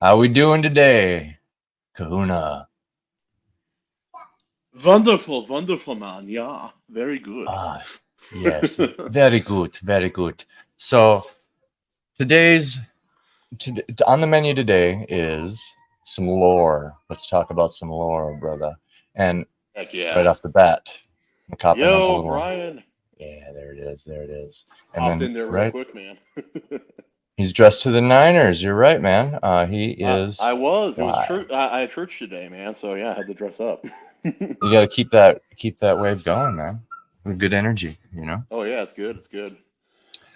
How we doing today, Kahuna? Wonderful, wonderful, man. Yeah, very good. Yes, very good, very good. So today's on the menu today is some lore. Let's talk about some lore, brother. And Heck yeah. right off the bat, McCoppin has a Yo, little. Brian. Yeah, there it is. There it is. And Hopped then in there real quick, man. he's dressed to the Niners. You're right, man. He is. I was. It was Why? true. I had church today, man. So yeah, I had to dress up. You got to keep that wave going, man. With good energy, you know. Oh yeah, it's good. It's good.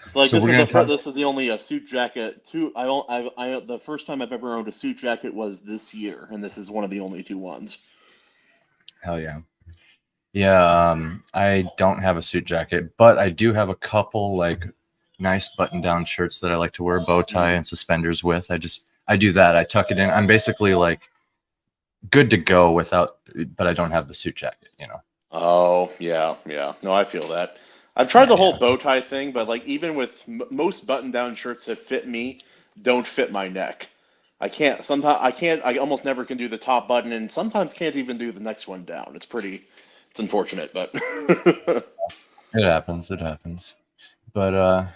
It's like So this is the only suit jacket. The first time I've ever owned a suit jacket was this year, and this is one of the only two ones. Hell yeah. Yeah, I don't have a suit jacket, but I do have a couple like nice button-down shirts that I like to wear bow tie and suspenders with. I do that. I tuck it in. I'm basically like good to go but I don't have the suit jacket, you know. Oh yeah, yeah. No, I feel that. I've tried the whole bow tie thing, but like even with most button-down shirts that fit me, don't fit my neck. I can't. Sometimes I can't. I almost never can do the top button, and sometimes can't even do the next one down. It's unfortunate, but It happens. It happens. But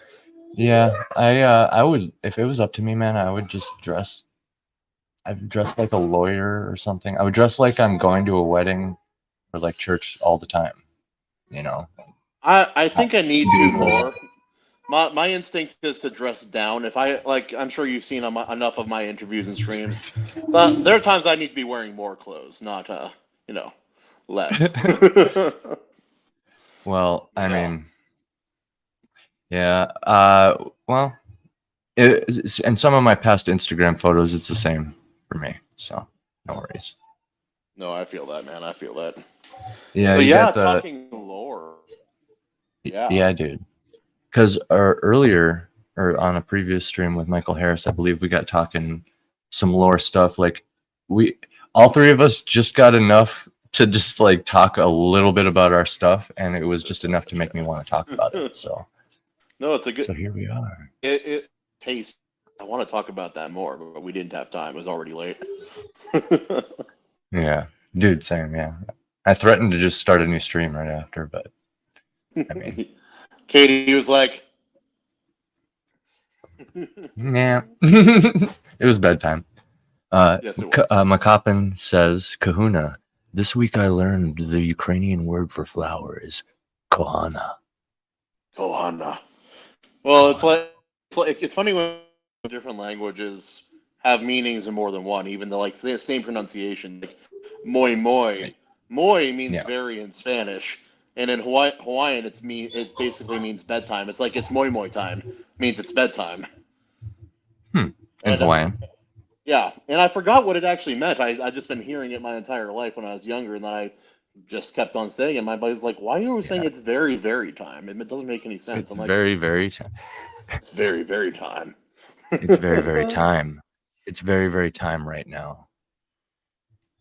yeah, I would, if it was up to me, man, I would just dress. I'd dress like a lawyer or something. I would dress like I'm going to a wedding or like church all the time, you know. I think I need to more. My instinct is to dress down. If I like, I'm sure you've seen enough of my interviews and streams. So there are times I need to be wearing more clothes, not less. Well, I mean, yeah. Well, and some of my past Instagram photos, it's the same for me. So no worries. No, I feel that, man. I feel that. Yeah. So yeah, talking lore. Yeah, dude. Because earlier or on a previous stream with Michael Harris, I believe we got talking some lore stuff. Like all three of us just got enough to just like talk a little bit about our stuff, and it was just enough to make me want to talk about it. So no, it's a good. So here we are. It tastes. I want to talk about that more, but we didn't have time. It was already late. Yeah, dude, same. Yeah, I threatened to just start a new stream right after, but I mean, Katie was like, yeah, it was bedtime. Yes, it was. McCoppin says, Kahuna, this week I learned the Ukrainian word for flower is Kahuna. Kahuna. Well, it's funny when different languages have meanings in more than one, even though like the same pronunciation. Like moi moi. Moi means very in Spanish. And in Hawaiian, it basically means bedtime. It's like it's moi moi time. Means it's bedtime. In Hawaiian. Yeah, and I forgot what it actually meant. I just been hearing it my entire life when I was younger, and then I just kept on saying it. My buddy's like, "Why are you saying it's very, very time? It doesn't make any sense." It's very, very time. It's very, very time. It's very, very time. It's very, very time right now.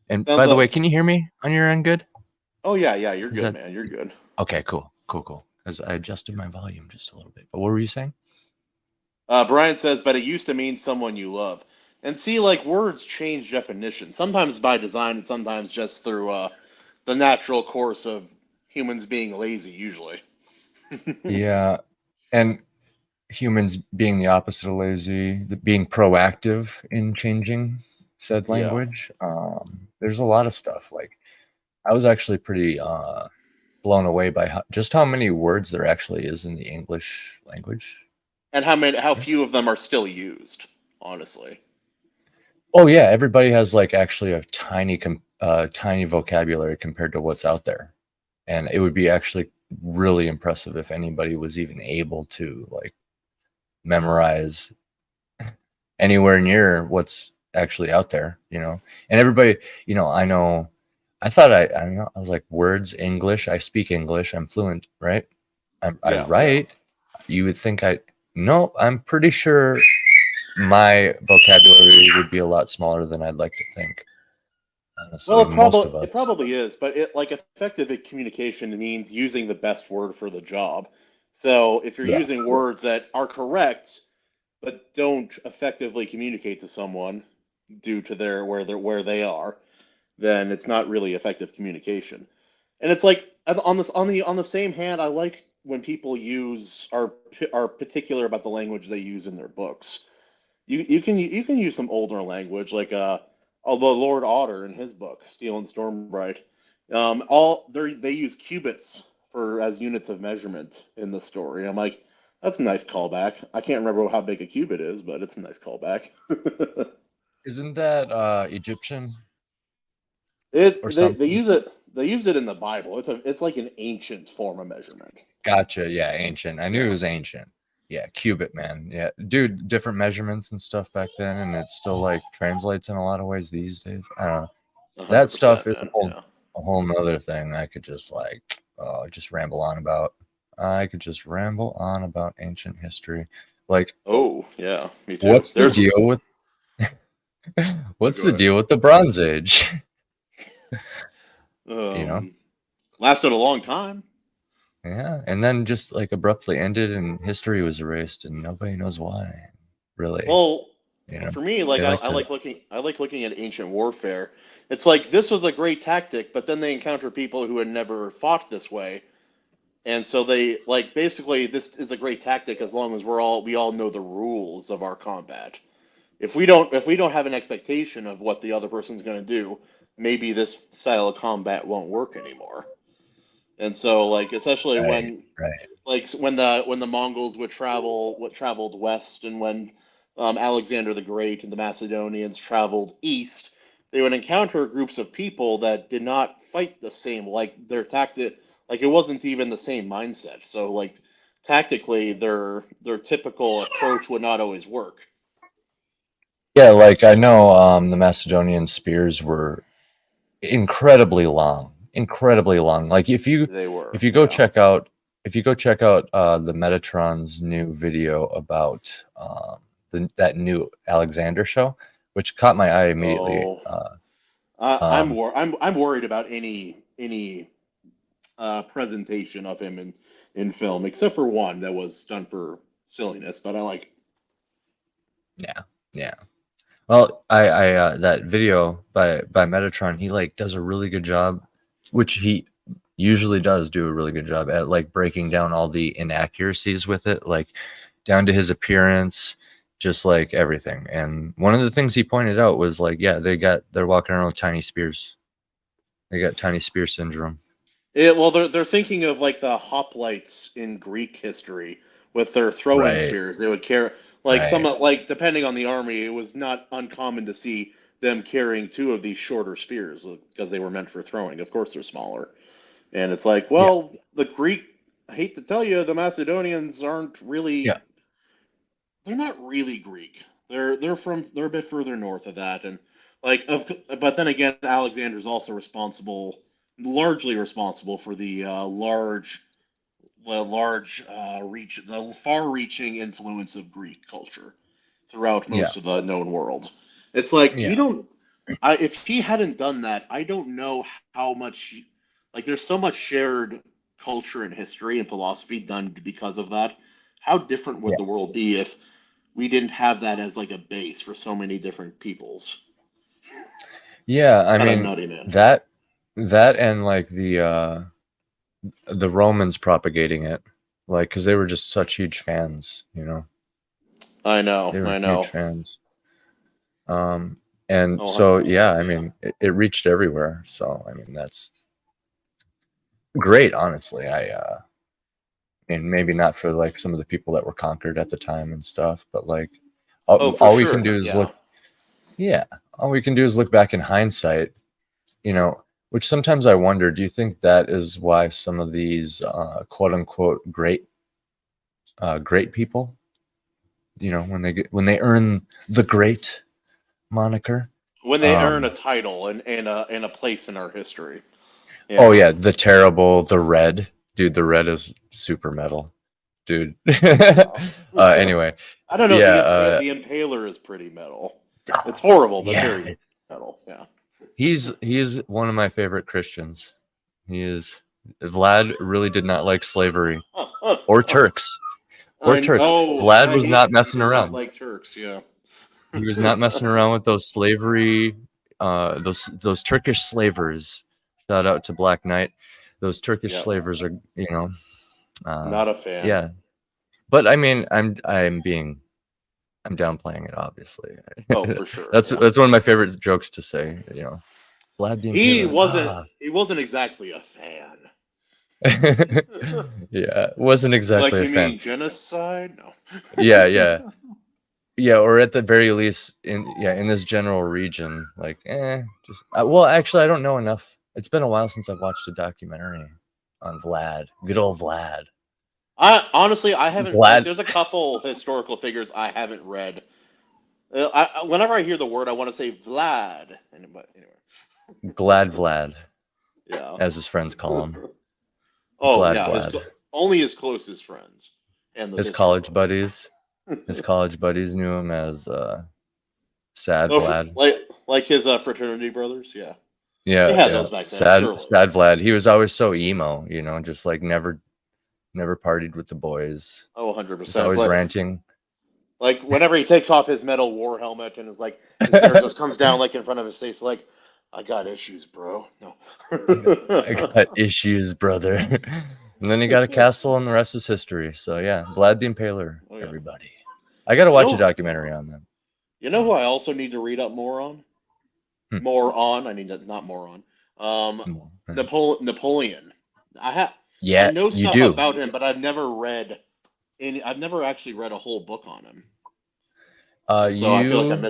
And by the way, can you hear me on your end good? Oh, yeah, you're good, man. You're good. Okay, cool. Because I adjusted my volume just a little bit. But what were you saying? Brian says, but it used to mean someone you love. And see, like, words change definition, sometimes by design and sometimes just through the natural course of humans being lazy, usually. Yeah, and humans being the opposite of lazy, being proactive in changing said language. There's a lot of stuff. Like, I was actually pretty blown away by just how many words there actually is in the English language. And how few of them are still used, honestly. Oh yeah, everybody has like actually a tiny vocabulary compared to what's out there, and it would be actually really impressive if anybody was even able to like memorize anywhere near what's actually out there, you know. And everybody, you know, I was like, words, English, I speak English, I'm fluent, right? I write. You would think I'm pretty sure my vocabulary would be a lot smaller than I'd like to think. Honestly, well, it probably is, but effective communication means using the best word for the job. So if you're using words that are correct but don't effectively communicate to someone, due to where they are, then it's not really effective communication. And it's like on the same hand, I like when people are particular about the language they use in their books. You can use some older language like although Lord Otter in his book Steel and Stormbright, they use cubits for as units of measurement in the story. I'm like, that's a nice callback. I can't remember how big a cubit is, but it's a nice callback. Isn't that Egyptian or They something? use it. They used it in the Bible. It's like an ancient form of measurement. Gotcha. Yeah, ancient. I knew it Yeah. was ancient. Yeah, cubit, man. Yeah, dude, different measurements and stuff back then, and it still like translates in a lot of ways these days. I don't know. That stuff 100%, is man. Yeah. a whole nother thing. I could just like just ramble on about. I could just ramble on about ancient history. Like, Oh, yeah. Me too. what's the There's. deal with what's Go the ahead. deal with the Bronze Age? You know? Um, Lasted a long time. Yeah, and then just like abruptly ended, and history was erased, and nobody knows why. Really, Well, you know, for me, they like like I to. like looking at ancient warfare. It's like this was a great tactic, but then they encounter people who had never fought this way, and so they like basically this is a great tactic as long as we all know the rules of our combat. If we don't have an expectation of what the other person's going to do, maybe this style of combat won't work anymore. And so like especially Right, right. when the Mongols what traveled west, and when Alexander the Great and the Macedonians traveled east, they would encounter groups of people that did not fight the same. Like their tactic, like it wasn't even the same mindset. So like tactically, their typical approach would not always work. Yeah, like I know the Macedonian spears were incredibly long. Like They were, if you go yeah. check out the Metatron's new video about that new Alexander show, which caught my eye immediately. Oh, Um, I'm worried about any presentation of him in film, except for one that was done for silliness. But I like. yeah, yeah. Well, I that video by Metatron, he like does a really good job, which he usually does do a really good job at like breaking down all the inaccuracies with it, like down to his appearance, just like everything. And one of the things he pointed out was like, yeah, they're walking around with tiny spears. They got tiny spear syndrome. Well, they're thinking of like the hoplites in Greek history with their throwing Right, spears. They would carry like right. like depending on the army, it was not uncommon to see them carrying two of these shorter spears because they were meant for throwing. Of course, they're smaller, and it's like, Yeah, well, the Greek. I hate to tell you, the Macedonians aren't yeah, really. They're not really Greek. They're a bit further north of that, and but then again, Alexander's also largely responsible for the far-reaching influence of Greek culture throughout yeah, most of the known world. It's like we yeah, don't. If he hadn't done that, I don't know how much. Like, there's so much shared culture and history and philosophy done because of that. How different would yeah. the world be if we didn't have that as like a base for so many different peoples? Yeah, It's I kind of mean nutty, man. that and like the Romans propagating it, like because they were just such huge fans, you know. I know, They were I huge know. fans. And Oh, so 100%. yeah, I Yeah. mean it reached everywhere. So I mean that's great, honestly. I mean maybe not for like some of the people that were conquered at the time and stuff, but like Oh, for all we can do sure. is Yeah. look. Yeah, all we can do is look back in hindsight, you know. Which sometimes I wonder, do you think that is why some of these quote unquote great people, you know, when they earn the great moniker. When they earn a Um, title and a place in our history. oh Yeah. yeah, the terrible, the red dude. The red is super metal, dude. Yeah. Anyway, I don't know. yeah, The Impaler is pretty metal. It's horrible, but yeah. very metal. Yeah. He's one of my favorite Christians. He is. Vlad really did not like slavery or Turks or Turks. Oh Vlad yeah, was not he messing did not around. like Turks. Yeah. He was not messing around with those slavery, those Turkish slavers. Shout out to Black Knight. Those Turkish Yeah. slavers are, Not a fan. yeah. But I mean, I'm downplaying it, obviously. Oh, for sure. That's yeah. one of my favorite jokes to say. Vlad the He Impaler, wasn't exactly a fan. Yeah, wasn't exactly Like, a you fan. mean genocide? No. Yeah, or at the very least, in this general region, like, just well, actually, I don't know enough. It's been a while since I've watched a documentary on Vlad, good old Vlad. Honestly, I haven't. Like, there's a couple historical figures I haven't read. Whenever I hear the word, I want to say Vlad. But anyway. Glad Vlad, Yeah, as his friends call him. Oh Glad yeah, Vlad. only his closest friends and his college buddies. His college buddies knew him as Sad Vlad. Like his fraternity brothers. Yeah. Yeah, they had those back then. Sad Vlad. He was always so emo, just like never partied with the boys. Oh, 100%. Just always ranting. Like whenever he takes off his metal war helmet and is like, his hair just comes down like in front of his face, like, I got issues, bro. No. I got issues, brother. And then he got a castle, and the rest is history. So yeah, Vlad the Impaler, everybody. I got to watch a documentary on them. You know who I also need to read up more on? More on. I mean, not more on. Napoleon. I know stuff about him, but I've never read any. I've never actually read a whole book on him. So I feel like I'm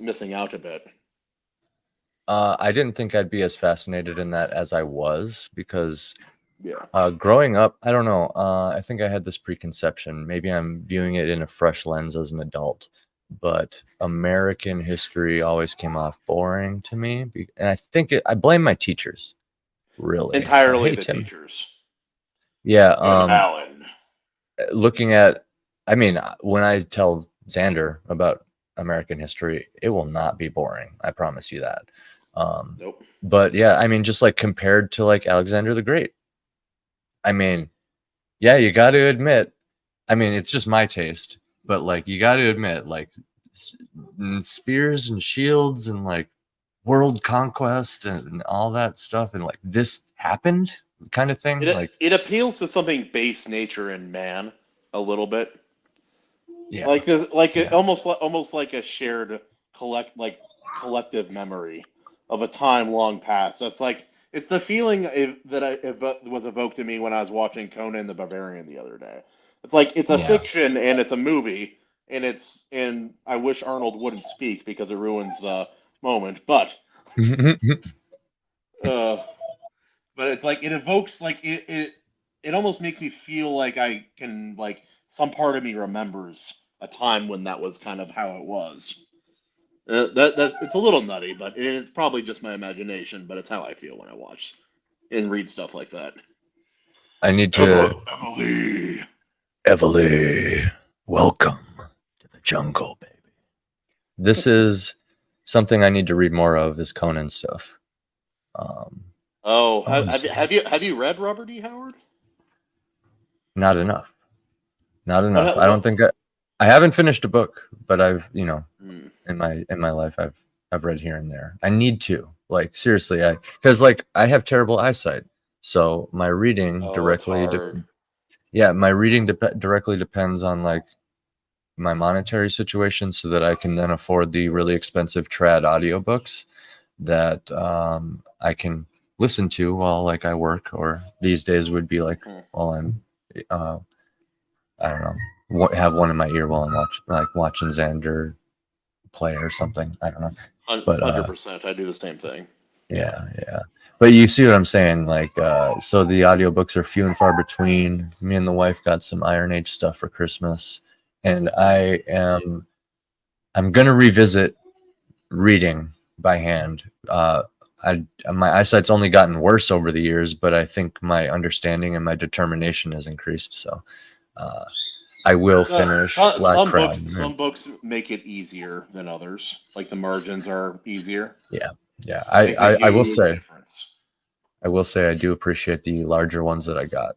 missing out a bit. I didn't think I'd be as fascinated in that as I was, because growing up, I don't know. I think I had this preconception. Maybe I'm viewing it in a fresh lens as an adult, but American history always came off boring to me. And I think I blame my teachers, really. Entirely the teachers. Yeah. Alan. Looking at, I mean, when I tell Xander about American history, it will not be boring. I promise you that. Nope. But yeah, I mean, just like compared to like Alexander the Great, I mean, yeah, you got to admit, I mean, it's just my taste, but like, you got to admit, like, spears and shields and like world conquest and all that stuff, and like this happened kind of thing. It appeals to something base nature in man a little bit. Yeah. Almost like a shared collective memory of a time long past. So it's the feeling that was evoked in me when I was watching Conan the Barbarian the other day. It's like, it's a fiction and it's a movie, and I wish Arnold wouldn't speak because it ruins the moment, but but it's like, it evokes, like, it almost makes me feel like I can, like, some part of me remembers a time when that was kind of how it was. It's a little nutty, but it's probably just my imagination, but it's how I feel when I watch and read stuff like that. I need to... Evalee, welcome to the jungle, baby. This is something I need to read more of, is Conan stuff. Have you read Robert E. Howard? Not enough. I don't think I haven't finished a book, but I've, in my life, I've read here and there. I need to, like, seriously, because like I have terrible eyesight, so my reading directly depends on like my monetary situation, so that I can then afford the really expensive trad audiobooks that I can listen to while like I work, or these days would be like while I'm I don't know, have one in my ear while I'm watching Xander play or something. I don't know. But 100%, I do the same thing. Yeah. But you see what I'm saying? Like, so the audiobooks are few and far between. Me and the wife got some Iron Age stuff for Christmas, and I'm gonna revisit reading by hand. My eyesight's only gotten worse over the years, but I think my understanding and my determination has increased. So I will finish Black Crown. Some books make it easier than others. Like the margins are easier. Yeah. I will say. I will say I do appreciate the larger ones that I got.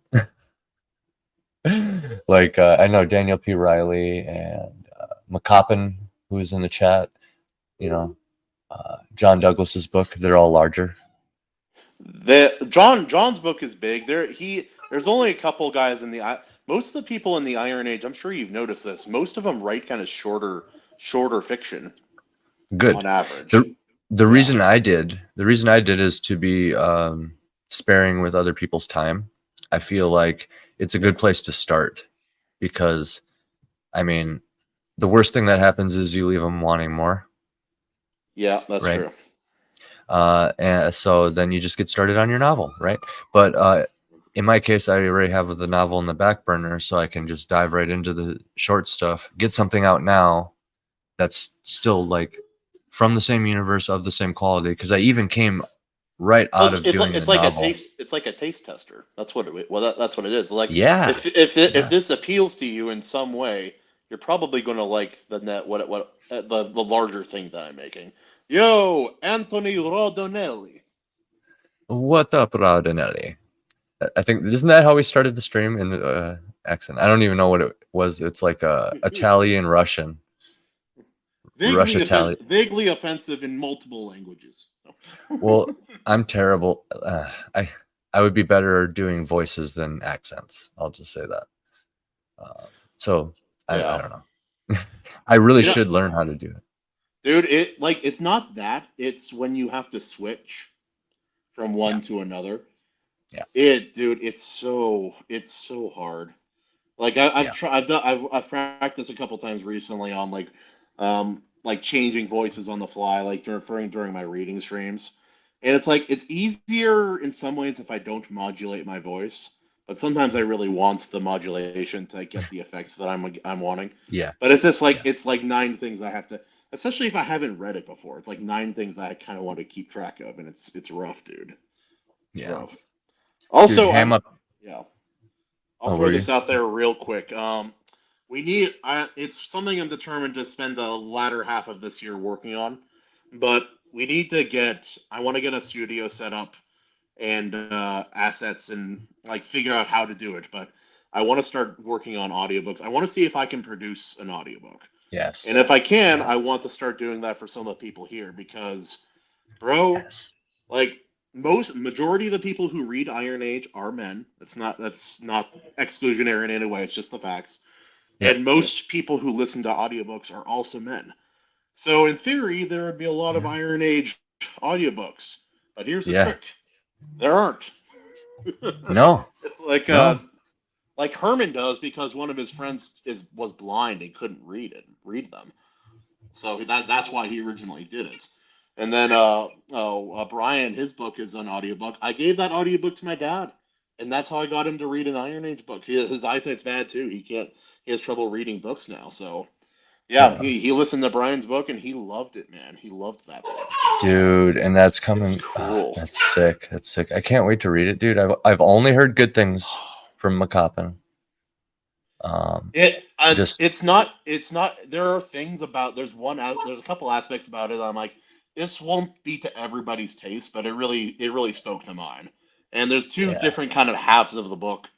Like I know Daniel P. Riley and McCoppin, who's in the chat. you know, John Douglas's book. They're all larger. John's book is big. There's only a couple guys in the most of the people in the Iron Age. I'm sure you've noticed this. Most of them write kind of shorter fiction Good. on average. The reason I did is to be sparing with other people's time. I feel like it's a good place to start because, I mean, the worst thing that happens is you leave them wanting more. Yeah, that's right? true. And so then you just get started on your novel, right? But in my case, I already have the novel in the back burner, so I can just dive right into the short stuff, get something out now that's still like from the same universe of the same quality. Because I even came right out of doing it's the like novel. It's like a taste tester. That's what that's what it is. Like, Yeah. If this appeals to you in some way, you're probably going to like the larger thing that I'm making. Yo, Anthony Rodonelli. What up, Rodinelli? I think, isn't that how we started the stream in accent? I don't even know what it was. It's like Italian Russian. Vaguely offensive in multiple languages. Well, I'm terrible. I would be better doing voices than accents. I'll just say that. I don't know. I really should learn how to do it. Dude, it's not that. It's when you have to switch from one to another. Yeah. It's so hard. Like I've practiced a couple times recently on like changing voices on the fly, like during my reading streams. And it's like it's easier in some ways if I don't modulate my voice, but sometimes I really want the modulation to get the effects that I'm wanting. Yeah. But it's just like it's like 9 things I have to, especially if I haven't read it before. It's like 9 things I kind of want to keep track of, and it's rough, dude. It's rough. Also, dude, I'll throw this out there real quick. It's something I'm determined to spend the latter half of this year working on, but we need to I want to get a studio set up and assets and like figure out how to do it. But I want to start working on audiobooks. I want to see if I can produce an audiobook. Yes. And if I can, I want to start doing that for some of the people here because, bro, like majority of the people who read Iron Age are men. That's not exclusionary in any way. It's just the facts. Yep. And most people who listen to audiobooks are also men. So in theory, there would be a lot of Iron Age audiobooks. But here's the trick: there aren't. No. It's like Herman does because one of his friends was blind and couldn't read them. So that's why he originally did it. And then Brian, his book is an audiobook. I gave that audiobook to my dad, and that's how I got him to read an Iron Age book. His eyesight's bad too. He has trouble reading books now. So he listened to Brian's book and he loved it, man. He loved that book. Dude, and that's coming. It's cool. That's sick. That's sick. I can't wait to read it, dude. I've only heard good things from McCoppin. It's not. There are things about. There's a couple aspects about it. I'm like, this won't be to everybody's taste, but it really spoke to mine. And there's 2 different kind of halves of the book,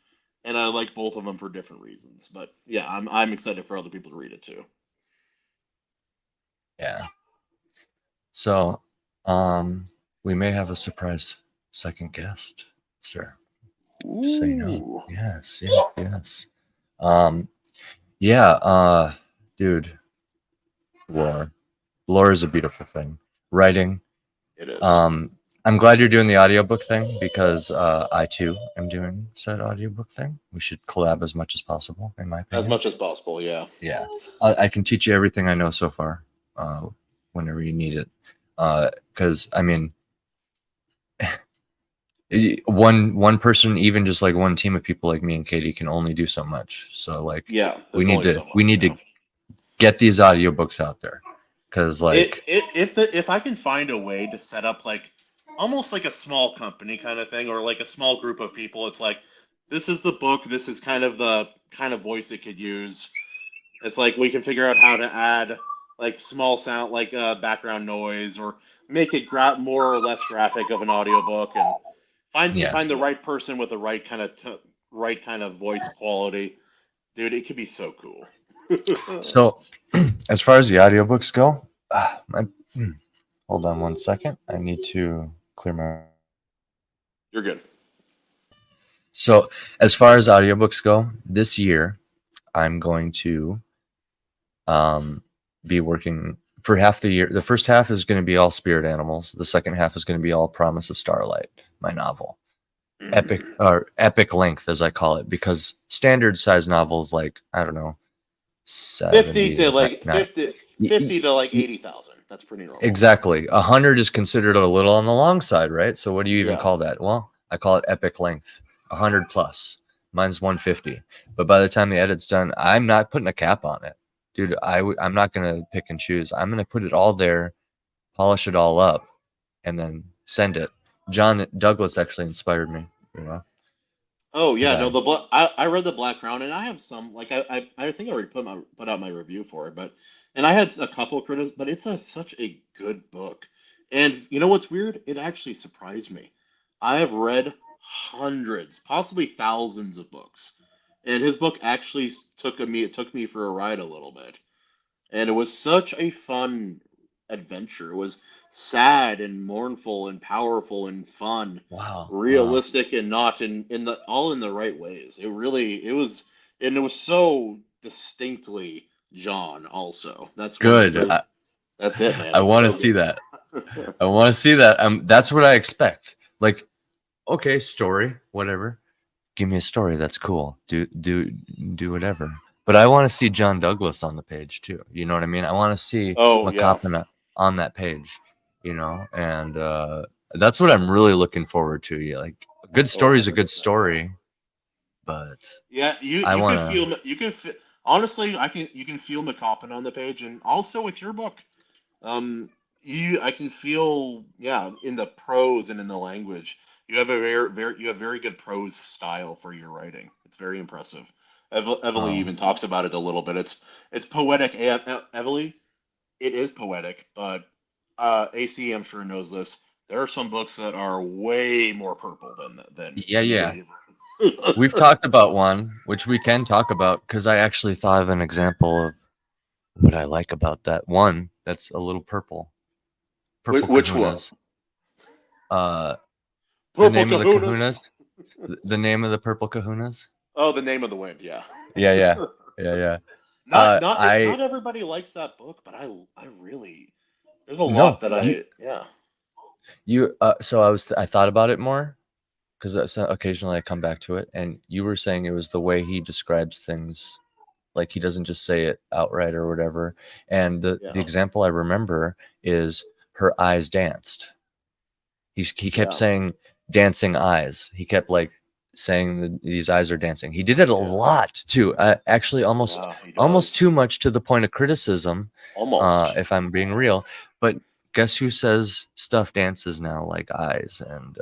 and I like both of them for different reasons. But yeah, I'm excited for other people to read it too. Yeah. So, we may have a surprise second guest, sir. Just so you know. Yes. Dude, lore is a beautiful thing. Writing, it is. I'm glad you're doing the audiobook thing because I too am doing said audiobook thing. We should collab as much as possible, in my opinion. As much as possible, yeah. Yeah, I can teach you everything I know so far, whenever you need it. Because I mean, one person, even just like one team of people like me and Katie, can only do so much. So like, we need to get these audiobooks out there, because like, if I can find a way to set up like almost like a small company kind of thing, or like a small group of people, it's like, this is the book, this is kind of the kind of voice it could use. It's like we can figure out how to add like small sound, like background noise, or make it more or less graphic of an audiobook, and find the right person with the right kind of voice quality. Dude, it could be so cool. So as far as the audiobooks go, Hold on one second. I need to clear my. You're good. So, as far as audiobooks go, this year I'm going to be working for half the year. The first half is going to be all spirit animals. The second half is going to be all Promise of Starlight, my novel. Epic length, as I call it, because standard size novels, like, I don't know, 50 70 to to like 9. 50 to like 80,000. That's pretty normal. Exactly. 100 is considered a little on the long side, right? So what do you even Yeah. call that? Well, I call it epic length. 100 plus. Mine's 150. But by the time the edit's done, I'm not putting a cap on it. Dude, I'm not going to pick and choose. I'm going to put it all there, polish it all up, and then send it. John Douglas actually inspired me, you know? Oh 'Cause yeah, no, I read the Black Crown, and I have some like I think I already put out my review for it, but and I had a couple critics, but it's such a good book. And you know what's weird? It actually surprised me. I have read hundreds, possibly thousands of books, and his book actually it took me for a ride a little bit. And it was such a fun adventure. It was sad and mournful and powerful and fun, Wow. realistic and not in the all in the right ways. It was, and it was so distinctly John. Also, that's one of the Good. great. That's it, man. I It's want to so see good. that. I want to see that. That's what I expect. Like, okay, story, whatever. Give me a story. That's cool. Do whatever. But I want to see John Douglas on the page too. You know what I mean? I want to see Oh yeah. Makapana on that page. And that's what I'm really looking forward to. Yeah, like a good Oh, story is a good 100%. story, but Yeah, I you can want to. feel honestly, you can feel McCoppin on the page, and also with your book. I can feel, yeah, in the prose and in the language. You have a you have very good prose style for your writing. It's very impressive. Evely Um, even talks about it a little bit. It's poetic. Evely, it is poetic, but AC, I'm sure knows this. There are some books that are way more purple than yeah, you yeah. can even. We've talked about one, which we can talk about, because I actually thought of an example of what I like about that one. That's a little purple. Purple Which one? Kahunas. Uh, the Purple name of the Kahunas. Kahunas. The name of the purple Kahunas. Oh, the Name of the Wind. Yeah. Yeah, yeah, yeah, yeah. Not I everybody likes that book, but I really, there's a no lot that you yeah. you. So I thought about it more because occasionally I come back to it, and you were saying it was the way he describes things, like he doesn't just say it outright or whatever. And the Yeah. example I remember is her eyes danced. He kept Yeah. saying dancing eyes. He kept like saying that these eyes are dancing. He did it a Yeah. lot too. Actually, almost Yeah, he almost does. too much to the point of criticism. Almost. If I'm being real, but guess who says stuff dances now like eyes? And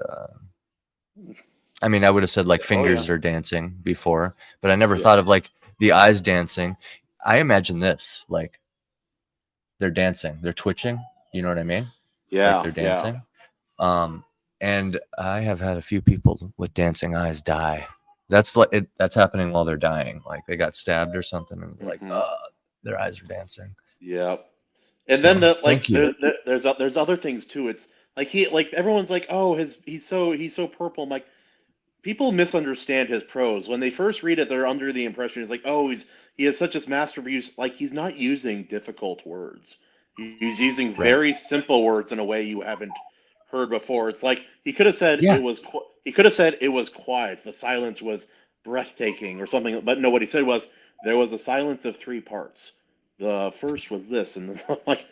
I mean, I would have said like Oh yeah. fingers are dancing before, but I never Yeah. thought of like the eyes dancing. I imagine this like they're dancing, they're twitching. You know what I mean? Like Yeah. they're Yeah. dancing. Um, and I have had a few people with dancing eyes die. That's happening while they're dying. Like they got stabbed or something, and like, Hmm. their eyes are dancing. Yeah. And then So the thank like you. there's other things too. It's like everyone's like, oh, he's so purple. I'm like, people misunderstand his prose. When they first read it, they're under the impression it's like, oh, he has such a master of use. Like he's not using difficult words. He's using Right. very simple words in a way you haven't heard before. It's like he could have said Yeah. he could have said it was quiet. The silence was breathtaking or something. But no, what he said was there was a silence of three parts. The first was this, and like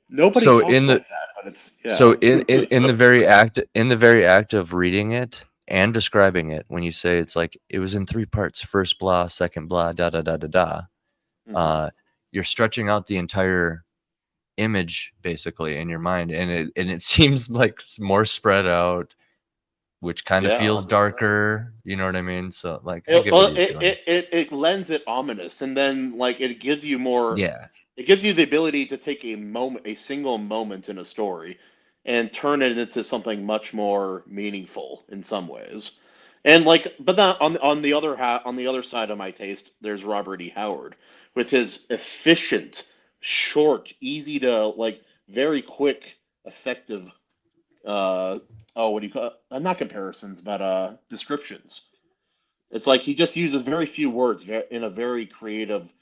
nobody So in talks the like that. But it's so yeah, in the very act of reading it and describing it, when you say it's like it was in three parts, first blah, second blah, da da da da da, Mhm. uh, you're stretching out the entire image basically in your mind, and it seems like more spread out, which kind of Yeah, feels 100%. darker. You know what I mean? So like I get what he's doing. It lends it ominous, and then like it gives you more. Yeah. It gives you the ability to take a single moment in a story, and turn it into something much more meaningful in some ways. And like, but that on the other side of my taste, there's Robert E. Howard with his efficient, short, easy to like, very quick, effective. What do you call it? Not comparisons, but descriptions. It's like he just uses very few words in a very creative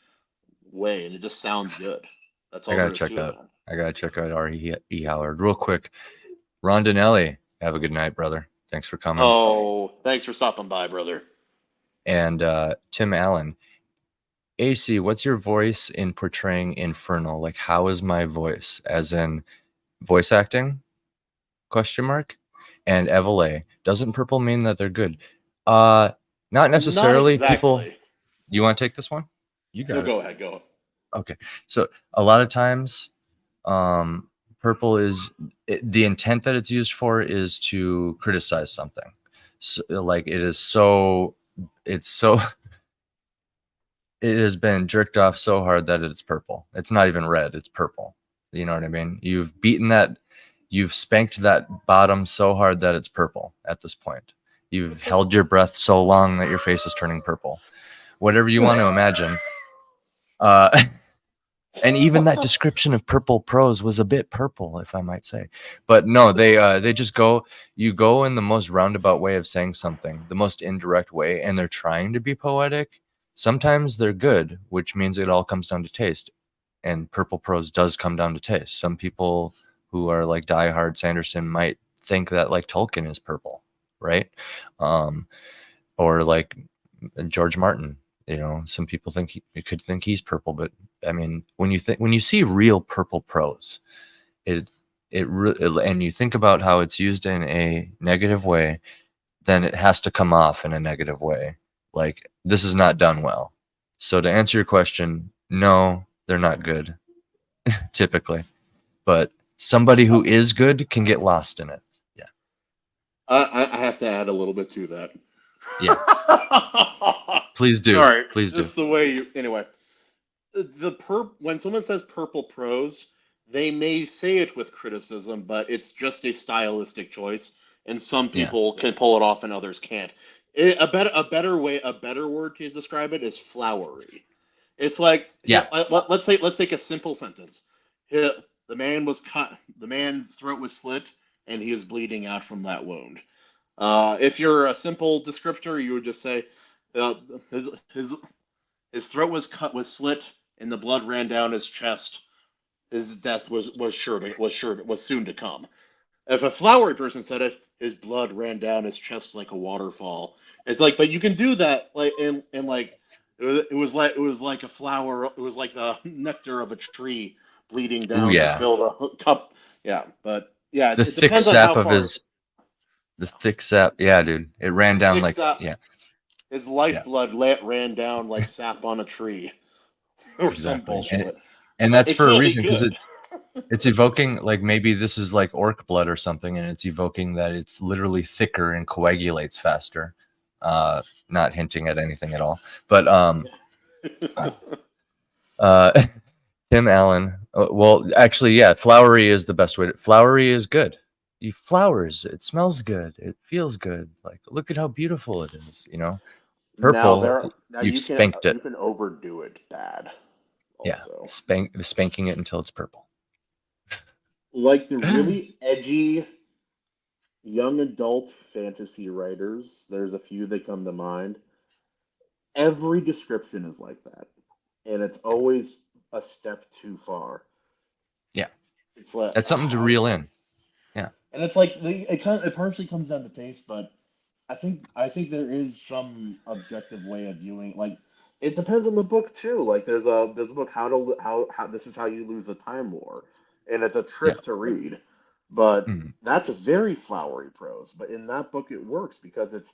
way, and it just sounds good. That's I all gotta there is check to it, out. man. I gotta check out R.E. Howard real quick. Rondinelli, have a good night, brother. Thanks for coming. Oh, thanks for stopping by, brother. And Tim Allen, AC, what's your voice in portraying Infernal? Like, how is my voice? As in voice acting? Question mark. And Evele, doesn't purple mean that they're good? Not Not necessarily. People, exactly. you want to take this one? You No, got it. go ahead. Go. Okay. So a lot of times, purple is the intent that it's used for is to criticize something. So, like it's so it has been jerked off so hard that it's purple. It's not even red, it's purple. You know what I mean? You've spanked that bottom so hard that it's purple at this point. You've held your breath so long that your face is turning purple. Whatever you want to imagine. And even that description of purple prose was a bit purple, if I might say. But no, they just go, you go in the most roundabout way of saying something, the most indirect way, and they're trying to be poetic. Sometimes they're good, which means it all comes down to taste. And purple prose does come down to taste. Some people who are like diehard Sanderson might think that like Tolkien is purple, right? Or like George Martin. You know, some people think you could think he's purple, but I mean, when you see real purple prose, and you think about how it's used in a negative way, then it has to come off in a negative way. Like, this is not done well. So to answer your question, no, they're not good typically, but somebody who is good can get lost in it. Yeah. I have to add a little bit to that. Yeah. Please do. Sorry, Please just do. the way you. Anyway, when someone says purple prose, they may say it with criticism, but it's just a stylistic choice, and some Yeah. people can pull it off and others can't. A better word to describe it is flowery. It's like, Yeah. let's take a simple sentence. The man was cut. The man's throat was slit, and he is bleeding out from that wound. If you're a simple descriptor, you would just say, uh, his, his his throat was slit, and the blood ran down his chest. His death was soon to come. If a flowery person said it, his blood ran down his chest like a waterfall. It's like, but you can do that like in like it was like a flower. It was like the nectar of a tree bleeding Ooh, down to yeah. fill the cup. Yeah, but yeah, The it thick depends on sap how of far. the thick sap. Yeah, dude. It ran The down thick like, sap, yeah, his yeah, lifeblood ran down like sap on a tree, or some exactly. bullshit. And that's It for a can't be reason, because good. it's evoking, like, maybe this is like orc blood or something, and it's evoking that it's literally thicker and coagulates faster. Not hinting at anything at all. But uh Tim Allen. Well, actually, yeah, flowery is the best way to. Flowery is good. You flowers. It smells good. It feels good. Like, look at how beautiful it is. You know, purple. Now You've spanked it. you can overdo it bad Yeah, also. spanking it until it's purple. Like the really edgy young adult fantasy writers, there's a few that come to mind. Every description is like that, and it's always a step too far. Yeah, It's like that's something to reel in. Yeah, and it's like it partially comes down to taste, but I think there is some objective way of viewing. Like it depends on the book too. Like there's a book how this is how you lose a time war, and it's a yeah. trip to read, but Mhm. that's a very flowery prose. But in that book, it works because it's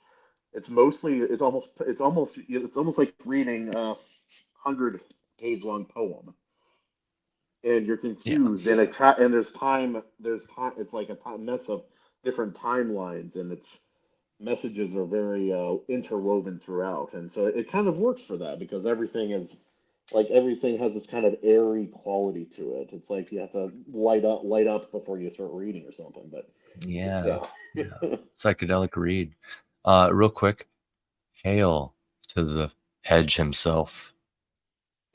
mostly it's almost like reading a 100-page long poem, and you're Yeah, confused, and there's time. It's like a mess of different timelines, and it's messages are very interwoven throughout, and so it kind of works for that because everything has this kind of airy quality to it. It's like you have to light up before you start reading or something. But yeah, yeah, yeah. Psychedelic read. Real quick. Hail to the hedge himself.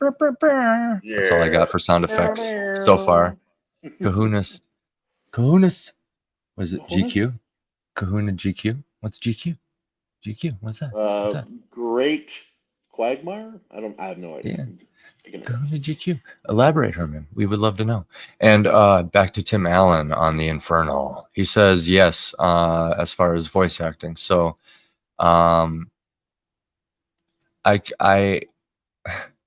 That's all I yeah. got for sound effects so far. Kahuna's. Kahuna's. Was it Bonus? GQ? Kahuna GQ? What's GQ? GQ. What's that? What's that? Great Quagmire? I have no idea. Yeah. Taking Kahuna notes. GQ. Elaborate, Herman. We would love to know. And back to Tim Allen on the Infernal. He says yes, as far as voice acting. So um, I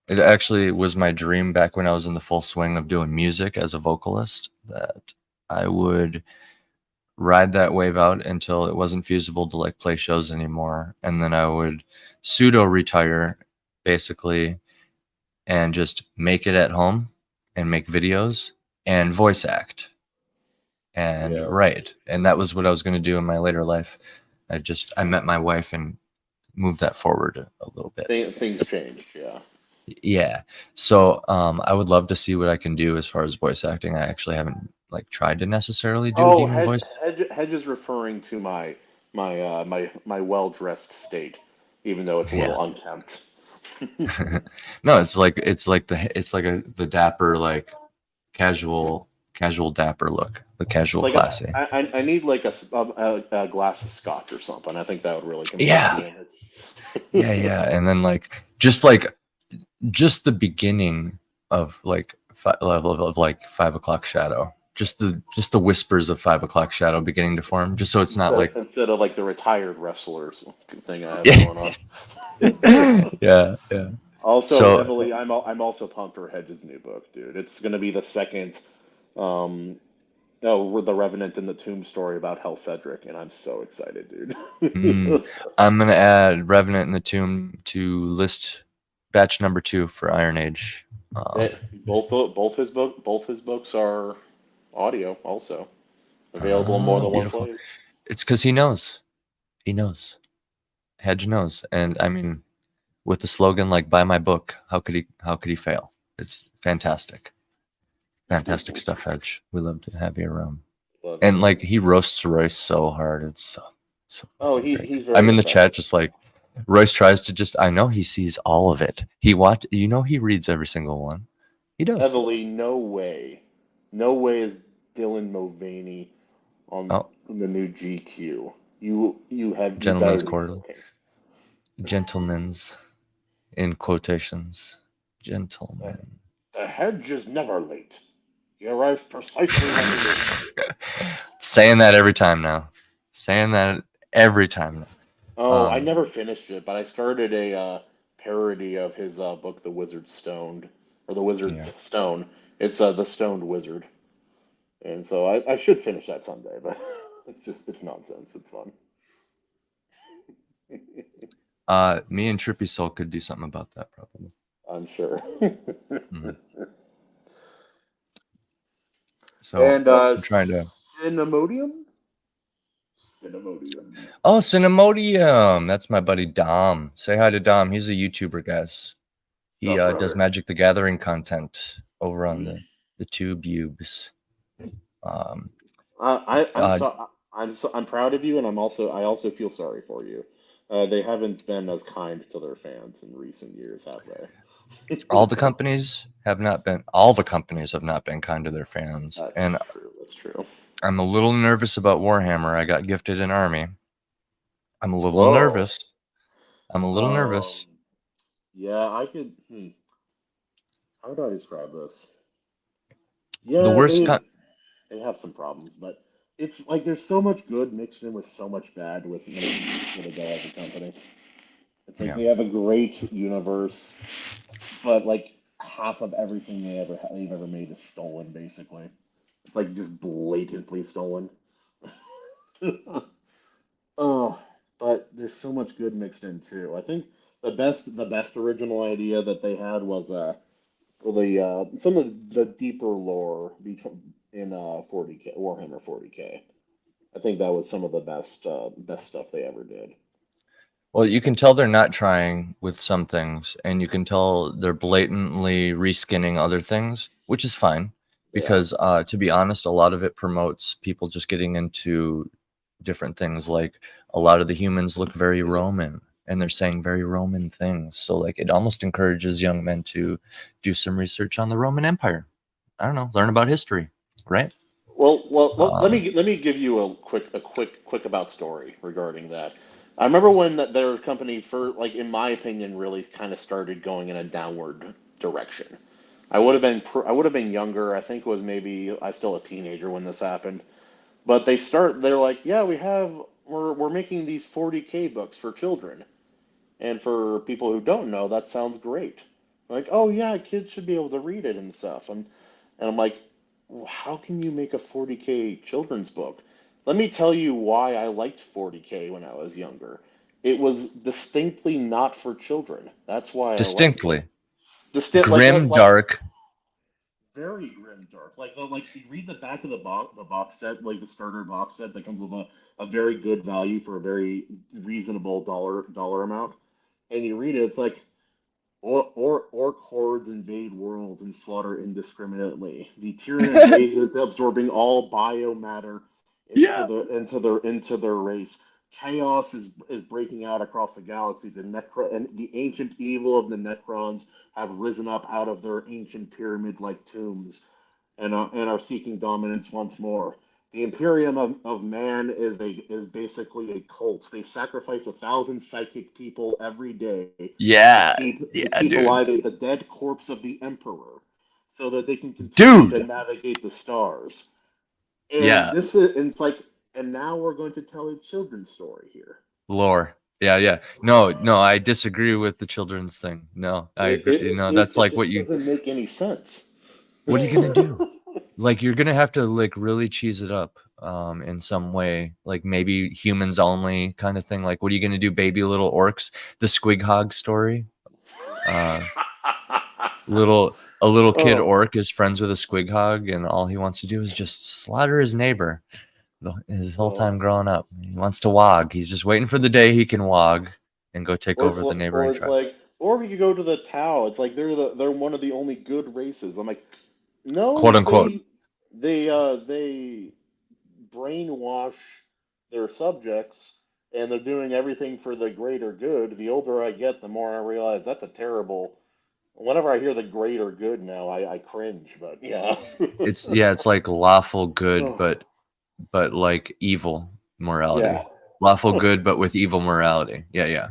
it actually was my dream back when I was in the full swing of doing music as a vocalist that I would ride that wave out until it wasn't feasible to like play shows anymore, and then I would pseudo retire basically and just make it at home and make videos and voice act and Yes. write. And that was what I was going to do in my later life. I met my wife and moved that forward a little bit. Things changed, yeah. Yeah. So I would love to see what I can do as far as voice acting. I actually haven't like tried to necessarily do a Oh, demon voice. Hedge is referring to my well-dressed state, even though it's a little unkempt. No, it's like the dapper, like casual dapper look, the casual Like classy. I need like a glass of scotch or something. I think that would really complete Yeah. the image. Yeah. And then just the beginning of like level of like 5 o'clock shadow. Just the whispers of 5 o'clock shadow beginning to form, just so it's not like instead of like the retired wrestlers thing I have going on. yeah. Also, So heavily, I'm also pumped for Hedge's new book, dude. It's gonna be the second, the Revenant in the Tomb story about Hell Cedric, and I'm so excited, dude. I'm gonna add Revenant in the Tomb to list batch number 2 for Iron Age. Both his books are audio, also available in more than one beautiful. place. It's because he knows. Hedge knows, and I mean, with the slogan like "Buy my book," how could he fail? It's fantastic stuff, Hedge. We love to have you around. And like he roasts Royce so hard, it's so he's very I'm in the effective. chat just like Royce tries to just, I know he sees all of it. He reads every single one. He does. Heavily, no way is Dylan Mulvaney on the new GQ. You have Gentleman's you Quarterly. Gentlemen's in quotations. Gentlemen. The Hedge is never late. He arrives precisely when he is. Saying that every time now. Oh, I never finished it, but I started a parody of his book, The Wizard's Stoned, or The Wizard's Stone. It's The Stoned Wizard, and so I should finish that someday. But it's nonsense. It's fun. Me and Trippy Soul could do something about that, probably. I'm sure. So and I'm trying to. Cinnamodium. Oh, Cinnamodium. That's my buddy Dom. Say hi to Dom. He's a YouTuber, guys. He does Magic the Gathering content over on the TubeUbes. I'm proud of you, and I also feel sorry for you. They haven't been as kind to their fans in recent years, have they? All the companies have not been kind to their fans. That's true. I'm a little nervous about Warhammer. I got gifted an army. I'm a little nervous. Yeah, I could. How do I describe this? Yeah, the worst they have some problems, but it's like there's so much good mixed in with so much bad with when they go as a company. It's like they have a great universe, but like half of everything they've ever made is stolen, basically. It's like just blatantly stolen. Oh, but there's so much good mixed in too. I think the best original idea that they had was some of the deeper lore in 40K Warhammer 40K. I think that was some of the best stuff they ever did. Well, you can tell they're not trying with some things, and you can tell they're blatantly reskinning other things, which is fine. Because to be honest, a lot of it promotes people just getting into different things. Like a lot of the humans look very Roman, and they're saying very Roman things. So like it almost encourages young men to do some research on the Roman Empire. I don't know, learn about history. right? Let Um, me give you a quick about story regarding that. I remember when their company, for like, in my opinion, really kind of started going in a downward direction. I would have been younger. I think it was maybe I was still a teenager when this happened. But they're like, yeah, we're making these 40K books for children. And for people who don't know, that sounds great. Like, oh yeah, kids should be able to read it and stuff. And I'm like, how can you make a 40K children's book? Let me tell you why I liked 40K when I was younger. It was distinctly not for children. That's why I liked it. Distinctly Distinct, grim, dark. very grim dark. Like you read the back of the box set, like the starter box set that comes with a very good value for a very reasonable dollar amount, and you read it, it's like orc hordes invade worlds and slaughter indiscriminately. The Tyranid race is absorbing all biomatter Yeah. into their race. Chaos is breaking out across the galaxy. The ancient evil of the Necrons have risen up out of their ancient pyramid-like tombs and are seeking dominance once more. The Imperium of Man is basically a cult. They sacrifice 1,000 psychic people every day Yeah. to Yeah, keep dude. alive the dead corpse of the Emperor, so that they can continue to Dude. navigate the stars. And Yeah. this is and it's like, and now we're going to tell a children's story here. Lore. Yeah, yeah. No, no, I disagree with the children's thing. No, I agree. That's It like just doesn't make any sense. what are you gonna do? Like you're gonna have to like really cheese it up in some way, like maybe humans only kind of thing. Like what are you gonna do, baby little orcs? The Squig Hog story. Uh a little kid Oh, orc is friends with a Squig Hog and all he wants to do is just slaughter his neighbor his whole oh time my growing up. goodness. He wants to wog. He's just waiting for the day he can wog and go take over the Or neighboring it's tribe. like, or we could go to the Tau. It's like they're one of the only good races. I'm like, Quote no, unquote. they brainwash their subjects, and they're doing everything for the greater good. The older I get, the more I realize that's a terrible. Whenever I hear the greater good now, I cringe. But yeah. It's like lawful good, Oh, but like evil morality. yeah, Lawful good, but with evil morality. Yeah, yeah.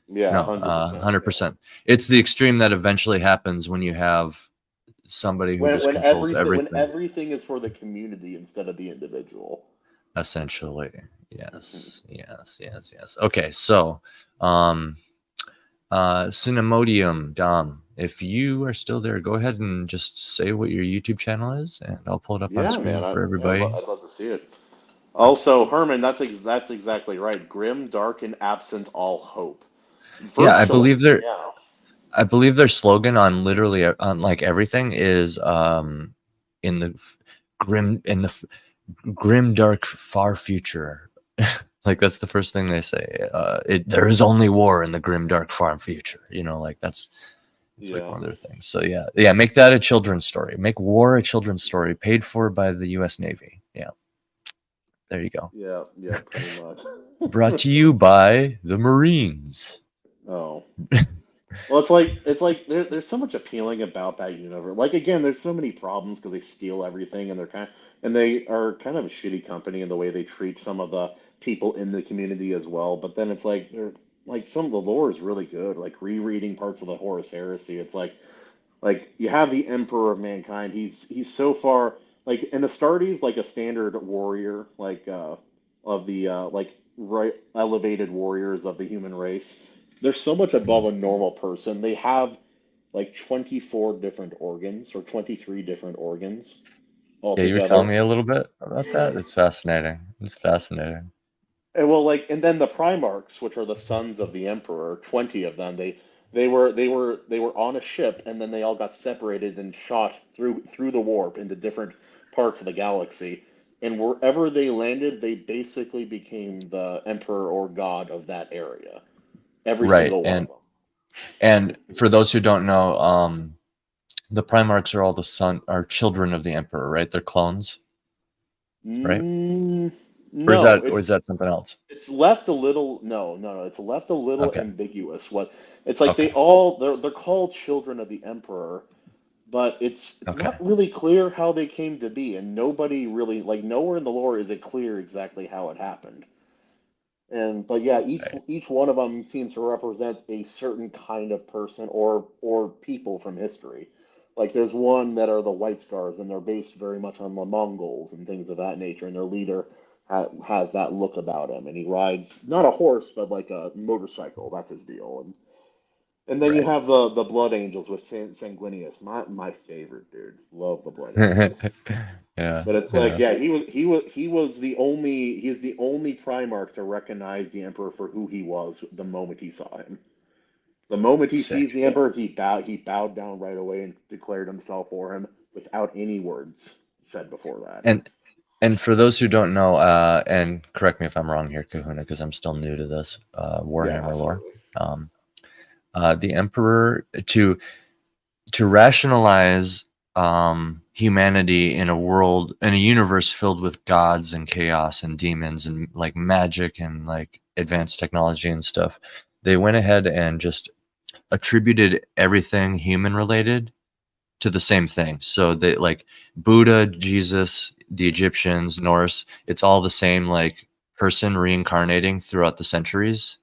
yeah, No, 100%. Yeah. 100%. It's the extreme that eventually happens when you have somebody who just controls When everything. everything is for the community instead of the individual. Essentially. Mhm. Yes, yes, yes, yes. Okay, so Cinemodium Dom, if you are still there, go ahead and just say what your YouTube channel is, and I'll pull it up on Yeah, man, screen for everybody. I'd love to see it. Also, Herman, that's exactly right. Grim, dark, and absent all hope. Yeah, Virtually, yeah. I believe their slogan on literally on like everything is in the grim in the grim dark far future. Like that's the first thing they say. There is only war in the grim dark far future. Like it's like Yeah. one of their things. So yeah, yeah, make that a children's story. Make war a children's story paid for by the US Navy. Yeah. There you go. Yeah, yeah, pretty much. Brought to you by the Marines. Oh. Well, it's like there's so much appealing about that universe. Like, again, there's so many problems because they steal everything, and they are kind of a shitty company in the way they treat some of the people in the community as well. But then it's like they're like, some of the lore is really good. Like rereading parts of the Horus Heresy, it's like you have the Emperor of Mankind. He's so far, like in Astartes, like a standard warrior, like of the like right elevated warriors of the human race. They're so much above a normal person. They have like 24 different organs or 23 different organs Yeah, you were telling altogether. me a little bit about that. It's fascinating. It's fascinating. And and then the Primarchs, which are the sons of the Emperor, 20 of them, they were on a ship, and then they all got separated and shot through the warp into different parts of the galaxy. And wherever they landed, they basically became the emperor or god of that area. Every Right. single one of And them. for those who don't know, the Primarchs are all are children of the Emperor, right? They're clones, right? Mm, no, Or is that something else? it's left a little, no, it's left a little Okay. ambiguous. What it's like, Okay. they're called children of the emperor, but it's Okay. not really clear how they came to be, and nobody really like nowhere in the lore is it clear exactly how it happened. And but yeah, Right. each one of them seems to represent a certain kind of person or people from history. Like there's one that are the White Scars, and they're based very much on the Mongols and things of that nature. And their leader has that look about him, and he rides not a horse, but like a motorcycle. That's his deal. And then you Right. have the Blood Angels with Sanguinius, my favorite dude. Love the Blood Angels. Yeah. But it's like, Yeah. yeah, he was he's the only Primarch to recognize the Emperor for who he was the moment he saw him. The moment he sees Sick. the Emperor, he bowed down right away and declared himself for him without any words said before that. And for those who don't know, and correct me if I'm wrong here, Kahuna, because I'm still new to this Yeah, Warhammer lore. absolutely. The Emperor to rationalize humanity in a universe filled with gods and chaos and demons and like magic and like advanced technology and stuff. They went ahead and just attributed everything human related to the same thing. So they like Buddha, Jesus, the Egyptians, Norse, it's all the same like person reincarnating throughout the centuries.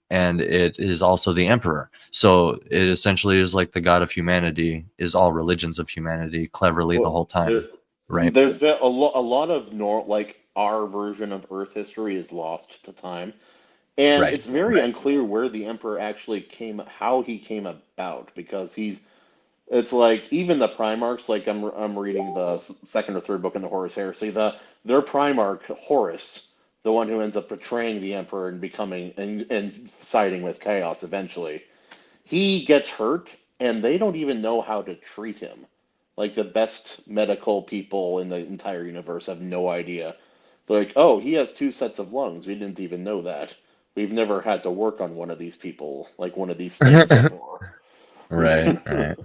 And it is also the emperor. So it essentially is like the god of humanity, is all religions of humanity cleverly the Well, whole there, time. Right. there's been a lot of like our version of Earth history is lost to time. And Right. it's very unclear where the Emperor actually how he came about, because it's like even the Primarchs, like I'm reading the second or third book in the Horus Heresy, their Primarch Horus, the one who ends up betraying the Emperor and becoming and siding with Chaos eventually, he gets hurt, and they don't even know how to treat him. Like the best medical people in the entire universe have no idea. They're like, oh, he has two sets of lungs. We didn't even know that. We've never had to work on one of these people, like one of these things before. Right. Right.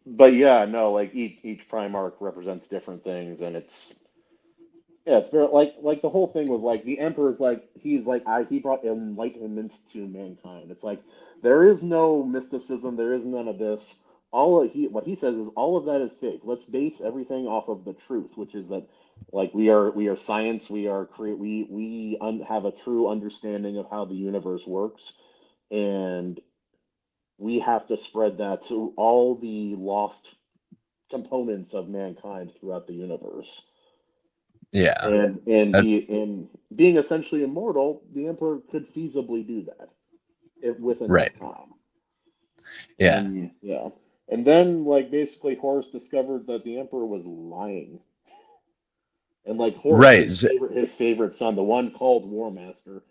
But yeah, no, like each Primarch represents different things, and it's very like the whole thing was like the Emperor's like he brought enlightenment to mankind. It's like there is no mysticism, there is none of this. What he says is all of that is fake. Let's base everything off of the truth, which is that like we are science, have a true understanding of how the universe works, and we have to spread that to all the lost components of mankind throughout the universe. Yeah. That's And being essentially immortal, the Emperor could feasibly do that with right. enough time. Yeah. And yeah. And then like basically Horus discovered that the Emperor was lying. And like Horus, Right. his favorite son, the one called War Master,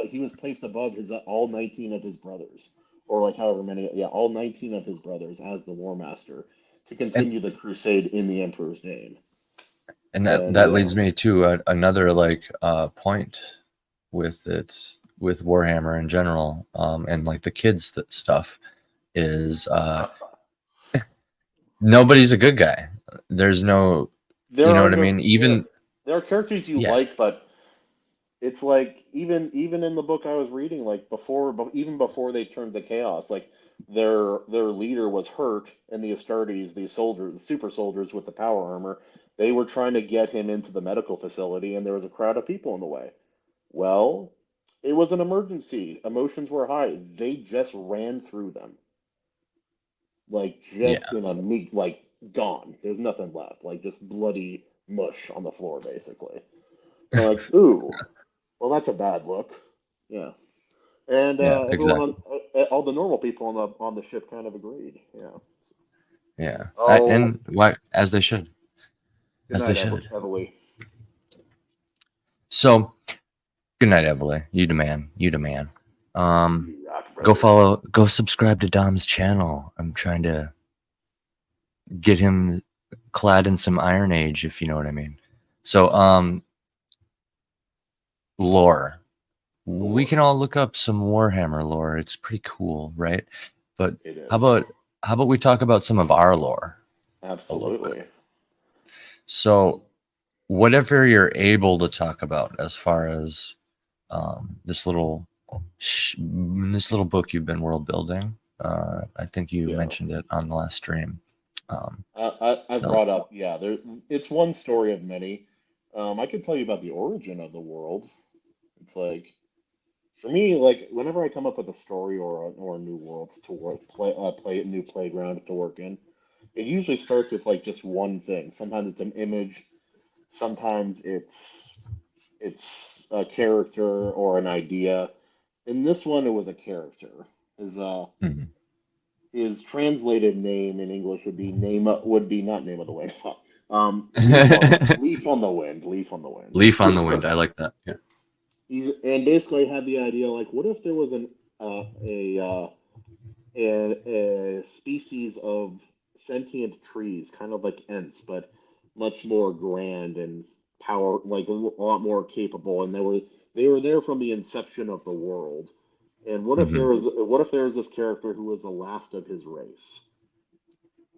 he was placed above his all 19 of his brothers, or like however many, yeah, all 19 of his brothers as the War Master to And continue the crusade in the Emperor's name. and And that yeah, leads me to another like point with it, with Warhammer in general, and like the kids stuff is nobody's a good guy. There's no, you there know are what I no mean? there Even there are characters you yeah. like, but it's like even in the book I was reading, like even before they turned to chaos, like their leader was hurt, and the Astartes, the soldiers, the super soldiers with the power armor, they were trying to get him into the medical facility, and there was a crowd of people in the way. Well, it was an emergency. Emotions were high. They just ran through them, like just Yeah. in a meat, like gone. There's nothing left, like just bloody mush on the floor, basically. And like, ooh, well, that's a bad look. Yeah. And Yeah, everyone exactly. all the normal people on the ship kind of agreed. Yeah. Yeah. Oh, And why, as they should. good As they night, should. Emily. So, good night, Evelyn. You the man. You the man. Rock, brother. Go subscribe to Dom's channel. I'm trying to get him clad in some Iron Age, if you know what I mean. So, lore. We Lore. can all look up some Warhammer lore. It's pretty cool, right? But It how is. about we talk about some of our lore a little bit? Absolutely. So, whatever you're able to talk about as far as this little book you've been world building. I think you Yeah. mentioned it on the last stream. I So, brought up, yeah, it's one story of many. I could tell you about the origin of the world. It's like, for me, like whenever I come up with a story or a new world to work, play a new playground to work in, it usually starts with like just one thing. Sometimes it's an image, sometimes it's a character or an idea. In this one, it was a character. His uh mhm. his translated name in English would be not name of the wind. Leaf on the wind. Leaf on the wind. Leaf on the wind. I like that. Yeah. And basically had the idea like, what if there was uh, a, uh, a species of sentient trees, kind of like Ents, but much more grand and power, like a lot more capable, and they were there from the inception of the world. And Hmm. what if there was this character who was the last of his race,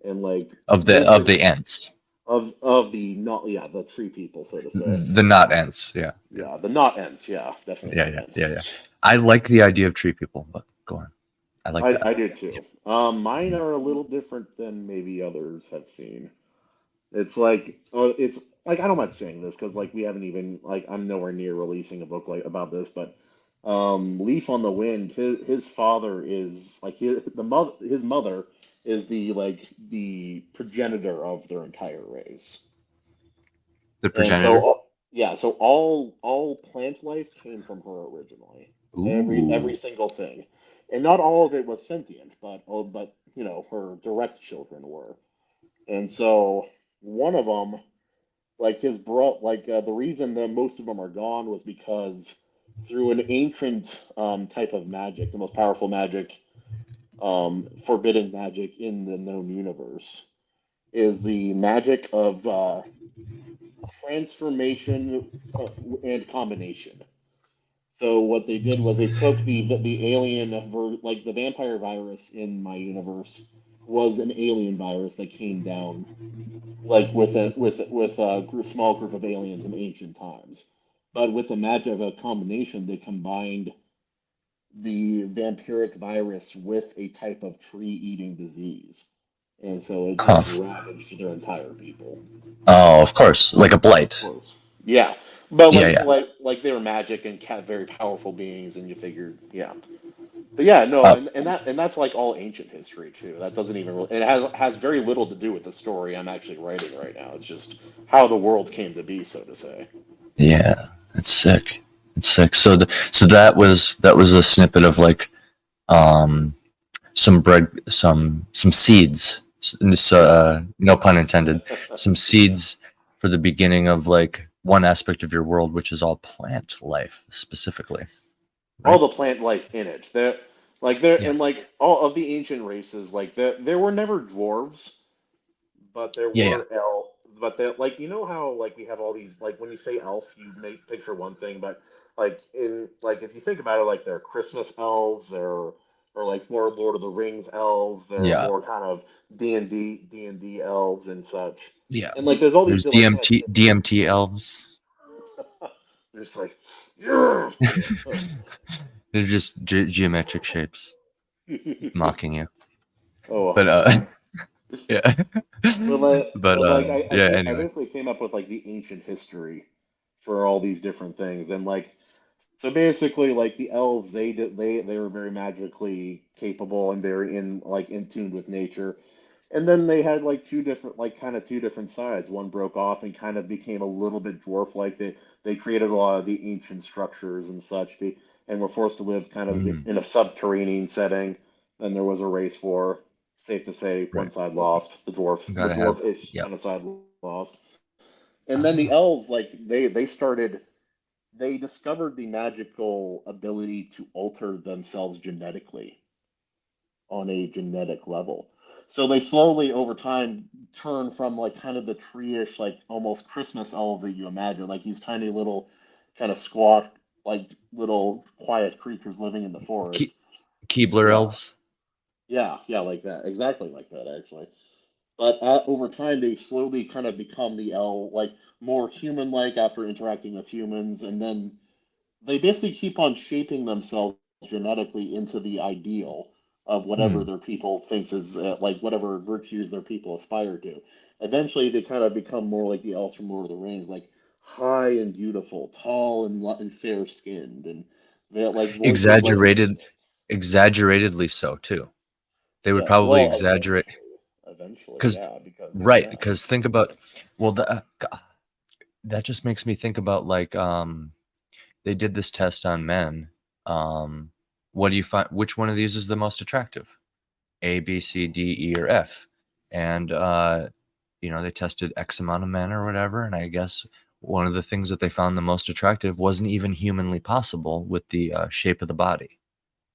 and like Of the this ants, of the not yeah the tree people, so to say. the not ants. Yeah. Yeah. Yeah, the not Ents. Yeah, definitely Yeah. not Yeah. Ents. Yeah. Yeah. I like the idea of tree people, but go on. I like that. I do Yeah. too. Mine Mhm. are a little different than maybe others have seen. It's like I don't mind saying this because like we haven't even like I'm nowhere near releasing a book like about this, but Leaf on the Wind, his father is like his mother is the progenitor of their entire race, The and progenitor. yeah, so all plant life came from her originally, every Ooh. single thing, and not all of it was sentient, but you know her direct children were. And so one of them, like his bro, the reason that most of them are gone was because through an ancient type of magic, the most powerful magic, forbidden magic in the known universe, is the magic of transformation uh, and combination. So what they did was they took the like the vampire virus in my universe was an alien virus that came down like with a small group of aliens in ancient times. But with the magic of a combination, they combined the vampiric virus with a type of tree-eating disease, and so it Huh. just ravaged their entire people. Oh, of course, like a Of blight. course, yeah, but Yeah. Yeah. like they were magic and very powerful beings, and you figured, yeah. But yeah, no, Uh, and that's like all ancient history too. That doesn't even really, it has very little to do with the story I'm actually writing right now. It's just how the world came to be, so to say. yeah. It's sick. It's sick. So that was a snippet of like um some seeds. No pun intended. Some seeds for the beginning of like one aspect of your world, which is all plant life specifically, All right? the plant life in it. That like there Yeah. and like all of the ancient races, like there were never dwarves, but there Yeah. Yeah. were elf. But that like you know how like we have all these like when you say elf, you may picture one thing, but like if you think about it, like they're Christmas elves, they're or like more Lord of the Rings elves, they're Yeah. more kind of D&D elves and such. Yeah. And like there's all these There's like kind of DMT elves. just like yeah. They're just geometric shapes mocking you. Oh, But yeah. But yeah. I Anyway. basically came up with like the ancient history for all these different things, and like so basically like the elves they were very magically capable and very in tune with nature, and then they had like two different sides. One broke off and kind of became a little bit dwarf like they created a lot of the ancient structures and such. And were forced to live kind of Mm, in a subterranean setting. Then there was a race war. Safe to say, one right. side lost. The Gotta have. dwarfish Yep. kind of side lost. And then the elves, like they discovered the magical ability to alter themselves genetically on a genetic level. So they slowly over time turn from like kind of the tree-ish, like almost Christmas elves that you imagine, like these tiny little kind of squat, like little quiet creatures living in the forest. Keebler Yeah, elves. yeah, like that, exactly like that, actually. But over time, they slowly kind of become the elf, like more human-like after interacting with humans, and then they basically keep on shaping themselves genetically into the ideal. of whatever Hmm. their people thinks is like whatever virtues their people aspire to. Eventually, they kind of become more like the elves from Lord of the Rings, like high and beautiful, tall and fair skinned, and they have like voices like Exaggerated, exaggeratedly so too. They would yeah. probably Well, exaggerate eventually, because yeah, because right, yeah, because think about well, that just makes me think about like they did this test on men. Um, what do you find? Which one of these is the most attractive? A, B, C, D, E, or F? And they tested X amount of men or whatever, and I guess one of the things that they found the most attractive wasn't even humanly possible with the shape of the body.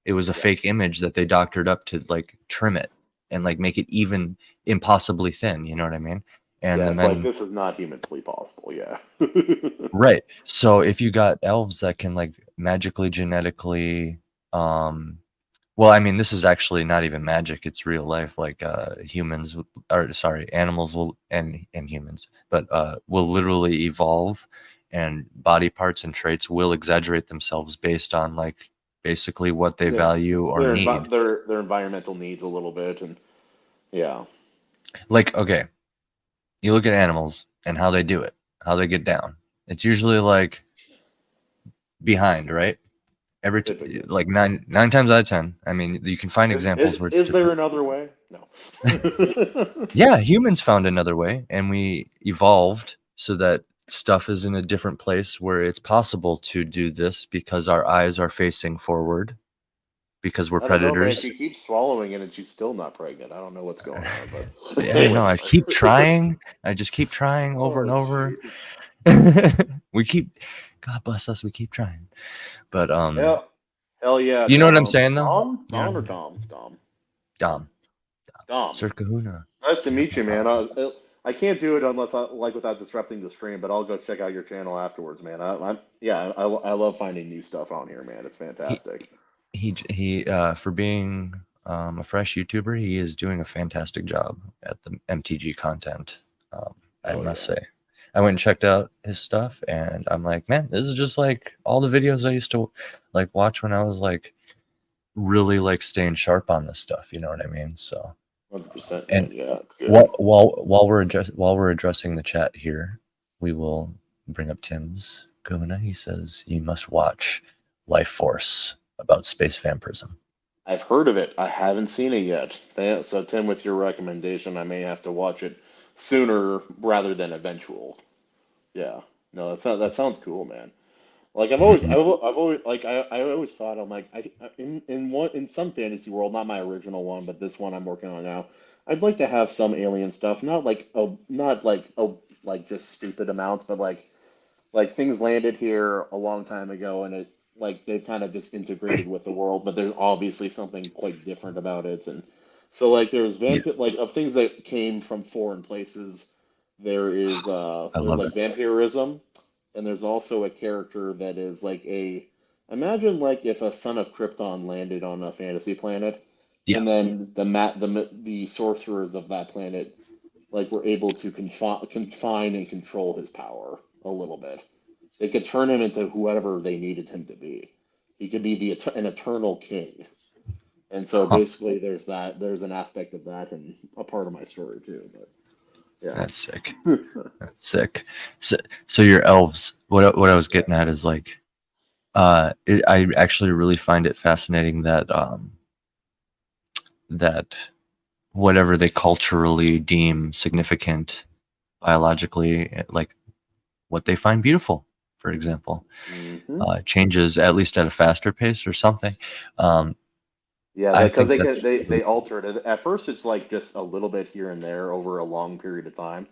It was a yeah, fake image that they doctored up to like trim it and like make it even impossibly thin. You know what I mean? And yeah. the It's like men, this is not humanly possible. Yeah, right? So if you got elves that can like magically genetically, well, I mean, this is actually not even magic; it's real life. Like or sorry, animals will and humans, but will literally evolve, and body parts and traits will exaggerate themselves based on like basically what they their value or need. their environmental needs a little bit, and yeah, Like, okay, you look at animals and how they do it, how they get down. It's usually like behind, right? typically. Like nine times out of 10. I mean, you can find Is examples is where it's is there different. another way? No. Yeah, humans found another way, and we evolved so that stuff is in a different place where it's possible to do this because our eyes are facing forward because we're I don't know, man. predators. She keeps swallowing it and she's still not pregnant. I don't know what's going on, but Yeah, I know. anyways. I keep trying. I just keep trying over and Oh over. shoot. We keep, God bless us, we keep trying. But Hell, hell yeah, you know what I'm Dom. saying though? Dom? You know, Dom or Dom? Dom. Dom, Dom. Sir Kahuna. Nice to Yeah, meet you, Dom. man. I can't do it unless without disrupting the stream, but I'll go check out your channel afterwards, man. I love finding new stuff on here, man. It's He fantastic. he for being a fresh YouTuber, he is doing a fantastic job at the MTG content. I Oh must yeah. say, I went and checked out his stuff, and I'm like, man, this is just like all the videos I used to like watch when I was like really like staying sharp on this stuff. You know what I mean? So, 100%, and man. Yeah, it's good. while we're addressing the chat here, we will bring up Tim's Kahuna. He says you must watch Life Force about space vampirism. I've heard of it. I haven't seen it yet. So, Tim, with your recommendation, I may have to watch it sooner rather than eventual. Yeah. No, that sounds cool, man. Like I've always like I always thought I'm like in some fantasy world, not my original one, but this one I'm working on now. I'd like to have some alien stuff, not like like just stupid amounts, but like things landed here a long time ago, and it like they've kind of just integrated with the world, but there's obviously something quite different about it, and so like Yeah, like of things that came from foreign places. I There's love like it. vampirism, and there's also a character that is like a imagine like if a son of Krypton landed on a fantasy planet, Yeah, and then the sorcerers of that planet like were able to confine and control his power a little bit. They could turn him into whoever they needed him to be. He could be an eternal king. And so huh? basically, there's an aspect of that and a part of my story too. But That's sick. yeah, That's sick. So your elves. What I was getting at yes, is like, I actually really find it fascinating that that whatever they culturally deem significant biologically, like what they find beautiful, for example, hmm changes at least at a faster pace or something. Um, yeah, I because think that's they alter it. At first, it's like just a little bit here and there over a long period of time,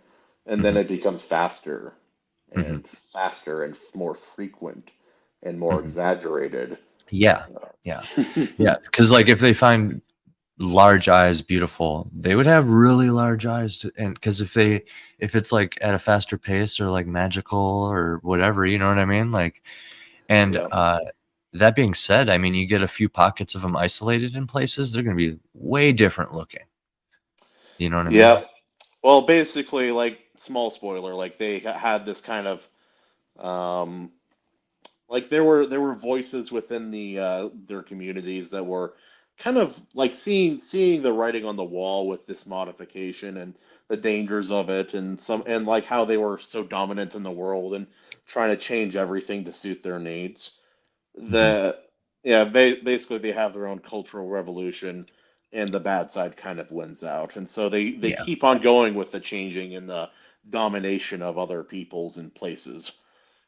and then mhm, it becomes faster mhm, and faster and more frequent and more mhm. exaggerated. Yeah, yeah, yeah. Because like if they find large eyes beautiful, they would have really large eyes, and because if it's like at a faster pace or like magical or whatever, you know what I mean? Like, and Yeah. that being said, I mean, you get a few pockets of them isolated in places, they're going to be way different looking. You know what I mean? Yeah. Well, basically, like small spoiler, like they had this kind of um, like there were voices within their communities that were kind of like seeing the writing on the wall with this modification and the dangers of it, and like how they were so dominant in the world and trying to change everything to suit their needs. Mhm. The Yeah, basically they have their own cultural revolution, and the bad side kind of wins out, and so they Yeah. keep on going with the changing and the domination of other peoples and places.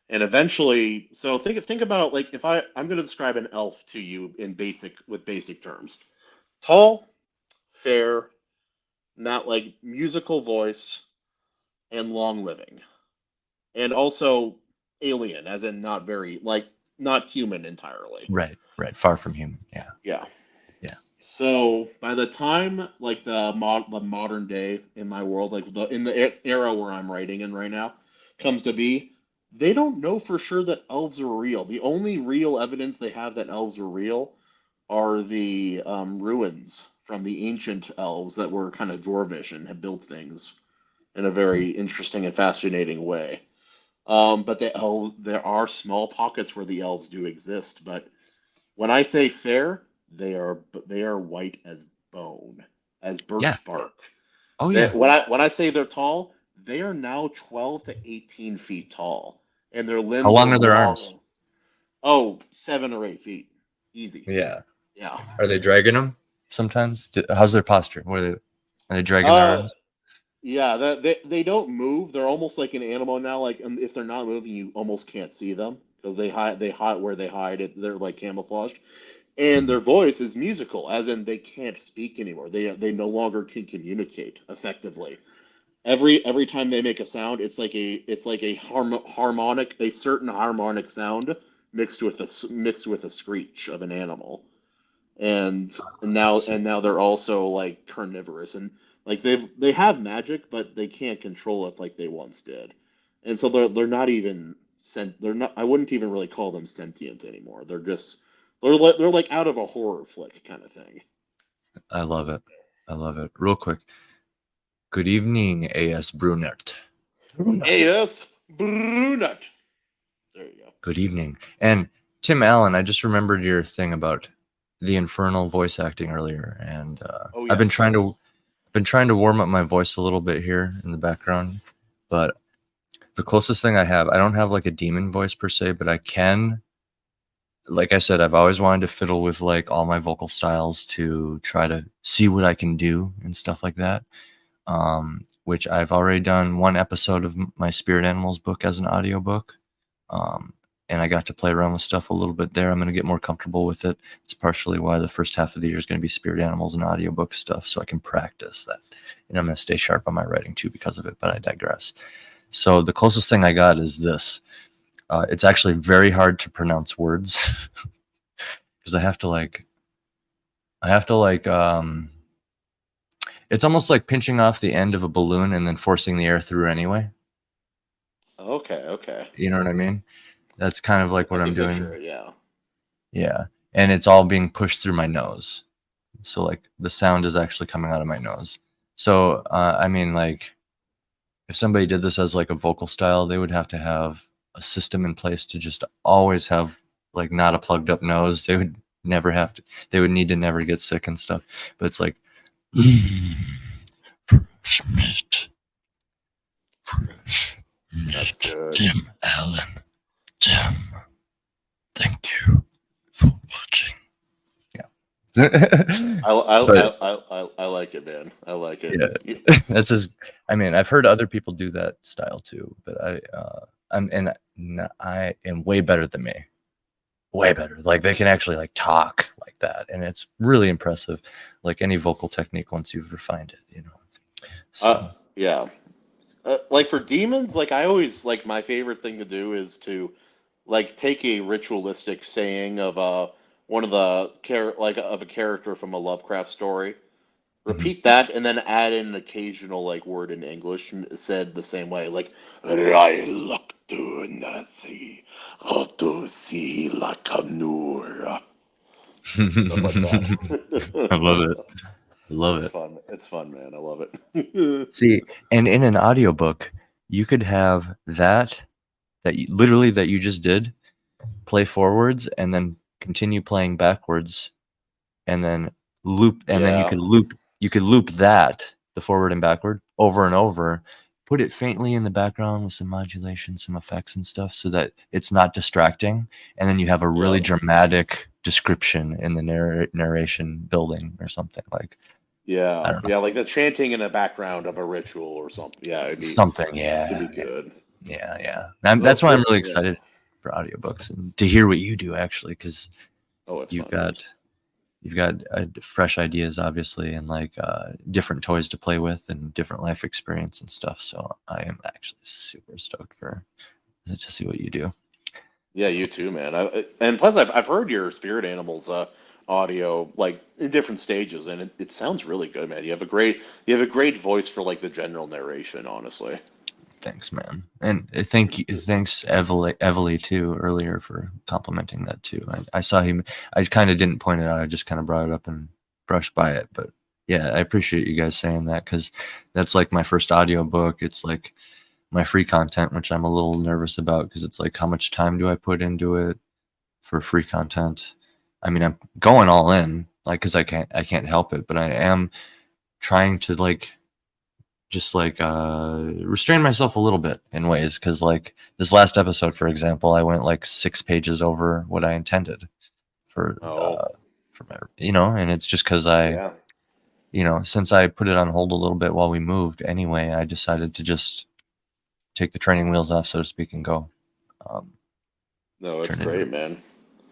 And eventually, so think about, like, if I'm going to describe an elf to you in basic terms: tall, fair, not like musical voice, and long living, and also alien, as in not very, like, not human entirely. Right. Right. Far from human. Yeah. Yeah. Yeah. So by the time, like, the modern day in my world, like in the era where I'm writing in right now, comes to be, they don't know for sure that elves are real. The only real evidence they have that elves are real are the ruins from the ancient elves that were kind of dwarvish and had built things in a very interesting and fascinating way. But there are small pockets where the elves do exist. But when I say fair, they are white as bone, as Yeah. birch bark. Oh yeah. When I say they're tall, they are now 12 to 18 feet tall, and their How limbs are long are their arms? long. Oh, 7 or 8 feet, easy. Yeah. Yeah. Are they dragging them sometimes? How's their posture? What are they dragging their Uh, arms? yeah. They don't move. They're almost like an animal now. Like, and if they're not moving, you almost can't see them because they hide where they hide. They're like camouflaged. And Mhm. their voice is musical, as in they can't speak anymore. They no longer can communicate effectively. Every time they make a sound, it's like a harmonic, a certain harmonic sound mixed with a screech of an animal. And now That's and now they're also like carnivorous, and like they have magic, but they can't control it like they once did. And so they're not even they're not, I wouldn't even really call them sentient anymore. They're like out of a horror flick kind of thing. I love it. I love it. Real quick. Good evening, A.S. Brunert. AS Brunette. There you go. Good evening. And Tim Allen, I just remembered your thing about the infernal voice acting earlier, and Oh, I've been yes, trying to yes. warm up my voice a little bit here in the background, but the closest thing I have, I don't have like a demon voice per se, but I can, like I said, I've always wanted to fiddle with like all my vocal styles to try to see what I can do and stuff like that. Which I've already done one episode of my Spirit Animals book as an audiobook. Um, and I got to play around with stuff a little bit there. I'm going to get more comfortable with it. It's partially why the first half of the year is going to be Spirit Animals and audiobook stuff, so I can practice that. And I'm going to stay sharp on my writing too because of it, but I digress. So the closest thing I got is this. It's actually very hard to pronounce words because I have to like, it's almost like pinching off the end of a balloon and then forcing the air through anyway. Okay, okay. You know what I mean? That's kind of like I what I'm can picture doing. it. Yeah. Yeah. And it's all being pushed through my nose. So like the sound is actually coming out of my nose. So I mean, like, if somebody did this as like a vocal style, they would have to have a system in place to just always have like not a plugged up nose. They would never have to, they would need to never get sick and stuff. But it's like fresh meat, fresh That's meat. good. Tim Allen. Tim, thank you for watching. Yeah. I I But I I like it, man. I like it. yeah, that's as, I mean, I've heard other people do that style too, but I am way better than me. Way better. Like they can actually like talk like that, and it's really impressive. Like any vocal technique once you've refined it, you know. So Yeah. Like for demons, like I always like, my favorite thing to do is to like take a ritualistic saying of one of the like of a character from a Lovecraft story, mhm. repeat that, and then add in an occasional like word in English said the same way, like I look to the sea, to see like a nur, stuff like I love that. it. I love It's it. fun. It's fun, man. I love it. See, and in an audiobook, you could have literally that you just did play forwards and then continue playing backwards and then loop, and then Yeah. you could loop that, the forward and backward, over and over, put it faintly in the background with some modulation, some effects and stuff, so that it's not distracting, and then you have a really dramatic description in the narration building or something, like, I Yeah. don't know, Yeah. Like the chanting in the background of a ritual or something. Yeah. something. It'd be Yeah, good. yeah. Well, That's why I'm really yeah. excited for audiobooks and to hear what you do, actually, because Oh, it's you've fun. got fresh ideas, obviously, and like different toys to play with and different life experience and stuff. So I am actually super stoked to see what you do. Yeah, you too, man. And plus, I've heard your spirit animals audio like in different stages, and it sounds really good, man. You have a great voice for like the general narration, honestly. Thanks, man. And thanks Evely too earlier for complimenting that too. I saw him. I kind of didn't point it out. I just kind of brought it up and brushed by it. But yeah, I appreciate you guys saying that, because that's like my first audiobook. It's like my free content, which I'm a little nervous about, because it's like, how much time do I put into it for free content? I mean, I'm going all in, like, because I can't help it, but I am trying to like just like restrain myself a little bit in ways, because like this last episode, for example, I went like 6 pages over what I intended for Oh, my, and it's just because yeah. since I put it on hold a little bit while we moved anyway, I decided to just take the training wheels off, so to speak, and go. No, it's Turn it into great, an man.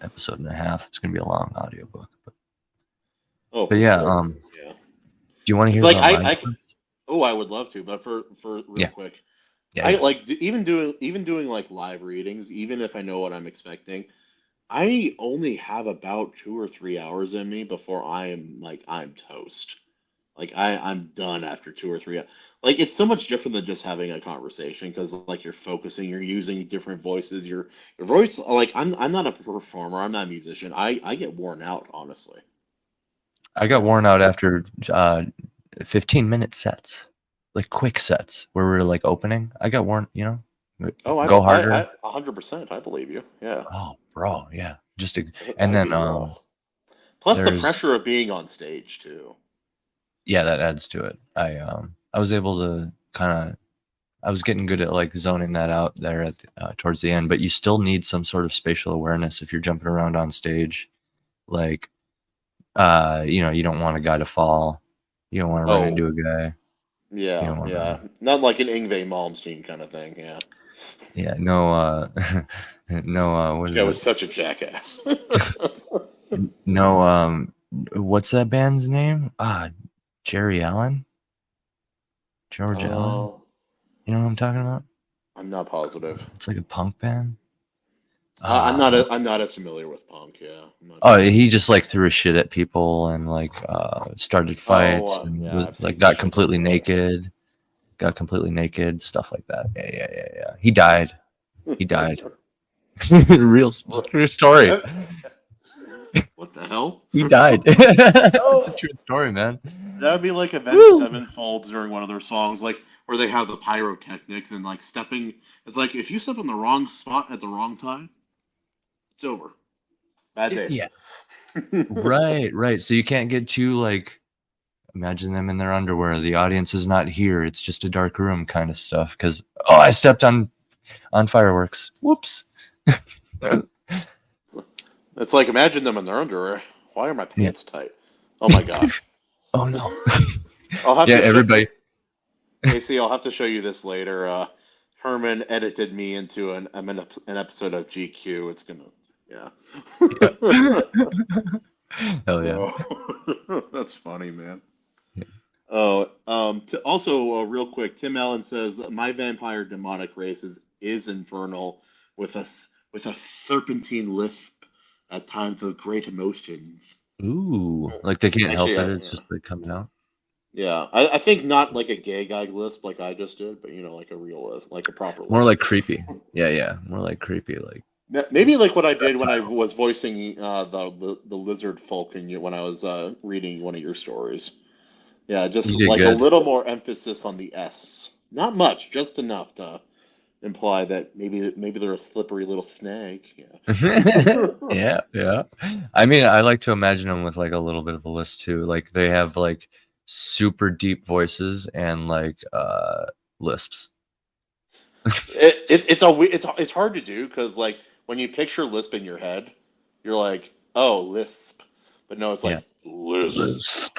episode and a half. It's gonna be a long audiobook, Oh, but for yeah. sure. Yeah. Do you want to It's hear like about my? oh, I would love to, but for real Yeah, quick, yeah, I yeah. like even doing like live readings, even if I know what I'm expecting. I only have about 2 or 3 hours in me before I'm toast. Like I'm done after 2 or 3. Like it's so much different than just having a conversation because like you're focusing, you're using different voices. Your voice, like I'm not a performer, I'm not a musician. I get worn out, honestly. I got worn out after 15-minute sets, like quick sets where we were like opening. I got worn, Oh, go harder. 100%, I believe you. Yeah, Oh, bro, yeah. And that'd then be rough. Plus the there's pressure of being on stage too. yeah, that adds to it. I was able to I was getting good at like zoning that out there at towards the end, but you still need some sort of spatial awareness if you're jumping around on stage. Like, you don't want a guy to fall. You don't want to run Oh, into a guy. You yeah, don't want yeah. to, Not like an Ingve Malmsteen kind of thing. Yeah. yeah, no, no, what That is guy it? was such a jackass. No, what's that band's name? Jerry Allen? George Allen? Oh, You know what I'm talking about? I'm not positive. It's like a punk band. I'm not as familiar with punk. Yeah, I'm not Oh, sure. he just like threw a shit at people and like started Oh, fights and yeah, was I've like seen shit like that. got completely naked, stuff like that. Yeah. He died. He died. True story. Uh, what the hell? He died. It's a Oh, true story, man. that would be like Avenged Woo! Sevenfold during one of their songs, like where they have the pyrotechnics and like stepping. It's like if you step in the wrong spot at the wrong time, it's over. Bad day. Yeah. Right. So you can't get too like, imagine them in their underwear. The audience is not here. It's just a dark room kind of stuff. Because I stepped on fireworks. Whoops. It's like imagine them in their underwear. Why are my Yeah. pants tight? Oh my gosh. Oh no. I'll have Yeah, to show everybody. AC, I'll have to show you this later. Herman edited me into an episode of GQ. It's gonna, yeah. Yeah. Hell yeah. Oh, that's funny, man. Yeah. Oh, also, real quick, Tim Allen says my vampire demonic race is infernal with a serpentine lisp at times of great emotions. Ooh, like they can't help Actually, it. It's yeah. just like coming out. Yeah, I think not like a gay guy lisp like I just did, but like a real lisp, like a proper More lisp. like creepy. Yeah. More like creepy. Like Maybe like what I did when I reptile. was voicing the lizard folk when I was reading one of your stories. Yeah, just You did like a good. little more emphasis on the S. Not much, just enough to imply that maybe they're a slippery little snake. Yeah. Yeah. I mean, I like to imagine them with like a little bit of a list too. Like they have like super deep voices and like lisps. It's hard to do because like when you picture lisp in your head, you're like, oh, lisp, but no, it's Yeah. like lisp.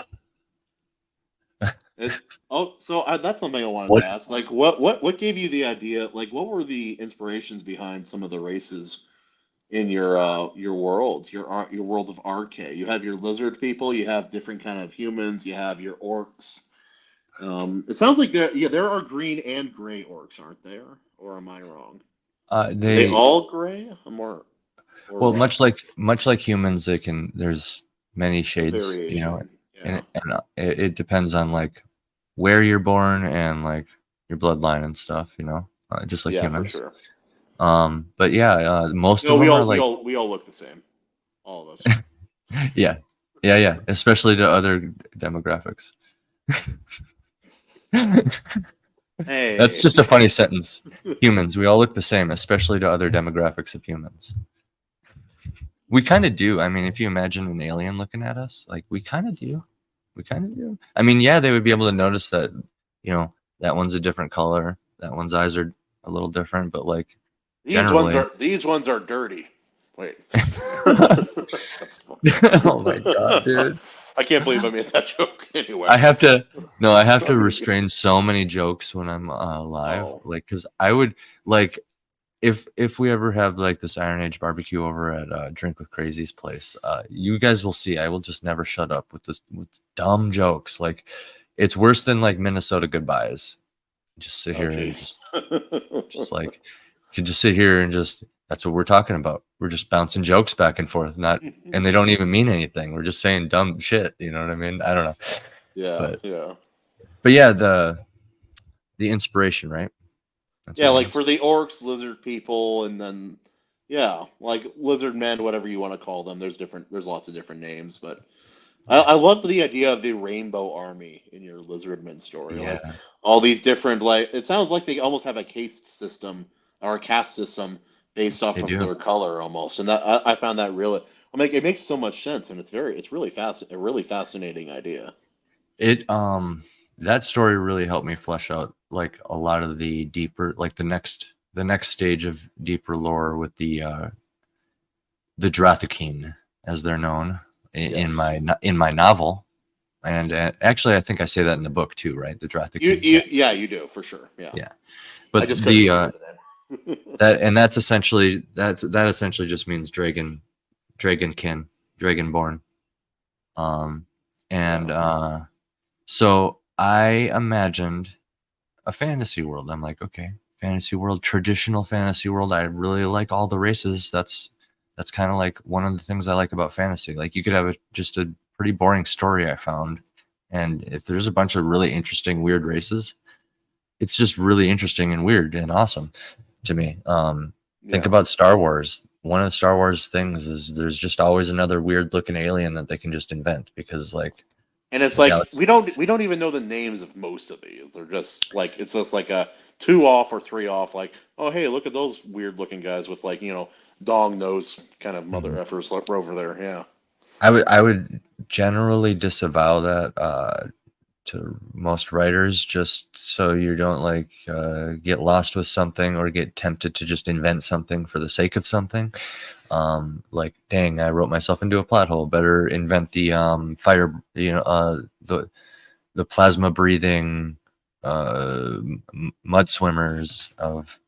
It, that's something I wanted What? to ask. Like, what gave you the idea? Like, what were the inspirations behind some of the races in your world, your world of RK? You have your lizard people, you have different kind of humans, you have your orcs. It sounds like there are green and gray orcs, aren't there? Or am I wrong? Are they They all gray? Or well, what? much like humans, they can. There's many A shades, you know, variation. and Yeah. it depends on like where you're born and like your bloodline and stuff, you know, just like Yeah, for humans. sure. But yeah, most No, of them are like, we all look the same. All of us. yeah, yeah, especially to other demographics. That's Hey. just a funny sentence. Humans, we all look the same, especially to other demographics of humans. We kind of do. I mean, if you imagine an alien looking at us, like we kind of do. We kind of do. I mean, yeah, they would be able to notice that, you know, that one's a different color, that one's eyes are a little different, but like generally. These ones are dirty. Wait. That's Oh my God, dude. I can't believe I made that joke anyway. I have to restrain so many jokes when I'm live, Oh. like, because I would like if we ever have like this Iron Age barbecue over at Drink with Crazy's place, you guys will see I will just never shut up with dumb jokes. Like it's worse than like Minnesota goodbyes. Just sit here and just like you can just sit here and just that's what we're talking about. We're just bouncing jokes back and forth, and they don't even mean anything. We're just saying dumb shit. You know what I mean? I don't know. Yeah, But yeah. yeah, the inspiration, right? That's Yeah, what it like is. for the orcs, lizard people, and then yeah, like lizard men, whatever you want to call them. There's lots of different names, but I love the idea of the rainbow army in your lizardman story. Like Yeah, all these different, like it sounds like they almost have a caste system or a caste system based off they of do. their color almost, and I found that really. I mean, it makes so much sense, and it's really a really fascinating idea. It that story really helped me flesh out like a lot of the deeper, like the next stage of deeper lore with the Drathakine, as they're known Yes, in my novel. And actually, I think I say that in the book too, right? The Drathakine. Yeah, yeah, you do for sure. Yeah, yeah. I But just couldn't remember the name. that's essentially that essentially just means dragonkin, dragonborn. Um, and Yeah. so I imagined a fantasy world. I'm like, okay, fantasy world, traditional fantasy world. I really like all the races. That's kind of like one of the things I like about fantasy. Like you could have just a pretty boring story I found, and if there's a bunch of really interesting weird races, it's just really interesting and weird and awesome to me. Think Yeah. about Star Wars. One of the Star Wars things is there's just always another weird looking alien that they can just invent because like And it's the like galaxy. we don't even know the names of most of these. They're just like it's just like a two off or three off. Like oh hey look at those weird looking guys with like dong nose kind of mother Mhm. effers like over there. Yeah. I would generally disavow that to most writers, just so you don't like get lost with something or get tempted to just invent something for the sake of something. Like, dang, I wrote myself into a plot hole. Better invent the fire, the plasma breathing mud swimmers of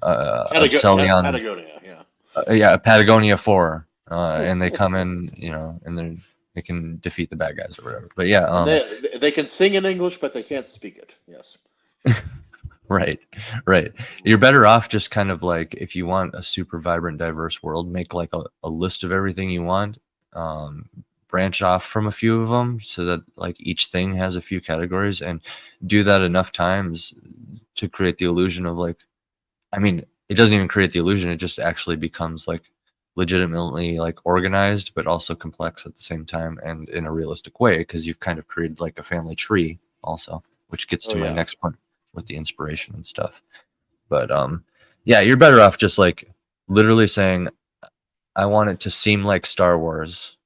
Celion. Patagonia. Yeah. Yeah, Patagonia 4. And they come in, and they can defeat the bad guys or whatever. But yeah, And they can sing in English, but they can't speak it. Yes. right, right. You're better off just kind of like if you want a super vibrant, diverse world, make like a list of everything you want, branch off from a few of them so that like each thing has a few categories, and do that enough times to create the illusion of like, I mean, it doesn't even create the illusion. It just actually becomes like legitimately like organized, but also complex at the same time and in a realistic way because you've kind of created like a family tree also, which gets Oh to my yeah. next point with the inspiration and stuff. But yeah, you're better off just like literally saying, I want it to seem like Star Wars,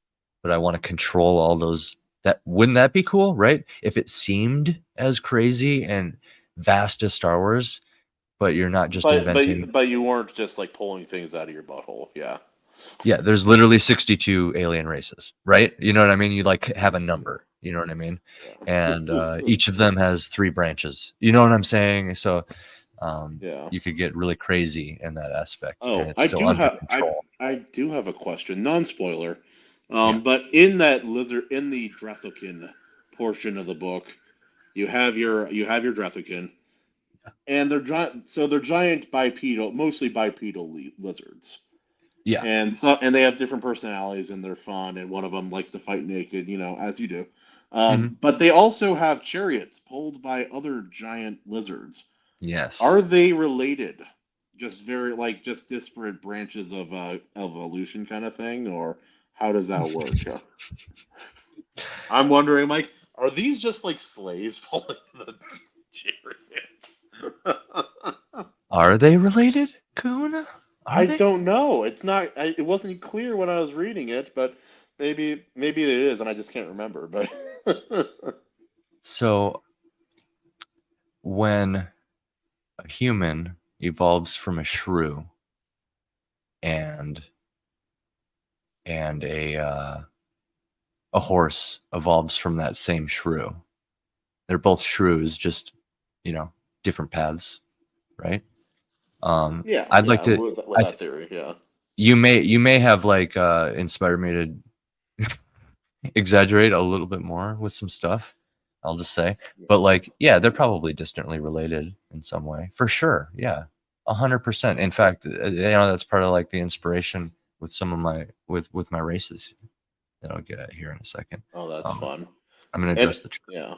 but I want to control all those. That wouldn't that be cool, right? If it seemed as crazy and vast as Star Wars, but you're not just inventing. But you weren't just like pulling things out of your butthole. Yeah. Yeah, there's literally 62 alien races, right? You know what I mean? You like have a number, you know what I mean? And each of them has 3 branches. You know what I'm saying? So Yeah. you could get really crazy in that aspect, and Oh, it's still under control. I do have a question, non-spoiler. Yeah. But in that lizard, in the Drathokin portion of the book, you have your Drathokin, and they're giant. So they're giant bipedal, mostly bipedal lizards, Yeah. and they have different personalities, and they're fun. And one of them likes to fight naked, you know, as you do. Hmm. But they also have chariots pulled by other giant lizards. Yes. Are they related? Just very like just disparate branches of evolution kind of thing, or how does that work? I'm wondering, like, are these just like slaves pulling the chariots? Are they related, Kahuna? Are I they? don't know. It's not. It wasn't clear when I was reading it, but maybe it is, and I just can't remember. But So when a human evolves from a shrew and a horse evolves from that same shrew, they're both shrews, just different paths, right? yeah, I'd like yeah, to. with that theory, yeah. You may have like inspired me to exaggerate a little bit more with some stuff. I'll just say, but like, yeah, they're probably distantly related in some way, for sure. Yeah, 100%. In fact, that's part of like the inspiration with some of my with my races that I'll get at here in a second. Oh, that's fun. I'm gonna And address the. yeah,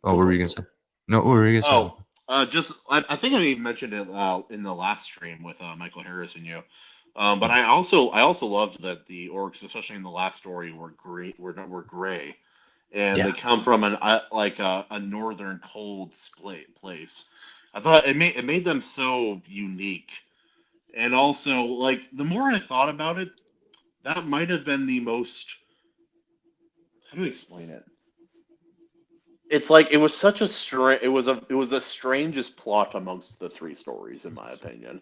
Oh, go what were for you it. gonna Go say? for it. No, what were you gonna say? Oh, just I think I even mentioned it in the last stream with Michael Harris and you. But Yeah, I also loved that the orcs, especially in the last story, were gray, and yeah, they come from an like a northern cold place. I thought it made them so unique, and also like the more I thought about it, that might have been the most. How do I explain it? It's like it was such a it was the strangest plot amongst the 3 stories, in my opinion.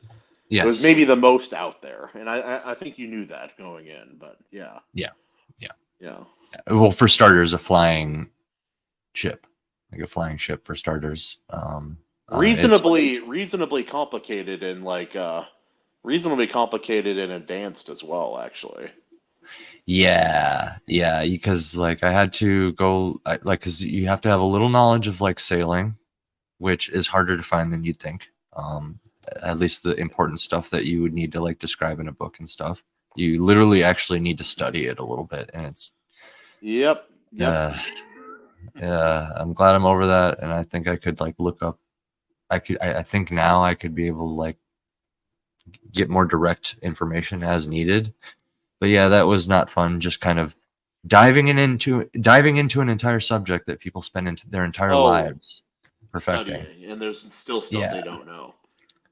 It was yes, maybe the most out there, and I think you knew that going in, but yeah, yeah, yeah. yeah. Well, for starters, a flying ship, like a flying ship for starters. It's Reasonably complicated and like reasonably complicated and advanced as well, actually. yeah, because like I had to go like because you have to have a little knowledge of like sailing, which is harder to find than you'd think. At least the important stuff that you would need to like describe in a book and stuff. You literally actually need to study it a little bit, and it's Yep, yep. uh, I'm glad I'm over that, and I think I could like look up. I think now I could be able to like get more direct information as needed. But yeah, that was not fun. Just kind of diving into an entire subject that people spend into their entire Oh, lives perfecting. studying, and there's still stuff Yeah, they don't know.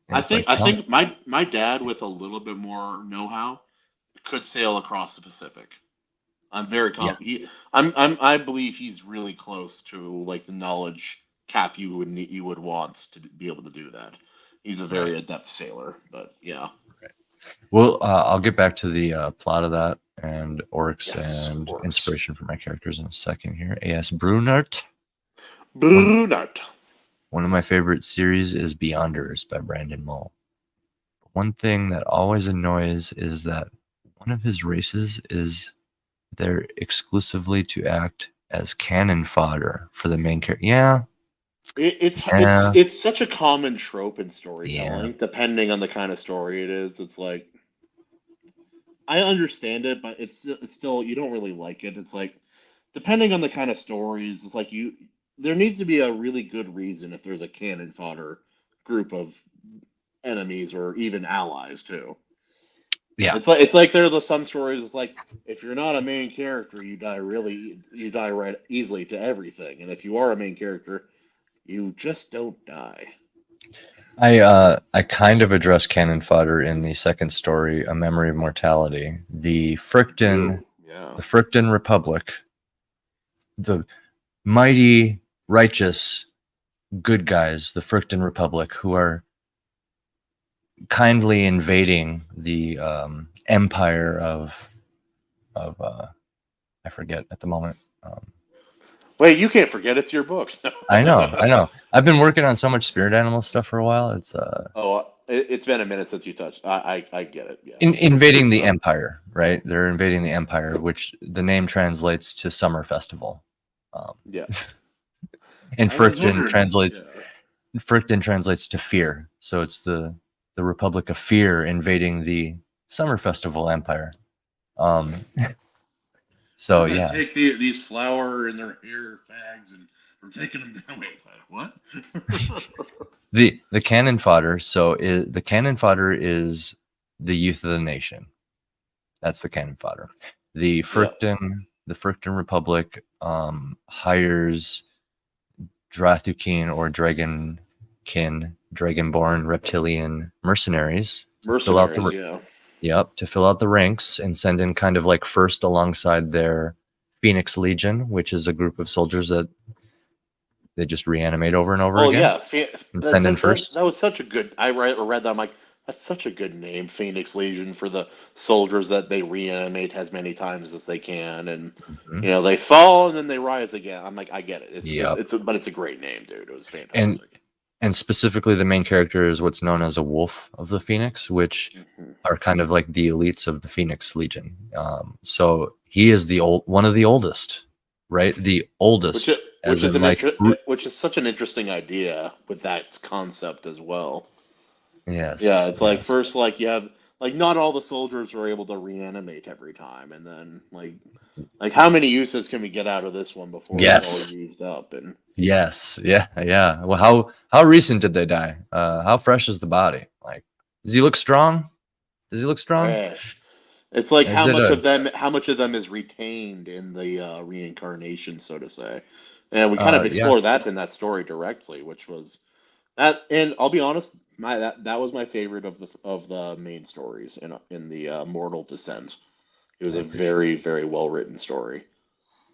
and it's like I tell me. think my dad with a little bit more know-how could sail across the Pacific. I'm very Yeah, I believe he's really close to like the knowledge cap you would want to be able to do that. He's a right. very adept sailor, but yeah. Right. Well, I'll get back to the plot of that and orcs Yes, and orcs. inspiration for my characters in a second here. A.S. Brunert. One Brunette. one of my favorite series is Beyonders by Brandon Mull. One thing that always annoys is that one of his races is there exclusively to act as cannon fodder for the main character. Yeah, yeah, It's such a common trope in yeah, storytelling, depending on the kind of story it is. It's like I understand it, but it's still you don't really like it. It's like depending on the kind of stories, it's like you there needs to be a really good reason if there's a cannon fodder group of enemies or even allies too. yeah, It's like there are the some stories. It's like if you're not a main character, you die right easily to everything, and if you are a main character, you just don't die. I kind of address cannon fodder in the second story, A Memory of Mortality. The Ooh, yeah. Fricton Republic, the mighty, righteous, good guys, the Fricton Republic, who are kindly invading the empire of I forget at the moment. Wait, you can't forget it's your book. I know. I've been working on so much spirit animal stuff for a while. It's Oh, it's been a minute since you touched. I get it. Yeah. invading the empire, right? They're invading the empire, which the name translates to summer festival. Um, Yeah. and I was Fricton wondering. translates Yeah. Fricton translates to fear. So it's the Republic of Fear invading the summer festival empire. Um, so We're gonna yeah, take these flower and their hair fags, and we're taking them down. Wait, what? the cannon fodder. So the cannon fodder is the youth of the nation. That's the cannon fodder. The Yeah. Fricton Republic hires Drathukin or dragonborn reptilian mercenaries to fill out Mercenaries. the Yeah. to fill out the ranks and send in kind of like first alongside their Phoenix Legion, which is a group of soldiers that they just reanimate over and over Well, again. yeah. And send in first. That was such a good. Read that. I'm like, that's such a good name, Phoenix Legion, for the soldiers that they reanimate as many times as they can, and Mhm. they fall and then they rise again. I'm like, I get it. Yep. But it's a great name, dude. It was And fantastic. specifically the main character is what's known as a wolf of the Phoenix, which Mhm. are kind of like the elites of the Phoenix Legion. So he is one of the oldest, right? The Which oldest, as in like, which is such an interesting idea with that concept as well. Yeah, yes, it's like yes, first, like you have like not all the soldiers are able to reanimate every time, and then like how many uses can we get out of this one before it's all yes, used up? And yes, yeah, yeah. Well, how recent did they die? How fresh is the body? Like, does he look strong? Does he look strong? fresh. It's like Is it a how much of them is retained in the reincarnation, so to say. And we kind of yeah? explore that in that story directly, which was that. And I'll be honest, that was my favorite of the main stories in the Mortal Descent. It was I a appreciate very it. very well written story.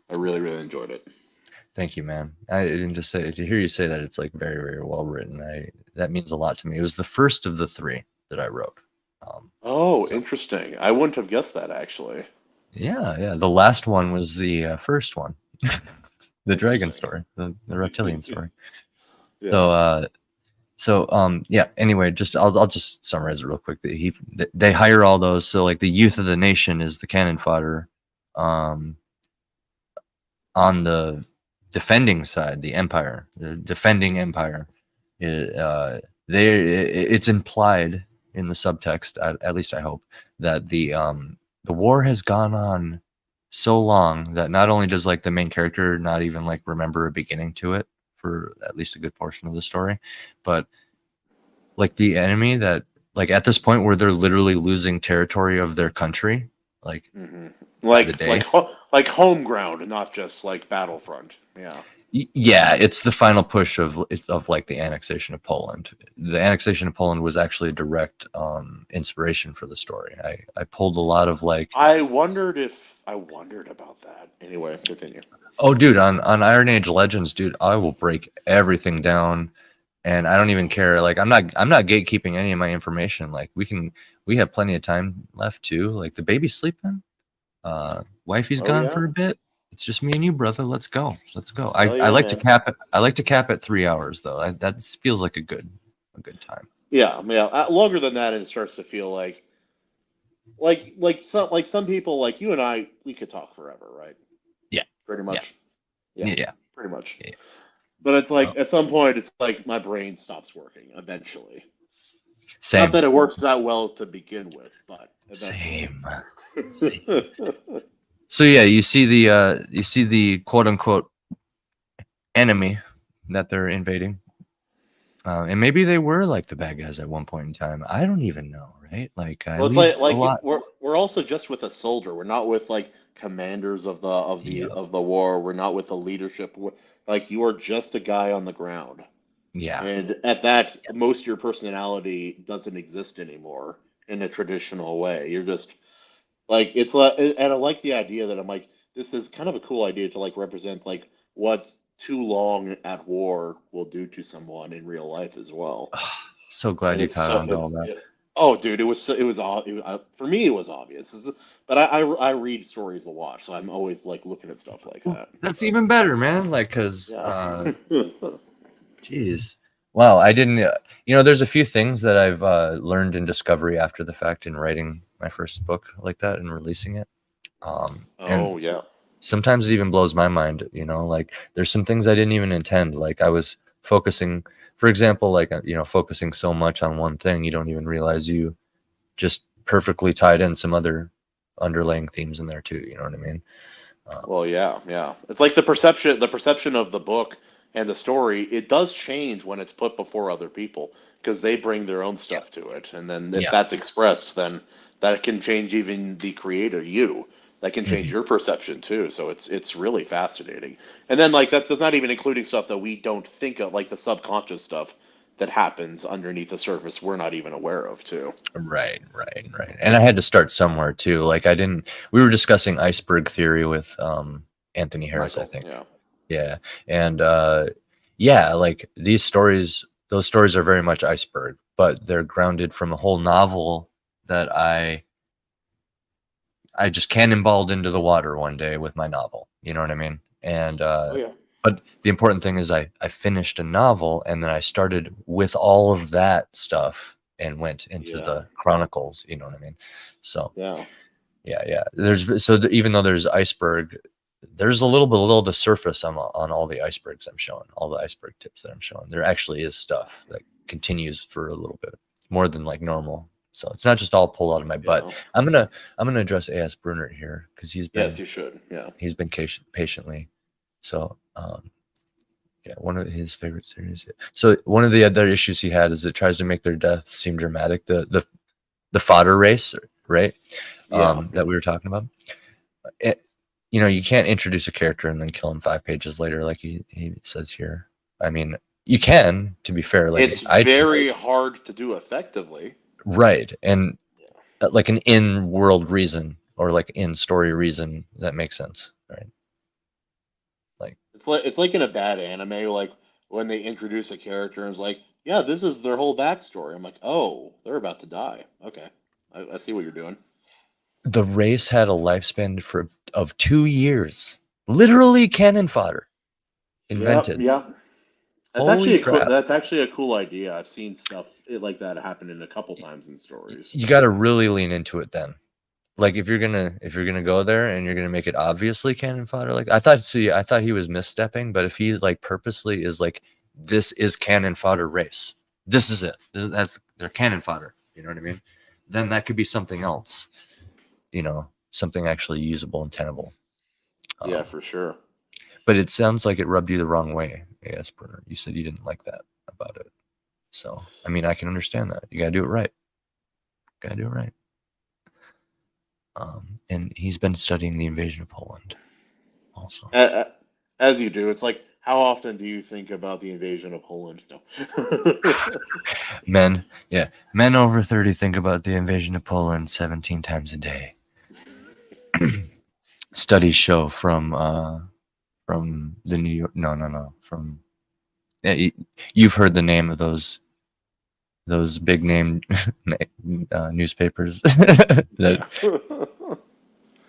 I really really enjoyed it. Thank you, man. I didn't just say to hear you say that it's like very, very well written. That means a lot to me. It was the first of the three that I wrote. Oh, So interesting. I wouldn't have guessed that actually. yeah, yeah. The last one was the first one, the dragon Interesting. story, the reptilian story. Yeah. Yeah. Anyway, I'll just summarize it real quick. They hire all those. So like the youth of the nation is the cannon fodder. Um, on the defending side, the defending empire, it's implied in the subtext, at least I hope, that the war has gone on so long that not only does like the main character not even like remember a beginning to it for at least a good portion of the story, but like the enemy that like at this point where they're literally losing territory of their country, like hmm by the day. like home ground, not just like battlefront. Yeah. Yeah, it's the final push of like the annexation of Poland. The annexation of Poland was actually a direct inspiration for the story. I pulled a lot of like, I wondered about that. Anyway, continue. oh dude, on Iron Age Legends, dude, I will break everything down and I don't even care. Like I'm not gatekeeping any of my information. Like we have plenty of time left too. Like the baby's sleeping. Wifey's Oh gone for yeah. a bit. It's just me and you, brother. Let's go. Let's go. Hell I yeah, like to man. cap it. I like to cap at 3 hours though. That feels like a good time. Yeah, yeah. Longer than that, it starts to feel like some people like you and I, we could talk forever, right? Yeah. Pretty Yeah. much. Yeah, Yeah. pretty much. Yeah. But it's Oh, like at some point, it's like my brain stops working eventually. Not same. that it works that well to begin with, but eventually. Same. Same. So yeah, you see the quote unquote enemy that they're invading. And maybe they were like the bad guys at one point in time. I don't even know, right? Like I Well, it's leave a lot. we're also just with a soldier. We're not with like commanders Yeah. of the war. We're not with the leadership. Like you are just a guy on the ground. Yeah. And at that, most of your personality doesn't exist anymore in a traditional way. You're just like it's like, and I like the idea that I'm like, this is kind of a cool idea to like represent like what's too long at war will do to someone in real life as well. So glad And you it's caught so on to all that. oh, dude, for me it was obvious. But I read stories a lot, so I'm always like looking at stuff like Well, that. that's even better, man. Like, cause, Yeah. geez, wow, I didn't. There's a few things that I've learned in discovery after the fact in writing my first book like that and releasing it. And Oh yeah. sometimes it even blows my mind. Like there's some things I didn't even intend. Like I was focusing, for example, like focusing so much on one thing, you don't even realize you just perfectly tied in some other underlying themes in there too. You know what I mean? Well, yeah, yeah. It's like the perception of the book and the story, it does change when it's put before other people because they bring their own Yeah. stuff to it. And then if Yeah. that's expressed, then that can change even the creator, you. That can change Mhm. your perception too. So it's really fascinating. And then like that's not even including stuff that we don't think of, like the subconscious stuff that happens underneath the surface we're not even aware of too. Right, right, right. And I had to start somewhere too. Like we were discussing iceberg theory with Anthony Harris, I Michael, think. yeah. Yeah. And yeah, like those stories are very much iceberg, but they're grounded from a whole novel that I just cannonballed into the water one day with my novel. You know what I mean? And Oh yeah. but the important thing is I finished a novel and then I started with all of that stuff and went into Yeah. the chronicles. You know what I mean? So Yeah. yeah. Even though there's iceberg, there's a little below the surface on all the icebergs I'm showing, all the iceberg tips that I'm showing. There actually is stuff that continues for a little bit more than like normal. So it's not just all pulled out of my butt. Yeah. I'm gonna address A.S. Brunner here because Yes, you should. Yeah. he's been patiently. So yeah, one of his favorite series. So one of the other issues he had is it tries to make their deaths seem dramatic. The fodder race, right? Yeah. That we were talking about. It, you can't introduce a character and then kill him 5 pages later, like he says here. I mean, you can, to be fair, like It's I very hard to do effectively. right, and Yeah. like an in-world reason or like in-story reason that makes sense, right? Like, It's like in a bad anime, like when they introduce a character and it's like, yeah, this is their whole backstory. I'm like, oh, they're about to die. Okay, I see what you're doing. the race had a lifespan of 2 years, literally cannon fodder Yeah, invented. yeah. That's Holy actually crap! that's actually a cool idea. I've seen stuff like that happen in a couple times in stories. You got to really lean into it then. Like if you're gonna go there and you're gonna make it obviously cannon fodder, like I thought he was misstepping, but if he like purposely is like, this is cannon fodder race, this is it, that's their cannon fodder, you know what I mean? Then that could be something else, something actually usable and tenable. Yeah, Um, for sure. but it sounds like it rubbed you the wrong way, A.S. Brunner. You said you didn't like that about it. So I mean, I can understand that. You gotta do it right. Gotta do it right. And he's been studying the invasion of Poland also. As you do, it's like, how often do you think about the invasion of Poland? No. Men over 30 think about the invasion of Poland 17 times a day. Studies show from the New York, no, from you've heard the name of those big name newspapers that Yeah.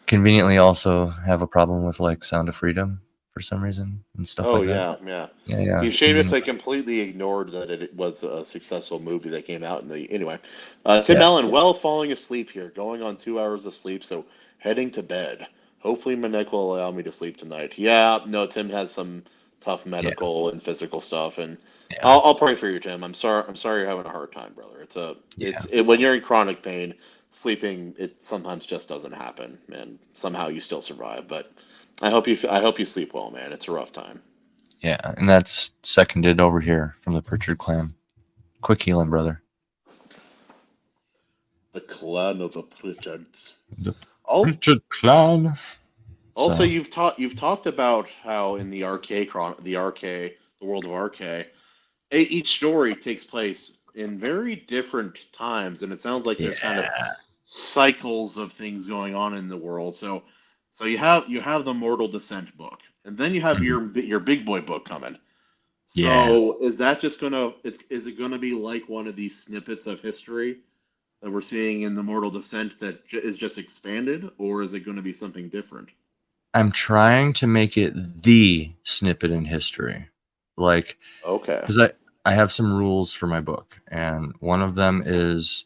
conveniently also have a problem with like Sound of Freedom for some reason and stuff Oh like that. yeah, yeah. Yeah, Be shame if they completely ignored that it was a successful movie that came out in the anyway. Tim yeah, Allen, well, falling asleep here, going on 2 hours of sleep, so heading to bed. Hopefully, my neck will allow me to sleep tonight. Yeah, no, Tim has some tough yeah, medical and physical stuff, and yeah, I'll pray for you, Tim. I'm sorry. I'm sorry you're having a hard time, brother. yeah. When you're in chronic pain, sleeping it sometimes just doesn't happen, and somehow you still survive. But I hope you sleep well, man. It's a rough time. Yeah, and that's seconded over here from the Pritchard clan. Quick healing, brother. The clan of the Pritchards. The Al- Pritchard clan. Also, So you've talked about how in the RK, the world of RK, each story takes place in very different times, and it sounds like there's kind of Yeah. cycles of things going on in the world. So you have the Mortal Descent book, and then you have Mhm. your big boy book coming. Yeah. So is that just is it gonna be like one of these snippets of history that we're seeing in the Mortal Descent that is just expanded, or is it going to be something different? I'm trying to make it the snippet in history. Like, Okay. because I have some rules for my book, and one of them is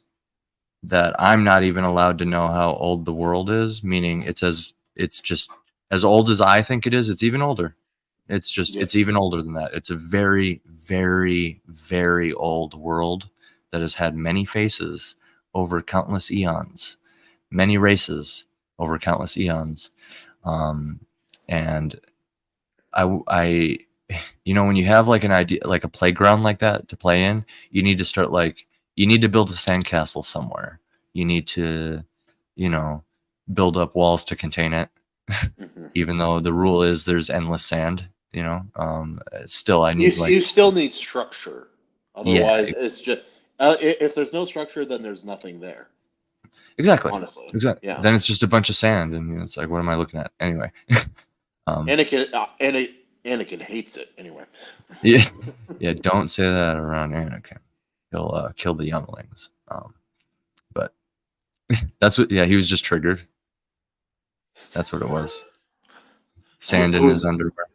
that I'm not even allowed to know how old the world is, meaning it's just as old as I think it is. It's even older. Yeah. It's even older than that. It's a very, very, very old world that has had many faces over countless eons, many races over countless eons. Um, and I, when you have like an idea, like a playground like that to play in, you need to start you need to build a sandcastle somewhere. You need to, you know, build up walls to contain it, Hmm. even though the rule is there's endless sand, still I You need you still need structure. yeah, Otherwise, it's just if there's no structure, then there's nothing there. exactly. Honestly, Exactly. yeah. Then it's just a bunch of sand and it's like, what am I looking at? Anyway. um, Anakin hates it anyway. yeah, yeah. Don't say that around Anakin. He'll kill the younglings. But that's what. Yeah, he was just triggered. That's what it was. I Sand in his was underwear.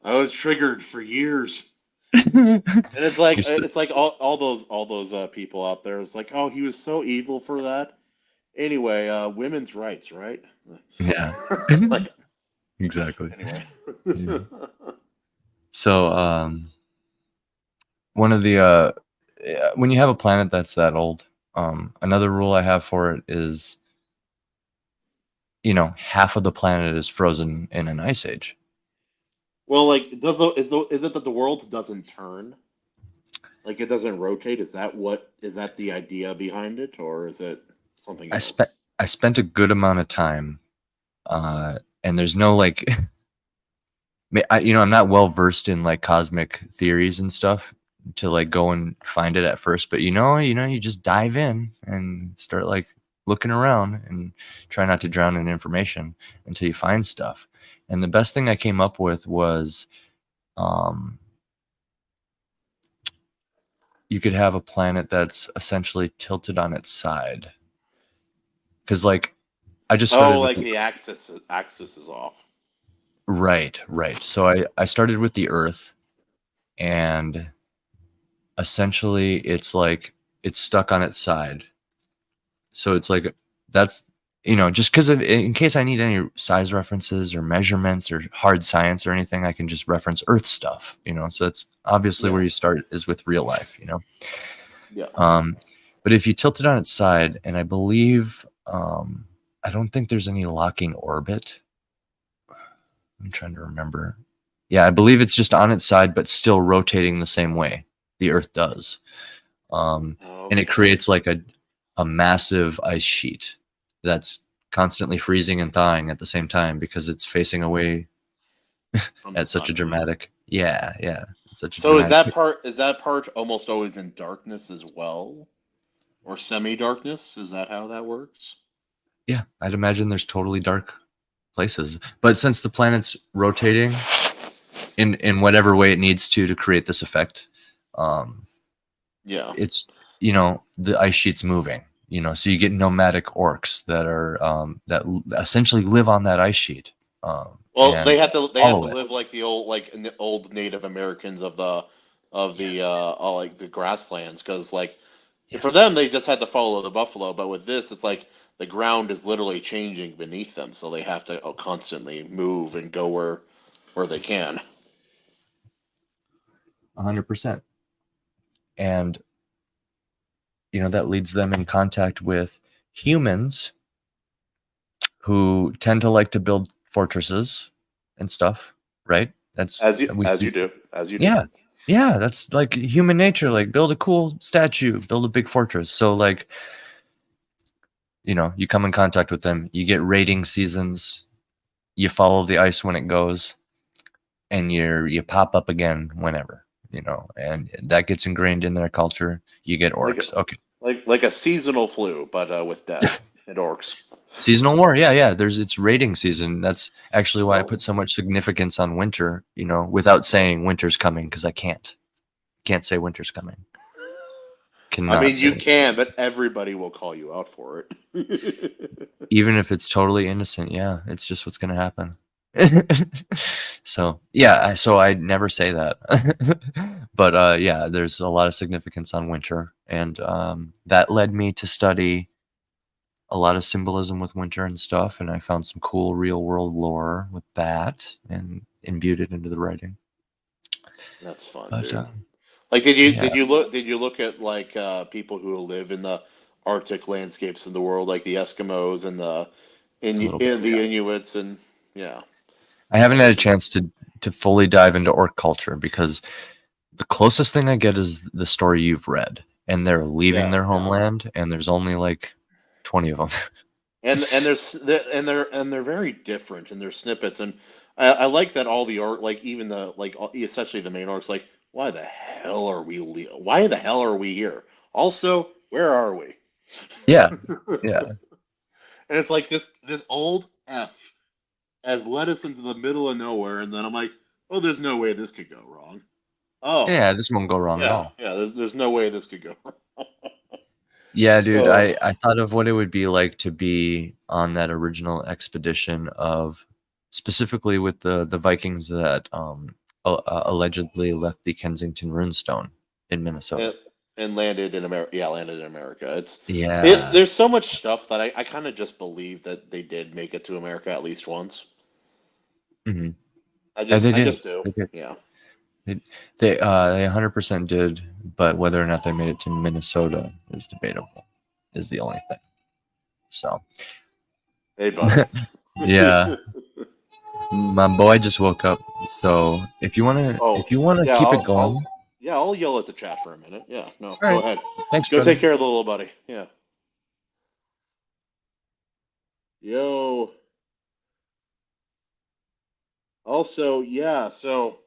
I was triggered for years. And He's it's like all those people out there. It's like, oh, he was so evil for that. Anyway, women's rights, right? yeah, Like, exactly. anyway. Yeah. So one of the when you have a planet that's that old, another rule I have for it is, half of the planet is frozen in an ice age. Well, like, is it that the world doesn't turn? Like, it doesn't rotate? Is that the idea behind it, or is it something I spent else? I spent a good amount of time, and there's no like, I'm not well versed in like cosmic theories and stuff to like go and find it at first, but you just dive in and start like looking around and try not to drown in information until you find stuff. And the best thing I came up with was, um, you could have a planet that's essentially tilted on its side. Because like I just Oh, started with like the the axis is off. right. So I started with the Earth, and essentially it's like it's stuck on its side. So it's like that's just because of in case I need any size references or measurements or hard science or anything, I can just reference Earth stuff. So that's obviously Yeah, where you start is with real life. yeah. Um, but if you tilt it on its side, and I believe I don't think there's any locking orbit. I'm trying to remember. Yeah, I believe it's just on its side, but still rotating the same way the Earth does. And it Okay. creates like a massive ice sheet that's constantly freezing and thawing at the same time because it's facing away From the at such a sun. dramatic. Yeah, it's such a So dramatic. is that part almost always in darkness as well? Or semi-darkness? Is that how that works? Yeah, I'd imagine there's totally dark places, but since the planet's rotating in whatever way it needs to create this effect, um, Yeah. it's the ice sheet's moving. So you get nomadic orcs that are essentially live on that ice sheet, Well, and they have to follow it. live like the old Native Americans Yes, like the grasslands, because like for yes. them they just had to follow the buffalo, but with this it's like the ground is literally changing beneath them, so they have to constantly move and go where they can. 100%. And that leads them in contact with humans who tend to like to build fortresses and stuff, right? That's we As you see. do as you do. Yeah. Yeah, that's like human nature. Like build a cool statue, build a big fortress. So like, you come in contact with them, you get raiding seasons, you follow the ice when it goes, and you pop up again whenever. and that gets ingrained in their culture. You get Like orcs. Okay. like a seasonal flu, but with death and orcs. Seasonal war. Yeah, yeah. It's raiding season. That's actually why I Well, put so much significance on winter, without saying winter's coming, because I can't say winter's coming. I Cannot mean, say you it. can, but everybody will call you out for it. Even if it's totally innocent. Yeah, it's just what's gonna happen. So yeah, so I never say that. But yeah, there's a lot of significance on winter, and that led me to study a lot of symbolism with winter and stuff, and I found some cool real world lore with that and imbued it into the writing. That's fun, But dude. Like, did you yeah, did you look at like people who live in the Arctic landscapes of the world, like the Eskimos and the a little bit. The Inuits, and yeah, I haven't had a just chance to fully dive into orc culture because the closest thing I get is the story you've read, and they're leaving yeah, their yeah. homeland, and there's only like 20 of them. And they're very different in their snippets, and I like that all the art, like even the like especially the main arcs, like why the hell are we here? Also, where are we? Yeah, yeah, And it's like this old F has led us into the middle of nowhere, and then I'm like, oh, there's no way this could go wrong. Oh, yeah. This won't go wrong at yeah, all. yeah. There's no way this could go wrong. Yeah, dude, Oh, I thought of what it would be like to be on that original expedition of specifically with the Vikings that allegedly left the Kensington Runestone in Minnesota. and, and landed in America. Yeah, landed in America. Yeah. There's so much stuff that I kind of just believe that they did make it to America at least once. Hmm. I Yeah, just they I did. just do. They did. Yeah. They 100% did, but whether or not they made it to Minnesota is debatable, is the only thing. So, Hey, buddy. yeah, my boy just woke up. So if Oh, you wanna yeah. keep it going, I'll yell at the chat for a minute. Yeah. No, all go right. ahead. Thanks, Go take brother. care of the little buddy. Yeah. Yo. Also, yeah. So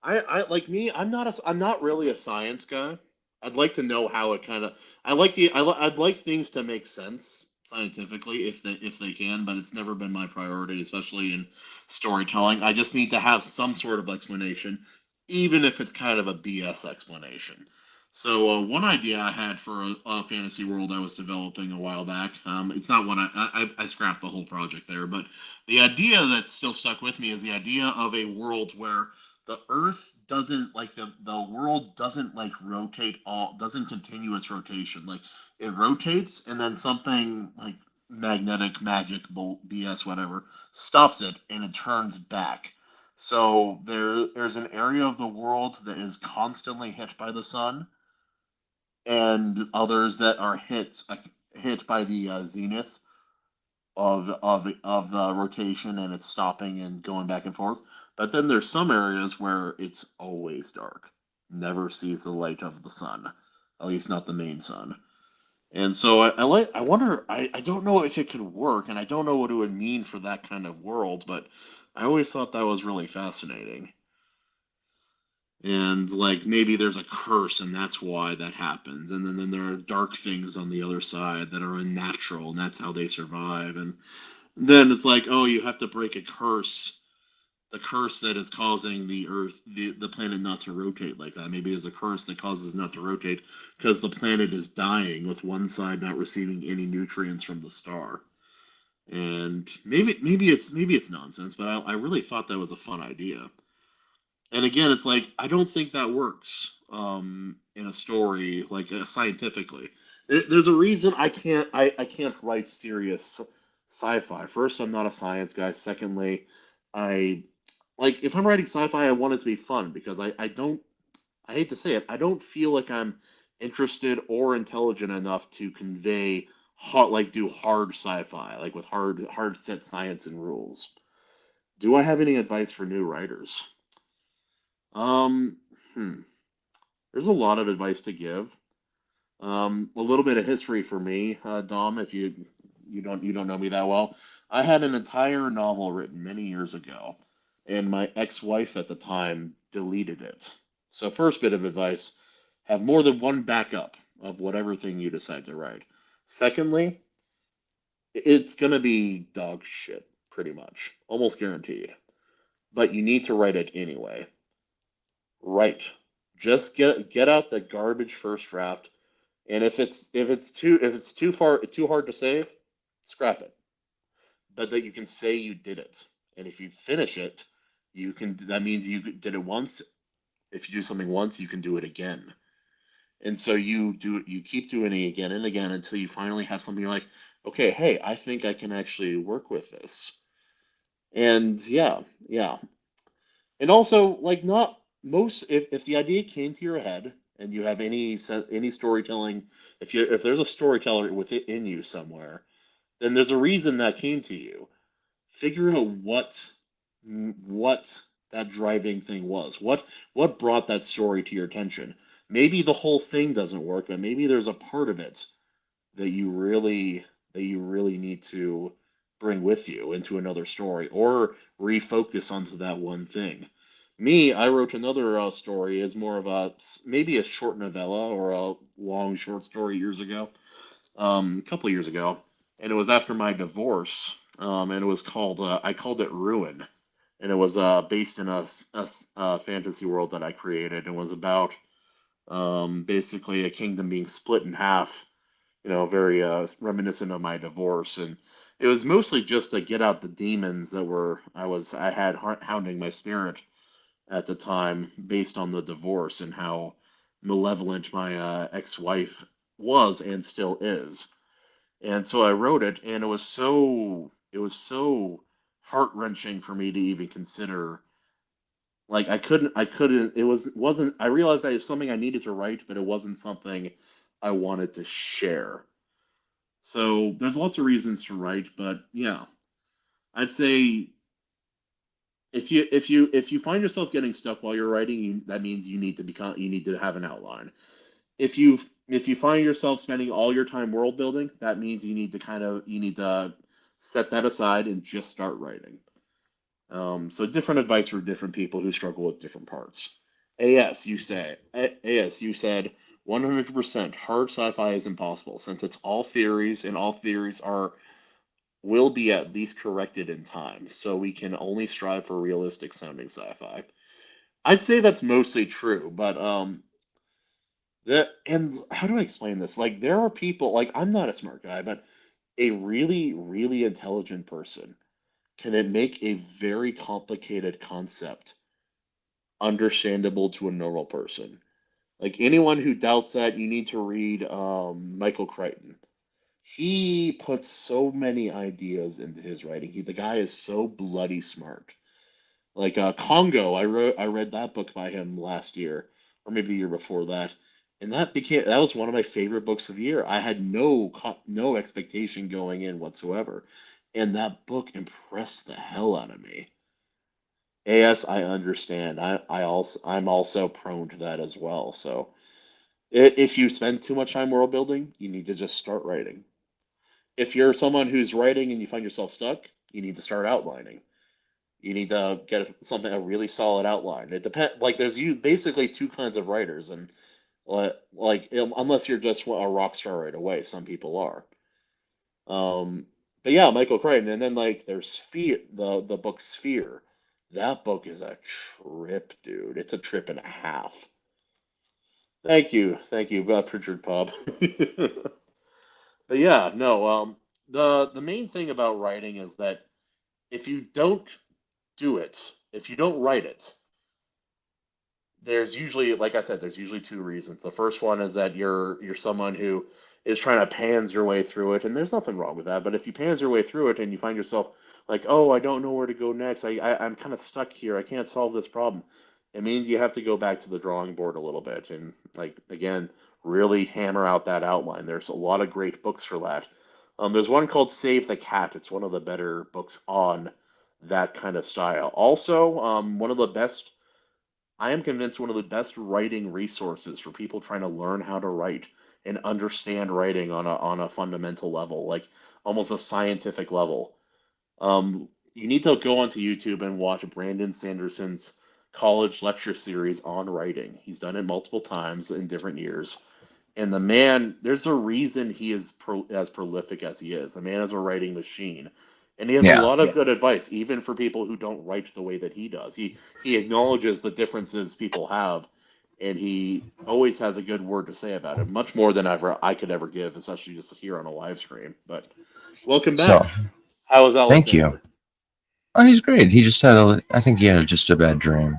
I like me. I'm not really a science guy. I'd like to know how it kind of. I'd like things to make sense scientifically if they can, but it's never been my priority, especially in storytelling. I just need to have some sort of explanation, even if it's kind of a BS explanation. So one idea I had for a fantasy world I was developing a while back. It's not one I scrapped the whole project there, but the idea that still stuck with me is the idea of a world where the earth doesn't like the world doesn't like rotate all doesn't continue its rotation, like it rotates and then something like magnetic magic bolt BS whatever stops it and it turns back. So there's an area of the world that is constantly hit by the sun, and others that are hit by the zenith of the rotation, and it's stopping and going back and forth. But then there's some areas where it's always dark, never sees the light of the sun, at least not the main sun. And so I wonder, I don't know if it could work, and I don't know what it would mean for that kind of world, but I always thought that was really fascinating. And like maybe there's a curse and that's why that happens. And then there are dark things on the other side that are unnatural and that's how they survive. And then it's like, oh, you have to break a curse, the curse that is causing the Earth, the planet not to rotate like that. Maybe there's a curse that causes it not to rotate because the planet is dying with one side not receiving any nutrients from the star. And maybe it's nonsense, but I really thought that was a fun idea. And again, it's like I don't think that works in a story like scientifically. There's a reason I can't write serious sci-fi. First, I'm not a science guy. Secondly, I like if I'm writing sci-fi, I want it to be fun because I don't I hate to say it, I don't feel like I'm interested or intelligent enough to convey do hard sci-fi like with hard set science and rules. Do I have any advice for new writers? Um, hmm. There's a lot of advice to give. A little bit of history for me, Dom, if you don't know me that well. I had an entire novel written many years ago, and my ex-wife at the time deleted it. So, first bit of advice, have more than one backup of whatever thing you decide to write. Secondly, it's going to be dog shit, pretty much, almost guaranteed. But you need to write it anyway. Write. Just get out the garbage first draft, and if it's too hard to save, scrap it. But that you can say you did it, and if you finish it, you can. That means you did it once. If you do something once, you can do it again. And so you keep doing it again and again until you finally have something you're like, okay, hey, I think I can actually work with this. And yeah, yeah. And also, like, not most if the idea came to your head and you have any storytelling, if there's a storyteller within you somewhere, then there's a reason that came to you. Figure out what that driving thing was. What brought that story to your attention? Maybe the whole thing doesn't work, but maybe there's a part of it that you really need to bring with you into another story or refocus onto that one thing. Me, I wrote another story as more of maybe a short novella or a long short story years ago, a couple of years ago, and it was after my divorce, and it was called I called it Ruin, and it was based in a fantasy world that I created. It was about basically a kingdom being split in half, very reminiscent of my divorce, and it was mostly just to get out the demons that I had hounding my spirit at the time, based on the divorce and how malevolent my ex-wife was and still is. And so I wrote it, and it was so heart-wrenching for me to even consider. Like I couldn't. It wasn't. I realized that it's something I needed to write, but it wasn't something I wanted to share. So there's lots of reasons to write, but yeah, I'd say if you find yourself getting stuck while you're writing, that means you need to have an outline. If you find yourself spending all your time world building, that means you need to set that aside and just start writing. So different advice for different people who struggle with different parts. AS, you said 100% hard sci-fi is impossible since it's all theories and all theories are will be at least corrected in time, so we can only strive for realistic sounding sci-fi. I'd say that's mostly true, but and how do I explain this? Like there are people, like I'm not a smart guy, but a really, really intelligent person can it make a very complicated concept understandable to a normal person. Like anyone who doubts that, you need to read Michael Crichton. He puts so many ideas into his writing. The guy is so bloody smart. Like Congo, I read that book by him last year, or maybe the year before that, and that was one of my favorite books of the year. I had no expectation going in whatsoever, and that book impressed the hell out of me. As I understand, I'm also prone to that as well. So if you spend too much time world building, you need to just start writing. If you're someone who's writing and you find yourself stuck, you need to start outlining. You need to get a really solid outline. It depends. Like there's you basically two kinds of writers, and unless you're just a rock star right away, some people are. Um, but yeah, Michael Crichton, and then like there's Sphere, the book Sphere. That book is a trip, dude. It's a trip and a half. Thank you, Pritchard Pub. But yeah, no. The main thing about writing is that if you don't do it, if you don't write it, there's usually, like I said, there's usually two reasons. The first one is that you're someone who is trying to pans your way through it, and there's nothing wrong with that. But if you pans your way through it and you find yourself like, oh, I don't know where to go next. I'm kind of stuck here. I can't solve this problem. It means you have to go back to the drawing board a little bit and like again, really hammer out that outline. There's a lot of great books for that. There's one called Save the Cat. It's one of the better books on that kind of style. Also, one of the best I am convinced one of the best writing resources for people trying to learn how to write and understand writing on a fundamental level, like almost a scientific level. You need to go onto YouTube and watch Brandon Sanderson's college lecture series on writing. He's done it multiple times in different years. And the man, there's a reason he is as prolific as he is. The man is a writing machine. And he has a Yeah. lot of good advice, even for people who don't write the way that he does. He acknowledges the differences people have, and he always has a good word to say about it, much more than I could ever give, especially just here on a live stream. But welcome So back. How is thank you. Alexander? Oh, he's great. He just had I think he had just a bad dream,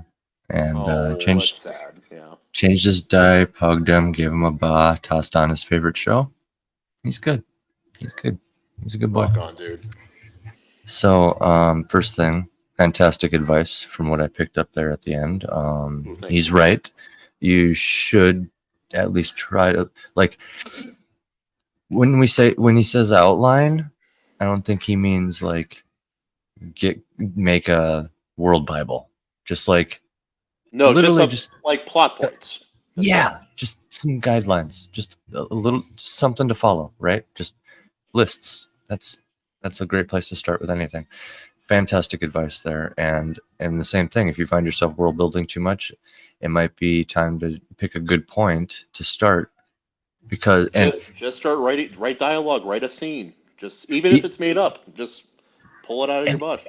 and Oh, that's sad. Yeah. changed his diaper, hugged him, gave him a bath, tossed on his favorite show. He's good. He's good. He's a good boy. Rock on, dude. So, first thing, fantastic advice from what I picked up there at the end. He's right. You should at least try to, like, when he says outline, I don't think he means like make a world Bible. Just like No, literally just like plot points. Yeah, just some guidelines, just a little something to follow, right? Just lists. That's a great place to start with anything. Fantastic advice there. And the same thing, if you find yourself world building too much, it might be time to pick a good point to start, because just start write dialogue, write a scene. Just even if it's made up, just pull it out of your butt.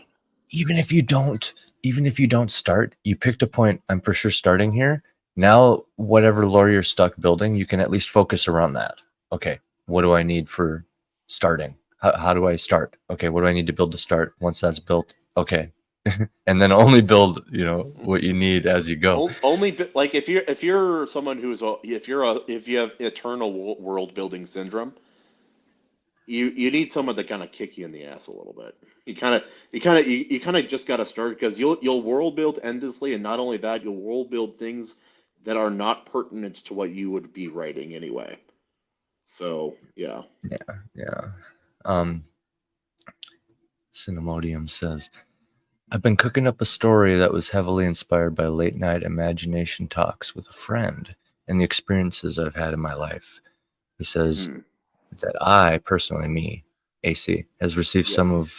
Even if you don't start, you picked a point. I'm for sure starting here. Now, whatever lore you're stuck building, you can at least focus around that. Okay, what do I need for starting? How do I start? Okay, what do I need to build to start? Once that's built, okay, and then only build, what you need as you go. Only like if you're someone who's if you have eternal world building syndrome, you need someone to kind of kick you in the ass a little bit. You kind of just got to start, because you'll world build endlessly, and not only that, you'll world build things that are not pertinent to what you would be writing anyway. So yeah. Cinemodium says, I've been cooking up a story that was heavily inspired by late night imagination talks with a friend and the experiences I've had in my life. He says that I personally, AC, has received some of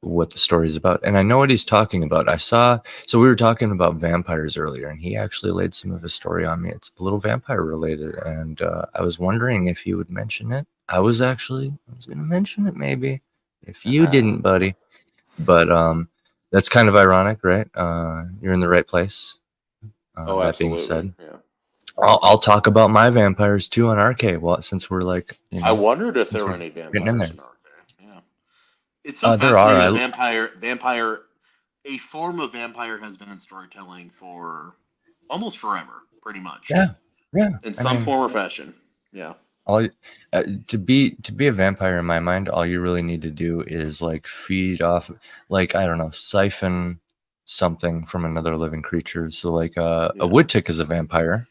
what the story is about. And I know what he's talking about. So we were talking about vampires earlier, and he actually laid some of his story on me. It's a little vampire related. And I was wondering if he would mention it. I was going to mention it maybe, if you didn't, buddy. But that's kind of ironic, right? You're in the right place. Oh, that absolutely. being said, yeah. I'll talk about my vampires too on RK. Well, since we're like, I wondered if there were any vampires in RK. Yeah, it's so there fascinating. are. Vampire, a form of vampire has been in storytelling for almost forever, pretty much. Yeah. In some form or fashion. Yeah. To be a vampire, in my mind, all you really need to do is like feed off, like, I don't know, siphon something from another living creature. So like a wood tick is a vampire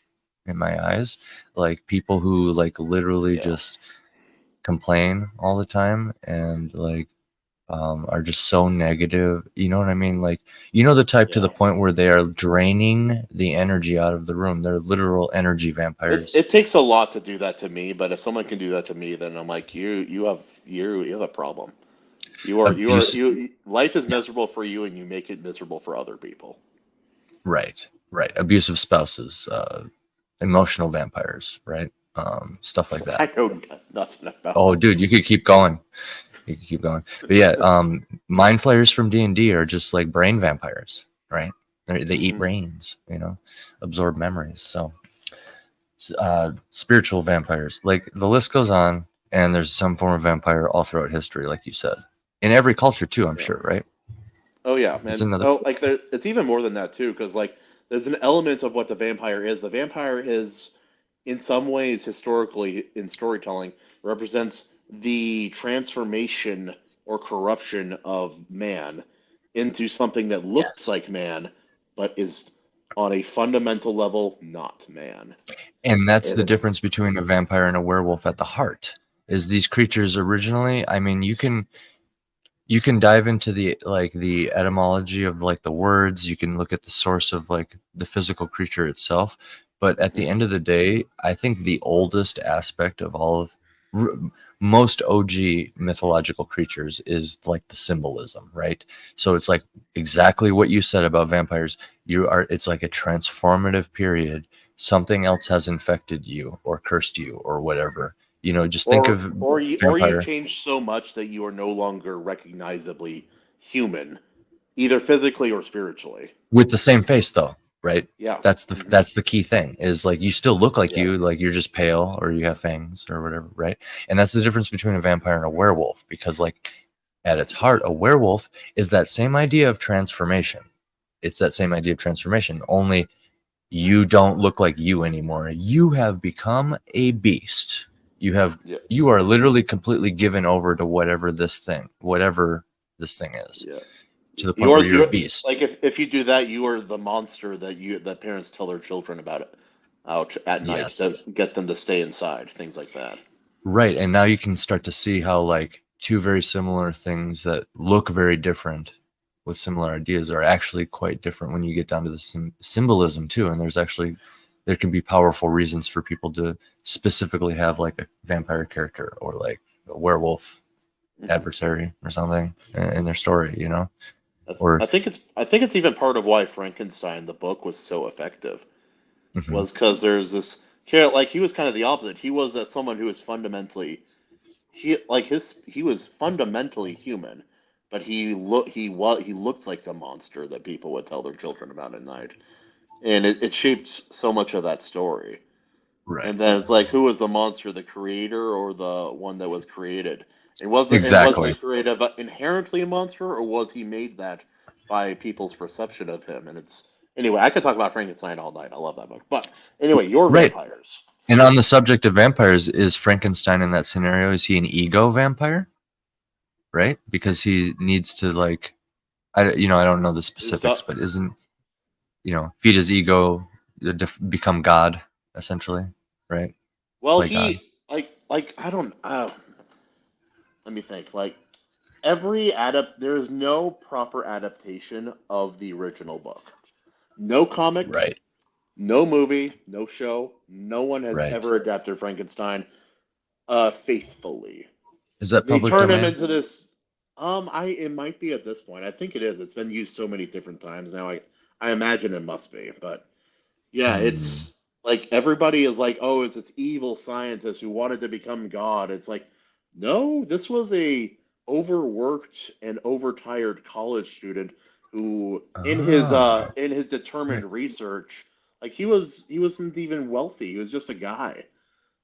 in my eyes. Like people who like literally just complain all the time and like are just so negative. You know what I mean? Like, the type to the point where they are draining the energy out of the room. They're literal energy vampires. It takes a lot to do that to me, but if someone can do that to me, then I'm like, you have a problem. Life is miserable for you, and you make it miserable for other people. Right. Abusive spouses, emotional vampires, right? Stuff like that. I know nothing about. Oh, dude, you could keep going. But yeah, mind flayers from D&D are just like brain vampires, right? They eat brains, absorb memories. So spiritual vampires, like the list goes on, and there's some form of vampire all throughout history, like you said, in every culture too, I'm sure, right? Oh yeah, man. It's even more than that too, because like there's an element of what the vampire is. The vampire is, in some ways, historically in storytelling, represents the transformation or corruption of man into something that looks like man, but is on a fundamental level not man. And that's the difference between a vampire and a werewolf at the heart, is these creatures originally, I mean, you can dive into the etymology of like the words, you can look at the source of like the physical creature itself, but at the end of the day, I think the oldest aspect of all of most OG mythological creatures is like the symbolism, right? So it's like exactly what you said about vampires. It's like a transformative period. Something else has infected you or cursed you or whatever. Just think of You've vampire changed so much that you are no longer recognizably human, either physically or spiritually. with the same face though, right? Yeah. That's the key thing, is like you still look like Yeah. you, like you're just pale or you have fangs or whatever, right? And that's the difference between a vampire and a werewolf, because like at its heart, a werewolf is that same idea of transformation. It's that same idea of transformation, only you don't look like you anymore. You have become a beast. Yeah. You are literally completely given over to whatever this thing is, Yeah. to the point where you're a You're beast. like if you do that, you are the monster that parents tell their children about it out at night to Yes. get them to stay inside, things like that. Right. And now you can start to see how like two very similar things that look very different with similar ideas are actually quite different when you get down to the symbolism too. And there can be powerful reasons for people to specifically have like a vampire character or like a werewolf adversary or something in their story, or I think it's even part of why Frankenstein the book was so effective, Mhm. was because there's this character, like he was kind of the opposite. He was someone who was fundamentally he was fundamentally human, but he looked like the monster that people would tell their children about at night, and it shaped so much of that story. Right. And then it's like, who was the monster, the creator or the one that was created? Was the Exactly. creative inherently a monster, or was he made that by people's perception of him? And it's anyway, I could talk about Frankenstein all night. I love that book. But anyway, your Right. vampires. And on the subject of vampires, is Frankenstein in that scenario, is he an ego vampire? Right? Because he needs to like, I don't know the specifics, but isn't, feed his ego, become God, essentially, right? Well, Play God. he like I don't let me think. Like there is no proper adaptation of the original book. No comic, Right. no movie, no show. No one has Right. ever adapted Frankenstein faithfully. Is that They public turn him domain? into this. It might be at this point. I think it is. It's been used so many different times now. I imagine it must be. But yeah, Hmm. it's like everybody is like, oh, it's this evil scientist who wanted to become God. It's like, no, this was a overworked and overtired college student who, Ah, in his sick. determined research, like he wasn't even wealthy. He was just a guy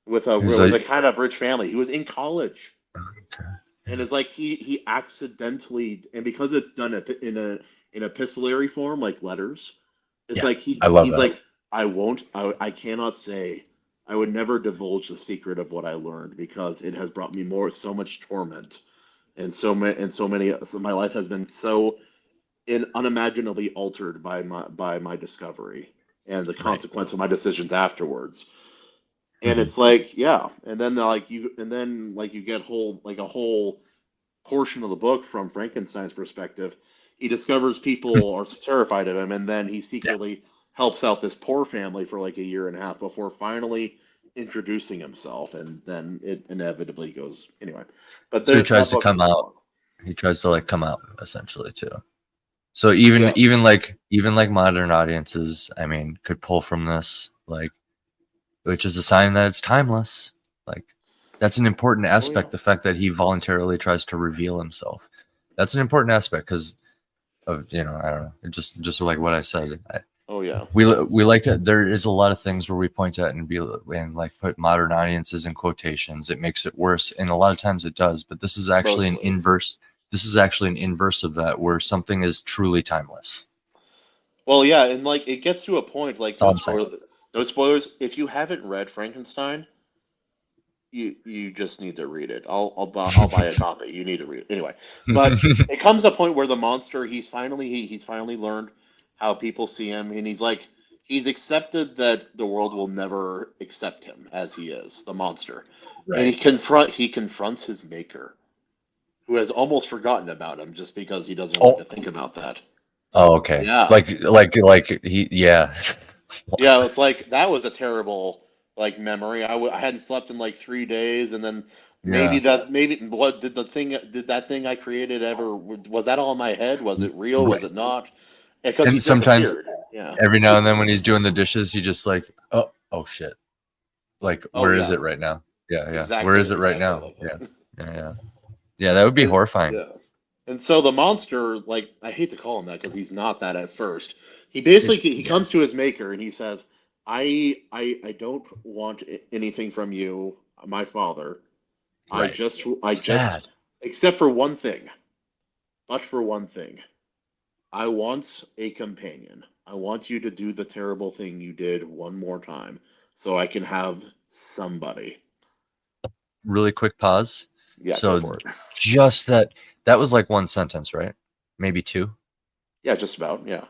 He was with like, a kind of rich family. He was in college, okay. and it's like he accidentally, and because it's done in epistolary form, like letters, it's Yeah, like I love he's that. like, I cannot say, I would never divulge the secret of what I learned because it has brought me so much torment, so my life has been so unimaginably altered by my discovery and the Right. consequence of my decisions afterwards. And Hmm. it's like, yeah, and then like you get a whole portion of the book from Frankenstein's perspective. He discovers people are terrified of him, and then he Yeah. secretly helps out this poor family for like a year and a half before finally introducing himself, and then it inevitably goes anyway. But So he that tries to book's come really out. long. He tries to like come out essentially too. So Yeah. even like modern audiences, I mean, could pull from this, like, which is a sign that it's timeless. Like, that's an important Oh yeah. aspect. The fact that he voluntarily tries to reveal himself, that's an important aspect because of, I don't know, just like what I said. Oh yeah. We like to. There is a lot of things where we point at and like put modern audiences in quotations. It makes it worse, and a lot of times it does. But this is actually an Mostly. inverse. This is actually an inverse of that, where something is truly timeless. Well, yeah, and like it gets to a point like That's all I'm saying. no spoilers. If you haven't read Frankenstein, you just need to read it. I'll buy a copy. You need to read it anyway. But it comes a point where the monster he's finally learned how people see him, and he's accepted that the world will never accept him as he is, the monster, and Right. he confronts his maker, who has almost forgotten about him just because he doesn't like Oh. to think about that. Oh, okay. Yeah. Like he. Yeah. Yeah, it's like that was a terrible like memory. I hadn't slept in like 3 days, and then maybe Yeah. what did that thing I created ever, was that all in my head? Was it real? Was Right. it not? Because he And sometimes disappeared. Yeah. every now and then when he's doing the dishes, he just like, oh shit. Like, Oh where is yeah. it right now? Yeah, yeah. Where Exactly. is it right Exactly now? like Yeah, that. yeah, yeah. Yeah, that would be horrifying. Yeah. And so the monster, like, I hate to call him that because he's not that at first. He basically he Yeah, comes to his maker and he says, I don't want anything from you, my father. right. I just Sad. except for one thing. But for one thing. I want a companion. I want you to do the terrible thing you did one more time so I can have somebody. Really quick pause. Yeah, go So for it. just that was like one sentence, right? Maybe two. Yeah, just about. Yeah.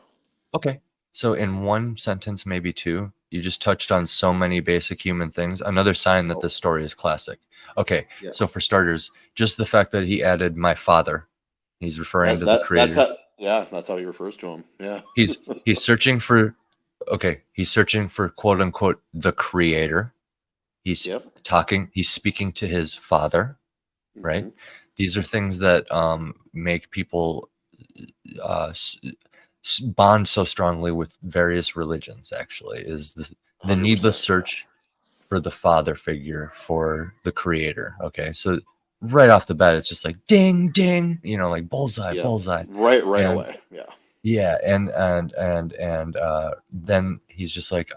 Okay. So in one sentence, maybe two, you just touched on so many basic human things. Another sign that Oh, this story is classic. Okay. yeah. So for starters, just the fact that he added my father, he's referring to the That's creator. how, yeah, that's how he refers to him. Yeah. He's searching for, okay, he's searching for quote unquote the creator. He's Yep. he's speaking to his father, right? Hmm. These are things that make people bond so strongly with various religions. Actually, is the needless 100%. Yeah. search for the father figure, for the creator. Okay, so right off the bat, it's just like ding, ding, like bullseye, Yep. bullseye, Right and away. Yeah. yeah, and then he's just like,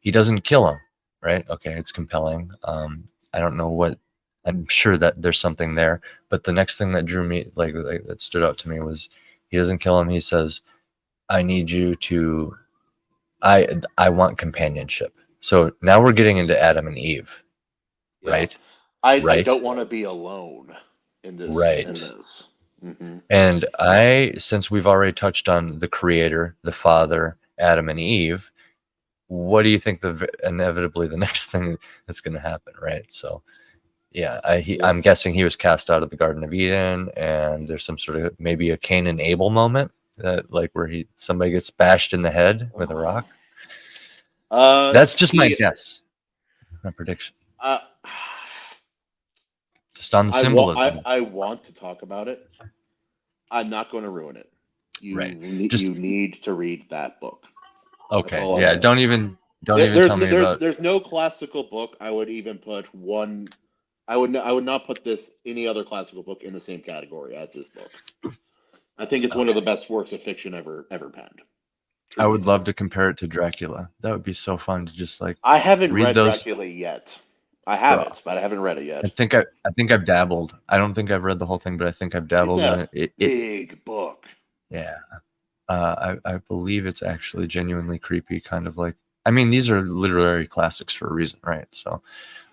he doesn't kill him, right? Okay, it's compelling. I don't know what, I'm sure that there's something there, but the next thing that drew me, like that stood out to me, was he doesn't kill him. He says, I need you to, I want companionship. So now we're getting into Adam and Eve, Yeah. right? I Right? don't want to be alone in this. In Right. this. Hmm. And since we've already touched on the creator, the father, Adam and Eve, what do you think inevitably the next thing that's going to happen, right? So yeah, Yeah. I'm guessing he was cast out of the Garden of Eden, and there's some sort of maybe a Cain and Abel moment, that like where somebody gets bashed in the head with a rock. That's just my He. guess, my prediction, Uh, just on the symbolism. I want to talk about it. I'm not going to ruin it. Right. Just You need to read that book. That's okay. all I'll Yeah. say. Don't even tell me about. There's no classical book I would even put one. I would not put this any other classical book in the same category as this book. I think it's one of the Okay. best works of fiction ever penned. I Truly would love do. to compare it to Dracula. That would be so fun to just like I haven't read read those. Dracula yet. I have Bro, it, but I haven't read it yet. I think I've dabbled. I don't think I've read the whole thing, but I think I've It's dabbled in a it. big book. Yeah. I believe it's actually genuinely creepy, kind of like, I mean, these are literary classics for a reason, right? So,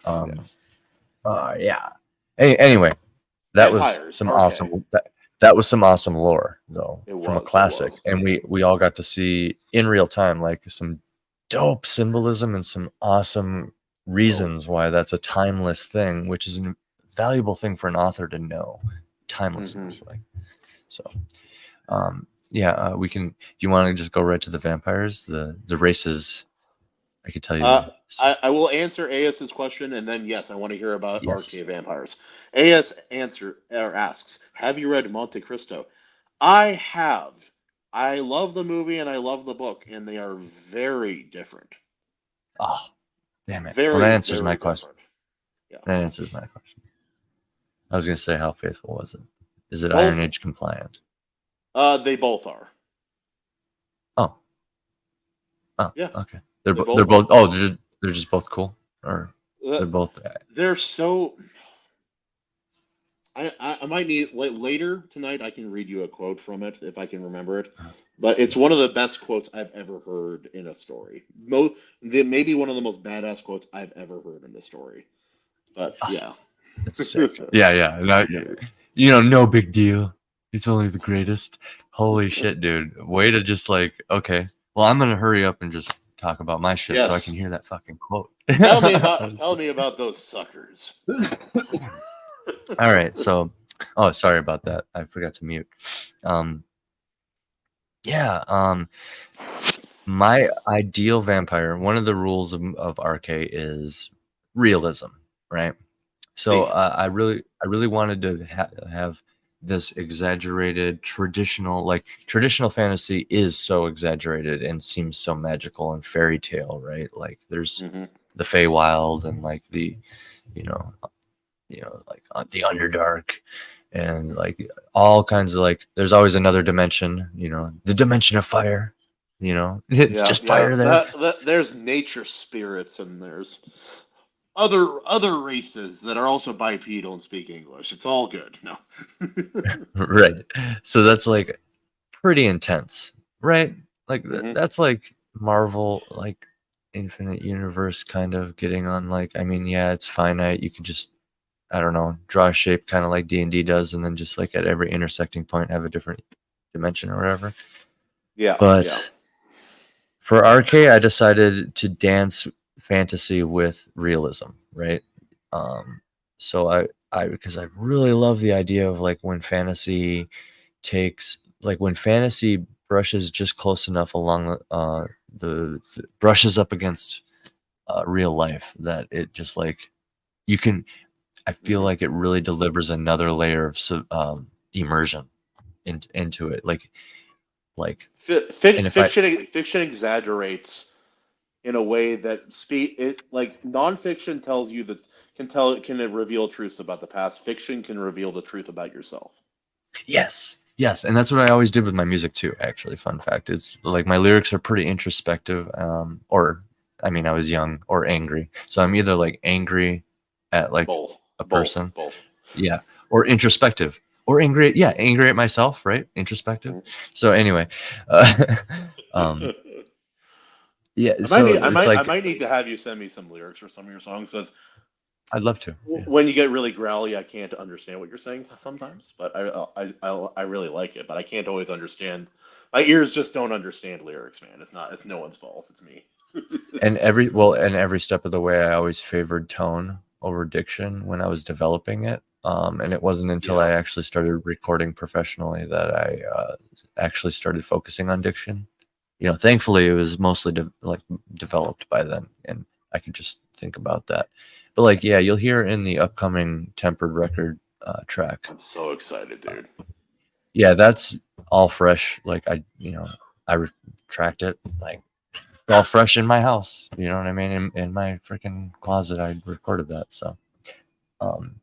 Yeah. yeah. Anyway, that was Vampires. some Okay. awesome, that was some awesome lore though, It from a was. It classic. was. And we all got to see in real time, like some dope symbolism and some awesome Oh. reasons why that's a timeless thing, which is a valuable thing for an author to know. Hmm. Timelessness, like, so. Yeah, we can. Do you want to just go right to the vampires? The races. I could tell you. I will answer AS's question, and then yes, I want to hear about Yes. RK vampires. AS asks, "Have you read Monte Cristo?" I have. I love the movie and I love the book, and they are very different. Oh, damn it. Well, that Very, answers my very question. different. Yeah. That answers my question. I was gonna say, how faithful was it? Is it Iron Both. Age compliant? They both are. Oh, oh, Yeah, okay. they They're both both. are. Oh, they're just both cool, or Uh, they're both. they're so. I might need later tonight. I can read you a quote from it if I can remember it. But it's one of the best quotes I've ever heard in a story. Maybe one of the most badass quotes I've ever heard in the story. But yeah. It's sick. Yeah, yeah. No big deal. It's only the greatest. Holy shit, dude. Way to just like, okay. Well, I'm gonna hurry up and just talk about my shit so I can Yes. hear that fucking quote. Tell me about those suckers. All right. So, oh, sorry about that. I forgot to mute. Yeah. My ideal vampire. One of the rules of RK is realism, right? So I really wanted to have this exaggerated traditional, like traditional fantasy is so exaggerated and seems so magical and fairy tale, right? Like there's Hmm. the Feywild and like the, you know, like the Underdark and like all kinds of like, there's always another dimension, the dimension of fire, it's Yeah, just yeah. fire there. There's nature spirits and there's other races that are also bipedal and speak English. It's all good. No. Right. So that's like pretty intense, right? Like Hmm. that's like Marvel, like infinite universe kind of getting on, like, I mean, yeah, it's finite. You can just, I don't know, draw a shape kind of like D&D does, and then just like at every intersecting point have a different dimension or whatever. Yeah, yeah. But for RK, I decided to dance fantasy with realism, right? Um, so I because I really love the idea of like when fantasy when fantasy brushes just close enough along the brushes up against real life that it just like you can. I feel Hmm. like it really delivers another layer of immersion into it, and if I Fiction exaggerates in a way that like nonfiction tells you that can reveal truths about the past. Fiction can reveal the truth about yourself. Yes. Yes, and that's what I always did with my music too, actually. Fun fact. It's like my lyrics are pretty introspective, or I mean, I was young or angry. So I'm either like angry at like Both, a both, person, both. yeah, or introspective, or angry, yeah, angry at myself, right? Introspective. So anyway, uh, um, yeah, so it's I like might need to have you send me some lyrics for some of your songs. Because I'd love to. Yeah. when you get really growly, I can't understand what you're saying sometimes. But I really like it. But I can't always understand. My ears just don't understand lyrics, man. It's no one's fault. It's me. And every step of the way, I always favored tone over diction when I was developing it. And it wasn't until I Yeah. actually started recording professionally that I actually started focusing on diction. Thankfully, it was mostly developed by then, and I could just think about that. But like, yeah, you'll hear in the upcoming Tempered record track. I'm so excited, dude. Yeah, that's all fresh. Like I retract it like all fresh in my house. You know what I mean? In my freaking closet, I recorded that. So, um,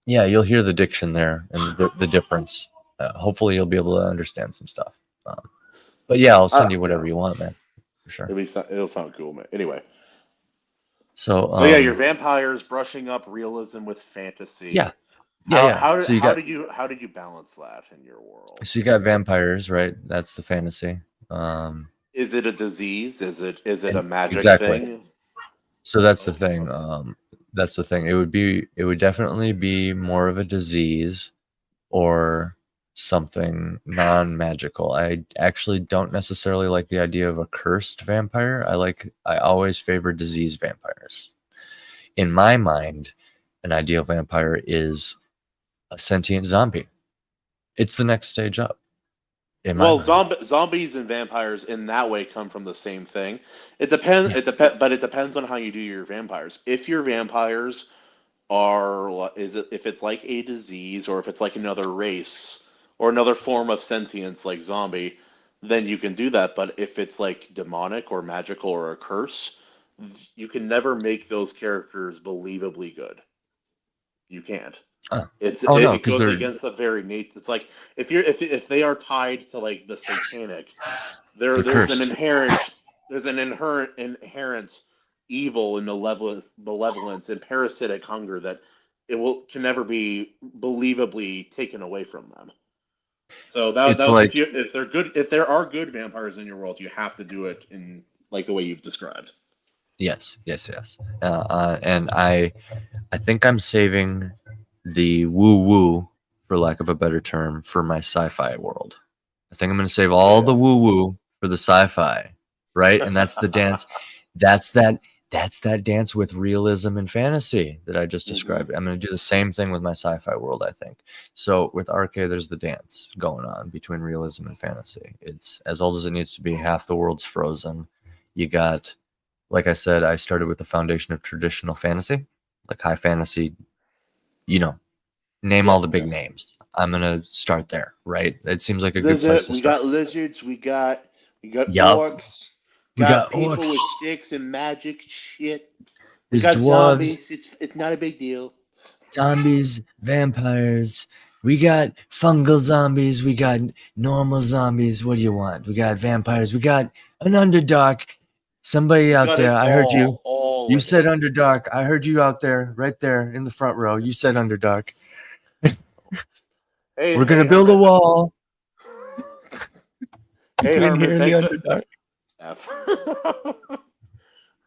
yeah, you'll hear the diction there and the difference. Hopefully, you'll be able to understand some stuff. But yeah, I'll send you Yeah. whatever you want, man, for sure. It'll sound cool, man. Anyway, So, so yeah, your vampires brushing up realism with fantasy. yeah, yeah. So How did you balance that in your world? you got vampires, right? That's the fantasy. Is it a disease? Is it a And magic exactly. thing? So that's the Oh, thing. That's the thing. It would definitely be more of a disease or something non-magical. I actually don't necessarily like the idea of a cursed vampire. I always favor disease vampires. In my mind, an ideal vampire is a sentient zombie. It's the next stage up in my well, mind. zombies and vampires in that way come from the same thing. Yeah. But it depends on how you do your vampires. If your vampires if it's like a disease or if it's like another race or another form of sentience like zombie, then you can do that. But if it's like demonic or magical or a curse, you can never make those characters believably good. You can't. Oh no, It because goes they're against the very nature. It's like if they are tied to like the satanic, they're cursed. there's an inherent evil and malevolence and parasitic hunger that can never be believably taken away from them. So It's that like if there are good vampires in your world, you have to do it in like the way you've described. yes, yes, yes. And I think I'm saving the woo woo, for lack of a better term, for my sci-fi world. I think I'm going to save Oh all the yeah. woo woo for the sci-fi, right? And that's the dance. That's that. That's that dance with realism and fantasy that I just Hmm. described. I'm going to do the same thing with my sci-fi world, I think. So with RK, there's the dance going on between realism and fantasy. It's as old as it needs to be. Half the world's frozen. You got, like I said, I started with the foundation of traditional fantasy. like high fantasy, name all the big names. I'm gonna start there, right? It seems like a good place to We start. got lizards. We got Yup. orcs. We Got got people orcs. with sticks and magic shit. We There's got dwarves, zombies. It's not a big deal. zombies, vampires. We got fungal zombies. We got normal zombies. What do you want? We got vampires. We got an underdark. Somebody We out got there, it I heard you. all You in said it. underdark. I heard you out there, right there in the front row. You said underdark. We're gonna build a Herman. wall Hey, between Herman. here and the Thanks. underdark.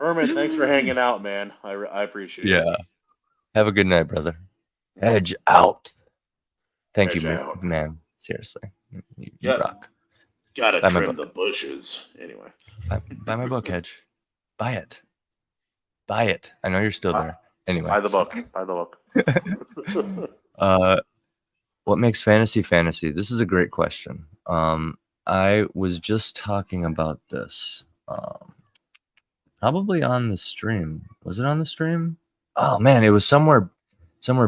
Herman, thanks for hanging out, man. I appreciate it. Yeah. Have a good night, brother. Edge out. Thank Edge you, out. man. Seriously, you Yep. rock. Gotta Buy my trim book. the bushes. Anyway. Buy my book, Edge. Buy it. Buy it. I know you're still there. Anyway. Buy the book. Buy the book. What makes fantasy fantasy? This is a great question. I was just talking about this. Probably on the stream. Was it on the stream? Oh man, it was somewhere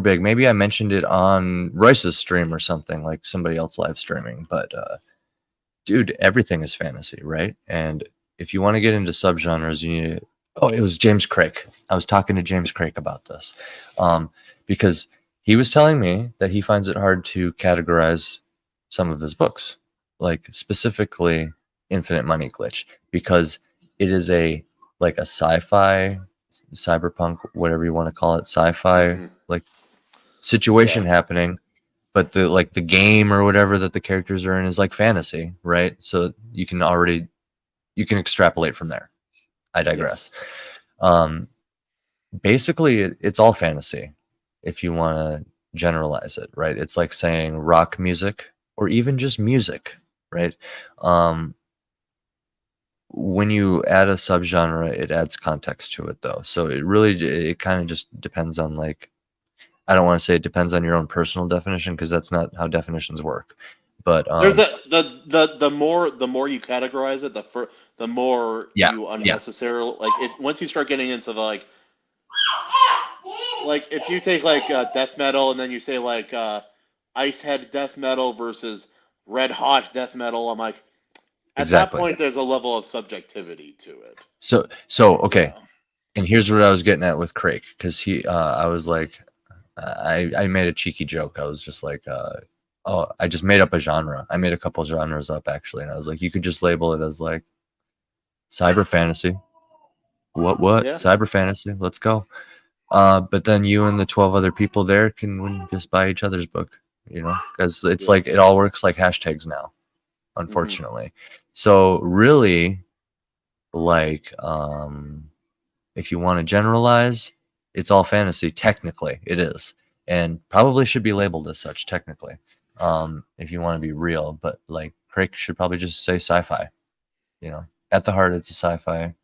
big. Maybe I mentioned it on Royce's stream or something, like somebody else live streaming. But dude, everything is fantasy, right? And if you want to get into subgenres, you need to. Oh, it was James Craik. I was talking to James Craik about this because he was telling me that he finds it hard to categorize some of his books, like specifically Infinite Money Glitch, because it is a sci-fi, cyberpunk, whatever you want to call it, sci-fi like situation happening, but the game or whatever that the characters are in is like fantasy, right? So you can extrapolate from there. I digress. Yes. Basically, it's all fantasy if you want to generalize it, right? It's like saying rock music or even just music, right? When you add a subgenre, it adds context to it, though. So it kind of just depends on, like, I don't want to say it depends on your own personal definition, because that's not how definitions work. But there's the more you categorize it, the more you unnecessarily like it. Once you start getting into the like if you take like death metal and then you say like ice head death metal versus red hot death metal, I'm like, at that point there's a level of subjectivity to it. So okay, and here's what I was getting at with Craik, because I was like, I made a cheeky joke. I was just like, oh, I just made up a genre. I made a couple genres up, actually, and I was like, you could just label it as like cyber fantasy. What? Yeah. Cyber fantasy. Let's go. But then you and the 12 other people there can just buy each other's book, because it's like it all works like hashtags now, unfortunately. So really, like, if you want to generalize, it's all fantasy. Technically, it is, and probably should be labeled as such technically, if you want to be real. But like, Craik should probably just say sci-fi. At the heart, it's a sci-fi.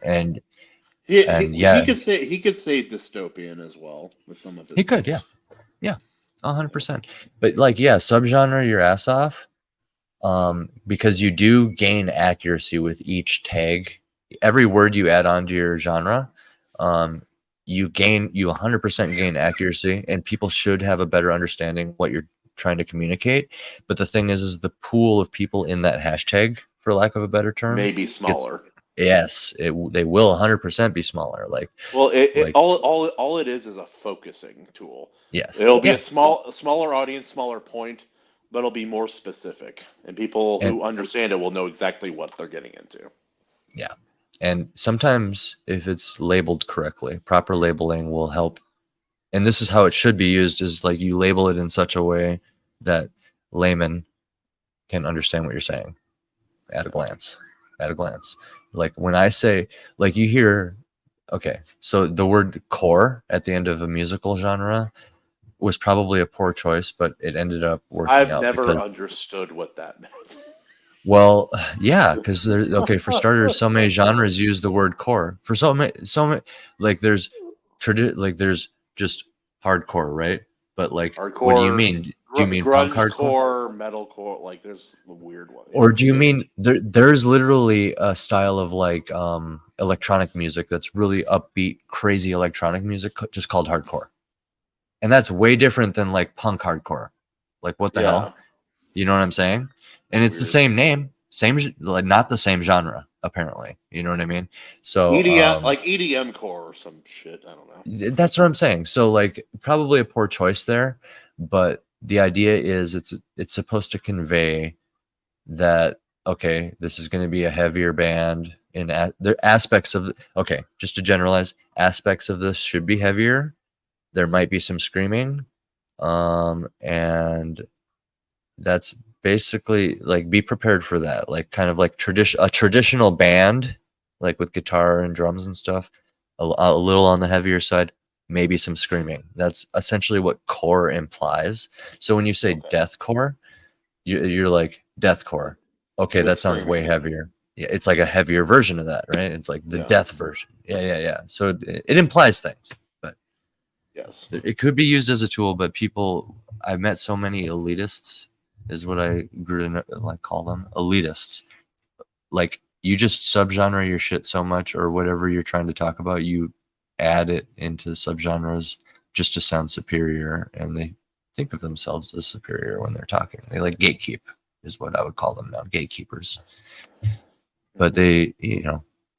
And he could say dystopian as well with some of his. He could, yeah, 100%. But like, subgenre your ass off, because you do gain accuracy with each tag. Every word you add onto your genre, you 100% gain accuracy, and people should have a better understanding what you're trying to communicate. But the thing is the pool of people in that hashtag, for lack of a better term, may be smaller. Yes, they will 100% be smaller. Like, well, all it is a focusing tool. Yes, it'll be a smaller audience, smaller point, but it'll be more specific, and people who understand it will know exactly what they're getting into. Yeah, and sometimes if it's labeled correctly, proper labeling will help. And this is how it should be used: is like you label it in such a way that laymen can understand what you're saying at a glance. Like when I say, like, you hear, okay, so the word core at the end of a musical genre was probably a poor choice, but it ended up working out. I've never understood what that meant. Well, yeah, because for starters, so many genres use the word core. For so many, like there's just hardcore, right? But like, hardcore, what do you mean? do you mean punk grunge hardcore? core, metalcore? Like, there's a weird one. Or do you mean there's literally a style of like electronic music that's really upbeat, crazy electronic music just called hardcore. And that's way different than like punk hardcore. Like what the hell? You know what I'm saying? And it's the same name, like not the same genre apparently. You know what I mean? So EDM, like EDM core or some shit. I don't know. that's what I'm saying. So like probably a poor choice there, but the idea is it's supposed to convey that okay, this is going to be a heavier band in there aspects of okay, just to generalize, aspects of this should be heavier. There might be some screaming, and that's basically like be prepared for that, like kind of like a traditional band, like with guitar and drums and stuff, a little on the heavier side, maybe some screaming. That's essentially what core implies. So when you say deathcore, you're like deathcore. Okay, that sounds way heavier. Yeah, it's like a heavier version of that, right? It's like the death version. Yeah. So it implies things, but yes, it could be used as a tool. But people, I've met so many elitists, is what I grew to like call them, elitists. Like you just subgenre your shit so much, or whatever you're trying to talk about, you add it into subgenres just to sound superior, and they think of themselves as superior when they're talking. They like gatekeep is what I would call them now, gatekeepers. But they,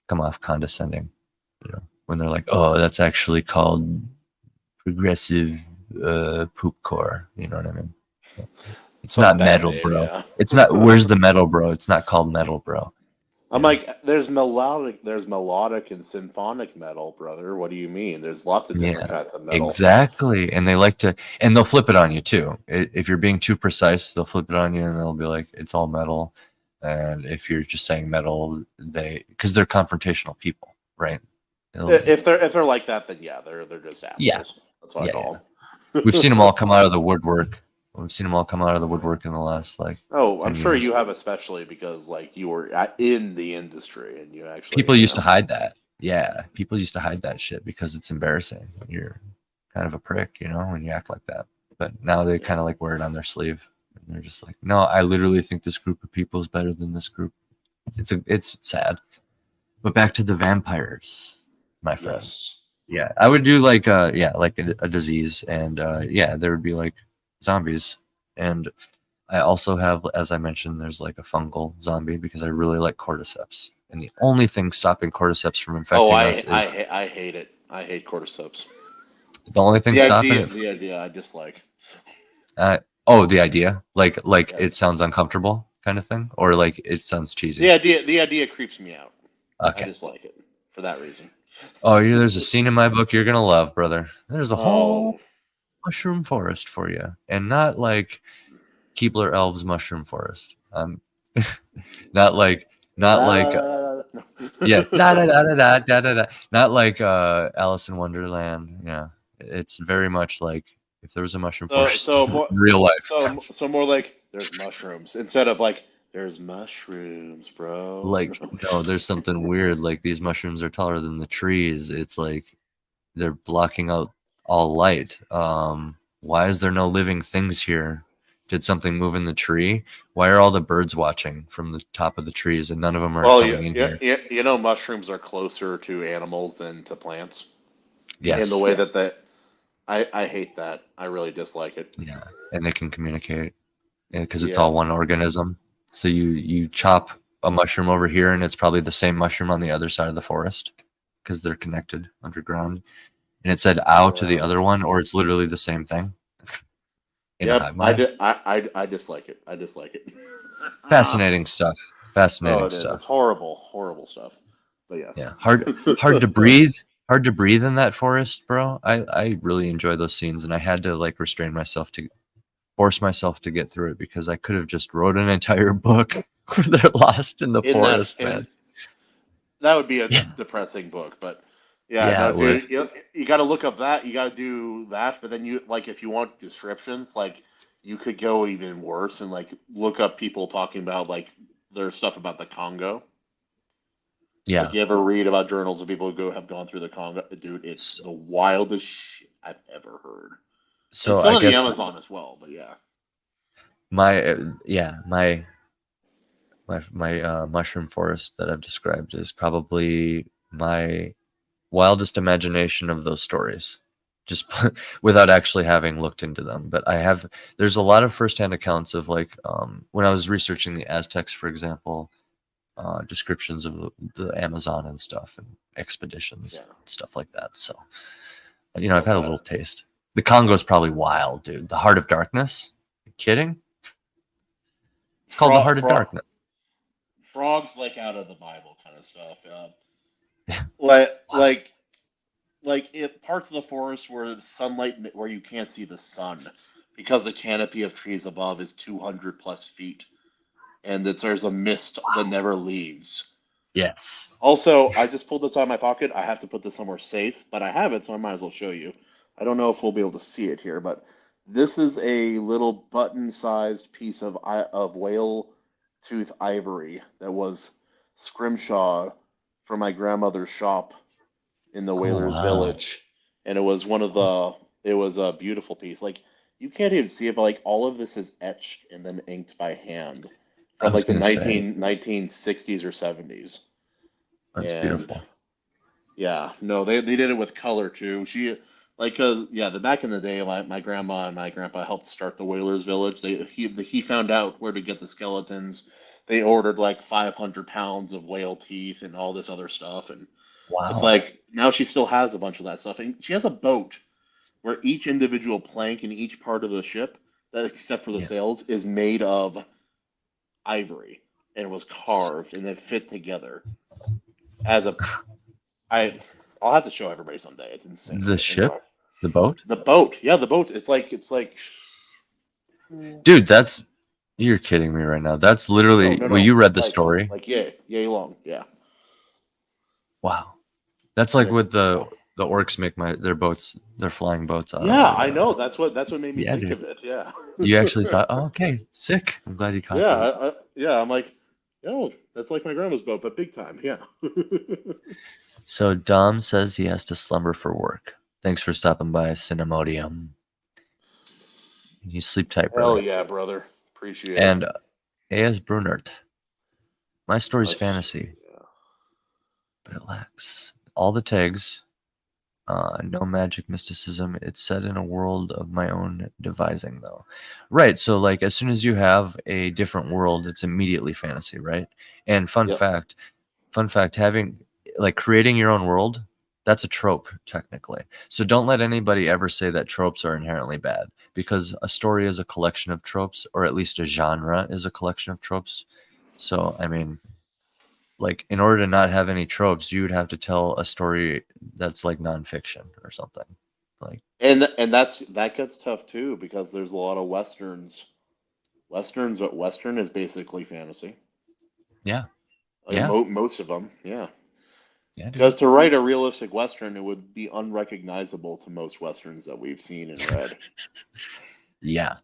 come off condescending, when they're like, oh, that's actually called progressive poop core. You know what I mean? It's not metal, bro. Yeah. It's not. Where's the metal, bro? It's not called metal, bro. I'm like, there's melodic and symphonic metal, brother. What do you mean? There's lots of different kinds of metal. Exactly. And they like to, and they'll flip it on you too. If you're being too precise, they'll flip it on you and they'll be like, it's all metal. And if you're just saying metal, because they're confrontational people, right? If they're like that, then yeah, they're just assholes. Yeah. That's what I call them. We've seen them all come out of the woodwork. We've seen them all come out of the woodwork in the last I'm sure you have, especially because like you were in the industry and you actually. People used to hide that. Yeah, people used to hide that shit because it's embarrassing. You're kind of a prick, when you act like that. But now they kind of like wear it on their sleeve, and they're just like, no, I literally think this group of people is better than this group. It's sad. But back to the vampires, my friend. Yes. Yeah, I would do like a disease, and there would be like zombies, and I also have, as I mentioned, there's like a fungal zombie because I really like cordyceps, and the only thing stopping cordyceps from infecting us is I hate it. I hate cordyceps. the only thing stopping it. The idea I dislike. The idea, like yes. It sounds uncomfortable, kind of thing, or like it sounds cheesy. The idea creeps me out. Okay. I dislike it for that reason. Oh, there's a scene in my book you're gonna love, brother. There's a whole mushroom forest for you, and not like Keebler Elves mushroom forest. Not like yeah, not like Alice in Wonderland. Yeah, it's very much like if there was a mushroom forest in real life. So more like there's mushrooms instead of like there's mushrooms, bro. Like no, there's something weird. Like these mushrooms are taller than the trees. It's like they're blocking out all light. Why is there no living things here? Did something move in the tree? Why are all the birds watching from the top of the trees and none of them are coming in here? Mushrooms are closer to animals than to plants. Yes. In the way that I hate that. I really dislike it. Yeah, and they can communicate because it's all one organism. So you chop a mushroom over here and it's probably the same mushroom on the other side of the forest because they're connected underground. And it said ow to the other one, or it's literally the same thing. I dislike it. I dislike it. Fascinating stuff. Fascinating stuff. It's horrible stuff. But yes. Yeah. Hard to breathe. Hard to breathe in that forest, bro. I really enjoy those scenes, and I had to like force myself to get through it because I could have just wrote an entire book where they're lost in the forest, man. That would be a depressing book, but dude, you got to look up that. You got to do that, but then if you want descriptions, like you could go even worse and like look up people talking about like their stuff about the Congo. Yeah. Like you ever read about journals of people who have gone through the Congo? Dude, it's the wildest shit I've ever heard. So and some of the Amazon as well, but yeah. my mushroom forest that I've described is probably my wildest imagination of those stories, just without actually having looked into them. But there's a lot of firsthand accounts of like when I was researching the Aztecs, for example, descriptions of the Amazon and stuff and expeditions, stuff like that. So, I've had a little taste. The Congo's probably wild, dude. The Heart of Darkness? You kidding? It's called the Heart of Darkness. Frogs like out of the Bible kind of stuff. Wow. Like parts of the forest where the sunlight, where you can't see the sun because the canopy of trees above is 200 plus feet, and there's a mist that never leaves. Yes. Also, I just pulled this out of my pocket. I have to put this somewhere safe, but I have it, so I might as well show you. I don't know if we'll be able to see it here, but this is a little button-sized piece of whale tooth ivory that was scrimshaw from my grandmother's shop in the Whalers Village, and it was it was a beautiful piece. Like, you can't even see it, but like all of this is etched and then inked by hand from like the 1960s or 70s. That's beautiful. Yeah, no, they did it with color too. The back in the day, my grandma and my grandpa helped start the Whalers Village. He found out where to get the skeletons. They ordered like 500 pounds of whale teeth and all this other stuff, and it's like now she still has a bunch of that stuff, and she has a boat where each individual plank in each part of the ship, except for the sails, is made of ivory and was carved and then fit together as a. I'll have to show everybody someday. It's insane. The ship, the boat, the boat. Yeah, the boat. It's like. Dude, you're kidding me right now. That's literally. No. Well, you read the story. Like yay long. Yeah. Wow, that's like what the orcs make their boats, their flying boats out of. Yeah, I know. That's what made me think of it. Yeah. You actually thought, oh, okay, sick. I'm glad you caught that. Yeah. I'm like, oh, that's like my grandma's boat, but big time. Yeah. So Dom says he has to slumber for work. Thanks for stopping by, Cinemodium. You sleep tight, brother. Hell yeah, brother. Appreciate it. And A.S. Brunert. My story's fantasy, but it lacks all the tags. No magic, mysticism. It's set in a world of my own devising, though. Right. So, like, as soon as you have a different world, it's immediately fantasy, right? And fun fact, creating your own world, that's a trope, technically. So don't let anybody ever say that tropes are inherently bad, because a story is a collection of tropes, or at least a genre is a collection of tropes. So, I mean, like, in order to not have any tropes, you would have to tell a story that's like nonfiction or something. Like, and that gets tough too, because there's a lot of westerns. Western is basically fantasy. Yeah. Most of them, yeah. Yeah, because to write a realistic Western, it would be unrecognizable to most Westerns that we've seen and read. Yeah.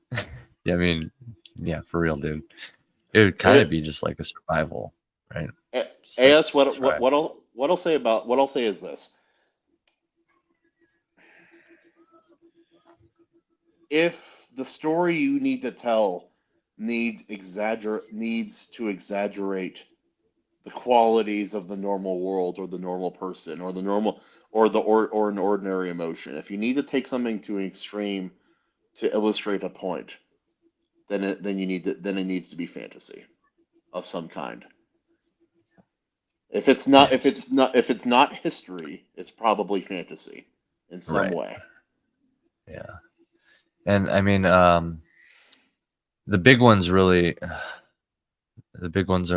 I mean, yeah, for real, dude. It would kind of be just like a survival, right? AS, what I'll say is this. If the story you need to tell needs to exaggerate the qualities of the normal world or the normal person or an ordinary emotion, if you need to take something to an extreme to illustrate a point, then it needs to be fantasy of some kind. If it's not history, it's probably fantasy in some way. Yeah. And I mean, the big ones are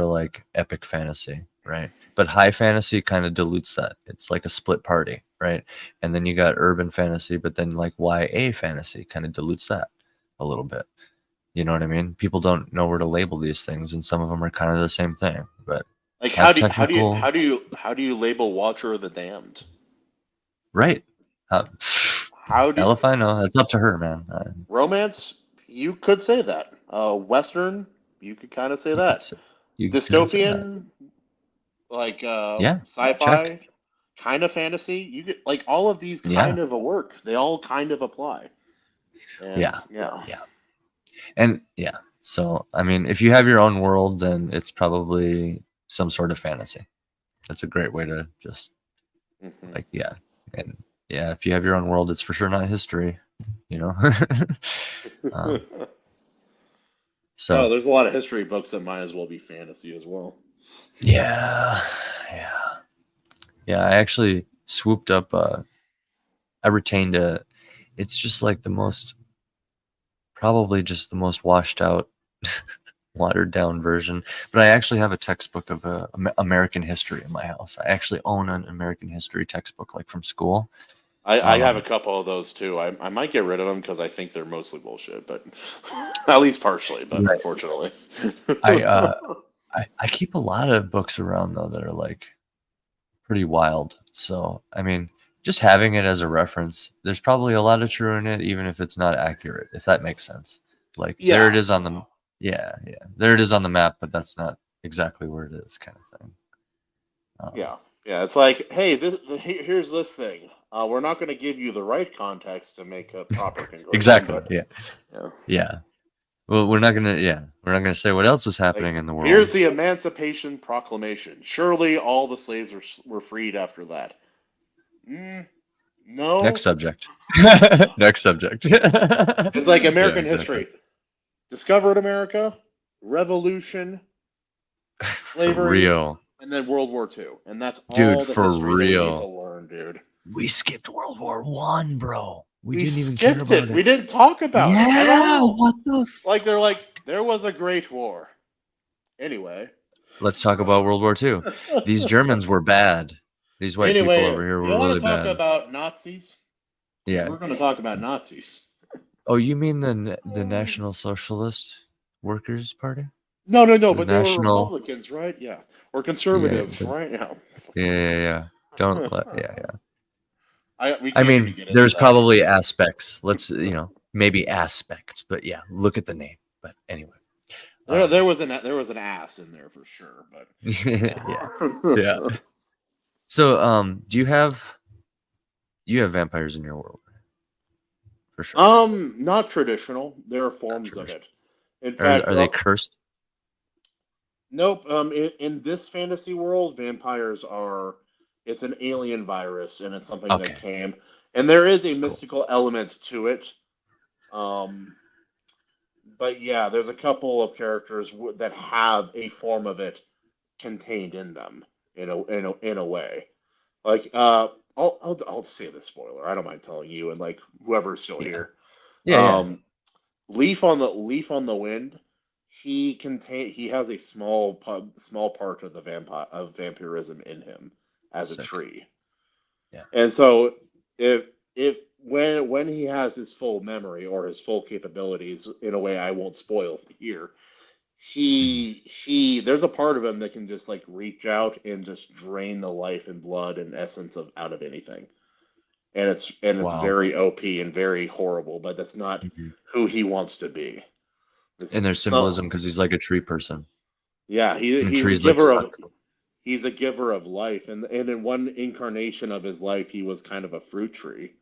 like epic fantasy, right? But high fantasy kind of dilutes that. It's like a split party, right? And then you got urban fantasy, but then like YA fantasy kind of dilutes that a little bit. You know what I mean? People don't know where to label these things, and some of them are kind of the same thing. But like, how do you label Watcher of the Damned? Right. Hell if I know. That's up to her, man. Romance, you could say that. Western, you could kind of say that. Dystopian, like sci-fi, kind of fantasy. You get like all of these kind of work. They all kind of apply. And, And So, I mean, if you have your own world, then it's probably some sort of fantasy. That's a great way to just like, yeah. And yeah, if you have your own world, it's for sure not history, you know? So, Oh, there's a lot of history books that might as well be fantasy as well. yeah. I actually swooped up, I retained it's just like probably just the most washed out, watered down version. But I actually have a textbook of American history in my house. I actually own an American history textbook, like from school. I have a couple of those too. I might get rid of them because I think they're mostly bullshit, but at least partially. But Right. unfortunately, I keep a lot of books around though that are like pretty wild. So I mean, just having it as a reference, there's probably a lot of true in it, even if it's not accurate, if that makes sense. Like there it is on the there it is on the map, but that's not exactly where it is, kind of thing. yeah. It's like, hey, here's this thing. We're not going to give you the right context to make a proper conclusion. Exactly. But, yeah. Well, we're not gonna say what else was happening in the world. Here's the Emancipation Proclamation. Surely all the slaves were freed after that. No. Next subject. Next subject. It's like American exactly. history. Discovered America, Revolution, slavery, for real, and then World War II, and that's dude, all the for history real. that we need to learn, dude. We skipped World War One, bro. We didn't even skipped care about it. We didn't talk about it at all. What the? Like they're like, there was a Great War. Anyway, let's talk about World War II. These Germans were bad. These white people over here were really bad. You want to talk about Nazis? Yeah, we're going to talk about Nazis. Oh, you mean the National Socialist Workers Party? No, but they were Republicans, right? Yeah, or conservative, right? Yeah. Don't let. I mean, there's probably aspects. Let's maybe aspects, but yeah, look at the name. But anyway, there was an ass in there for sure. But yeah. So, do you have vampires in your world? For sure. Not traditional. There are forms of it. In fact, are they cursed? Nope. In this fantasy world, vampires are. It's an alien virus, and it's something that came. And there is a mystical element to it. But yeah, there's a couple of characters that have a form of it contained in them, in a way. Like, I'll say the spoiler. I don't mind telling you and like whoever's still here. Leaf on the Wind. He has a small part of the vampirism in him as a tree. Yeah. And so when he has his full memory or his full capabilities, in a way I won't spoil here, there's a part of him that can just like reach out and just drain the life and blood and essence out of anything. And it's very OP and very horrible, but that's not who he wants to be. And there's symbolism because he's like a tree person. Yeah, he's a giver of life, and in one incarnation of his life, he was kind of a fruit tree,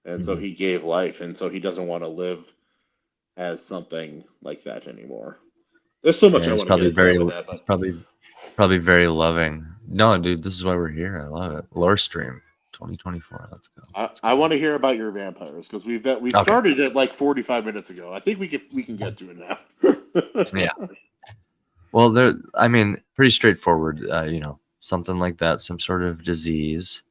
and so he gave life, and so he doesn't want to live as something like that anymore. There's so much I want to get into that, but probably very loving. No, dude, this is why we're here. I love it. Lore stream 2024. Let's go. I want to hear about your vampires because we started it like 45 minutes ago. I think we can get to it now. Yeah. Well, pretty straightforward. Something like that, some sort of disease.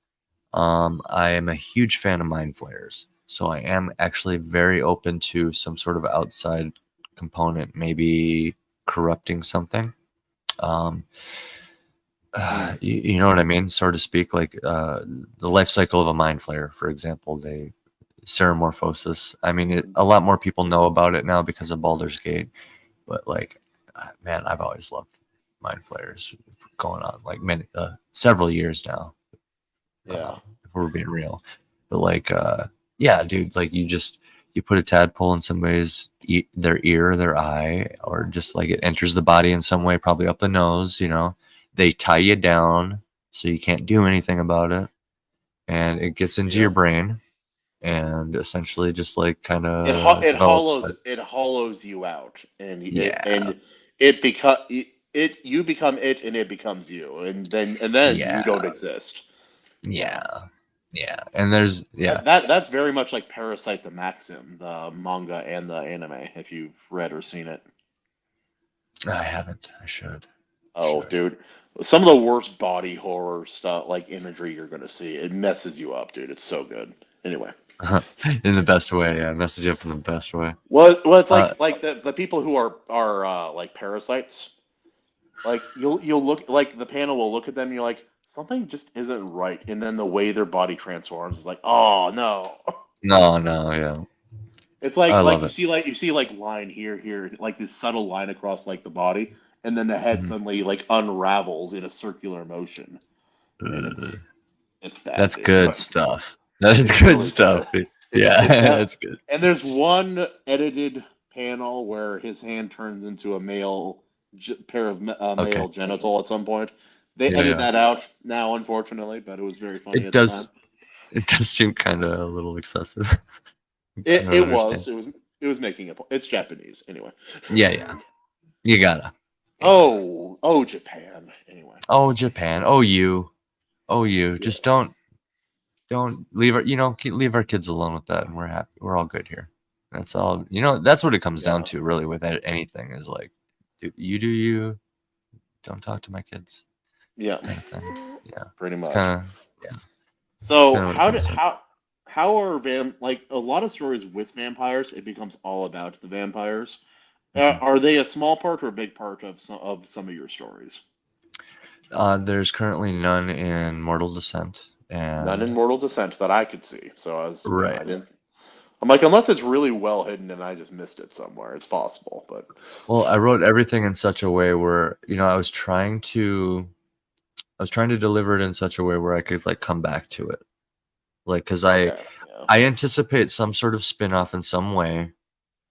I am a huge fan of mind flayers, so I am actually very open to some sort of outside component, maybe corrupting something. You know what I mean, so to speak, like the life cycle of a mind flayer, for example, Ceramorphosis. I mean, a lot more people know about it now because of Baldur's Gate, but like, man, I've always loved mind flayers going on like several years now. Yeah, if we're being real, but like, dude, like you put a tadpole in somebody's their ear or their eye, or just like it enters the body in some way, probably up the nose. They tie you down so you can't do anything about it, and it gets into your brain, and essentially just like kind It of develops. it hollows you out, and Yeah, you become it, and it becomes you, and then you yeah, don't exist. Yeah. yeah, yeah. And there's That's very much like Parasite the Maxim, the manga and the anime, if you've read or seen it. I haven't. I should. Oh, dude, some of the worst body horror stuff, like imagery you're gonna see, it messes you up, dude. It's so good. Anyway, In the best way. Yeah, it messes you up in the best way. well, it's Uh, like the people who are like parasites. Like you'll look like the panel will look at them, and you're like, something just isn't right, and then the way their body transforms is like, oh no. no, no, yeah. It's I like love you it. see line here, like this subtle line across like the body, and then the head Mhm. suddenly like unravels in a circular motion, and Uh, it's bad, that's dude. good stuff. That is It's good really stuff. bad. Yeah, It's that, that's good. and there's one edited panel where his hand turns into a pair of Okay. male genital at some point. They Yeah, edited yeah. that out now, unfortunately, but it was very funny It at the time. does. It does seem kind of a little excessive. I It don't it was understand. it was it was making a point. It's Japanese anyway. Yeah, yeah. You gotta. You gotta. Oh, Japan. Anyway, Oh, Japan. Oh, you. Oh, you. yeah, Just don't leave our. Leave our kids alone with that, and we're happy. We're all good here. That's all. That's what it comes down yeah, to, really, with anything. Is like, do you. Don't talk to my kids, yeah, kind of thing. Yeah. pretty It's much. kind of. Yeah. It's So kind of what it comes to. how are like a lot of stories with vampires? It becomes all about the vampires. Mhm. Are they a small part or a big part of some of your stories? There's currently none in Mortal Descent, None in and Mortal Descent that I could see. So right. I didn't. I'm like, unless it's really well hidden and I just missed it somewhere, it's possible. But Well, I wrote everything in such a way where I was trying to deliver it in such a way where I could like come back to it, like because I okay, yeah, I anticipate some sort of spin-off in some way,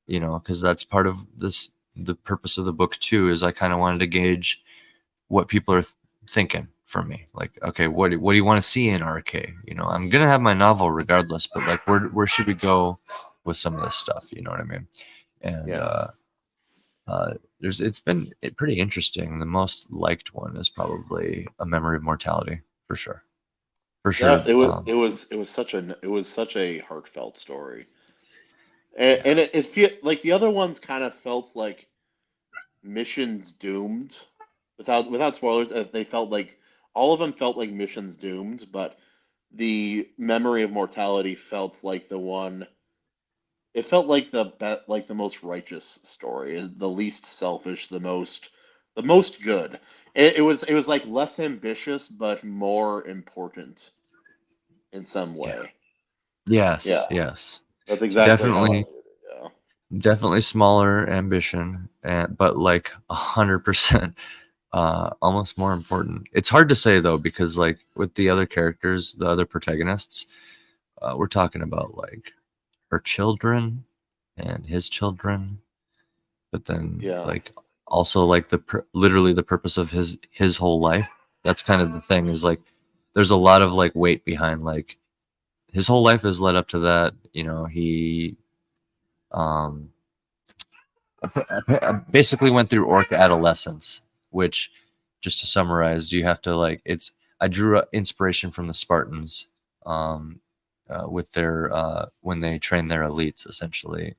because that's part of this. The purpose of the book too is I kind of wanted to gauge what people are thinking from me. Like, okay, what do you want to see in RK? I'm gonna have my novel regardless, but like, where should we go with some of this stuff? You know what I mean? And yeah, it's been pretty interesting. The most liked one is probably A Memory of Mortality, for sure. For yeah. sure. It was such a heartfelt story, and, Yeah. and it feel like the other ones kind of felt like missions doomed, without spoilers. They felt like all of them felt like missions doomed, but the Memory of Mortality felt like the one. It felt like like the most righteous story, the least selfish, the most good. It was like less ambitious but more important in some Yeah. way. Yeah, Yes. Yes. that's It's exactly how I definitely viewed it. Yeah. definitely smaller ambition, but like 100%, almost more important. It's hard to say though, because like with the other characters, the other protagonists, we're talking about like her children and his children, but then Yeah. like also like literally the purpose of his whole life. That's kind of the thing, is like there's a lot of like weight behind like his whole life is led up to that. He um basically went through orc adolescence, which, just to summarize, you have to like it's I drew inspiration from the Spartans, with their when they train their elites, essentially.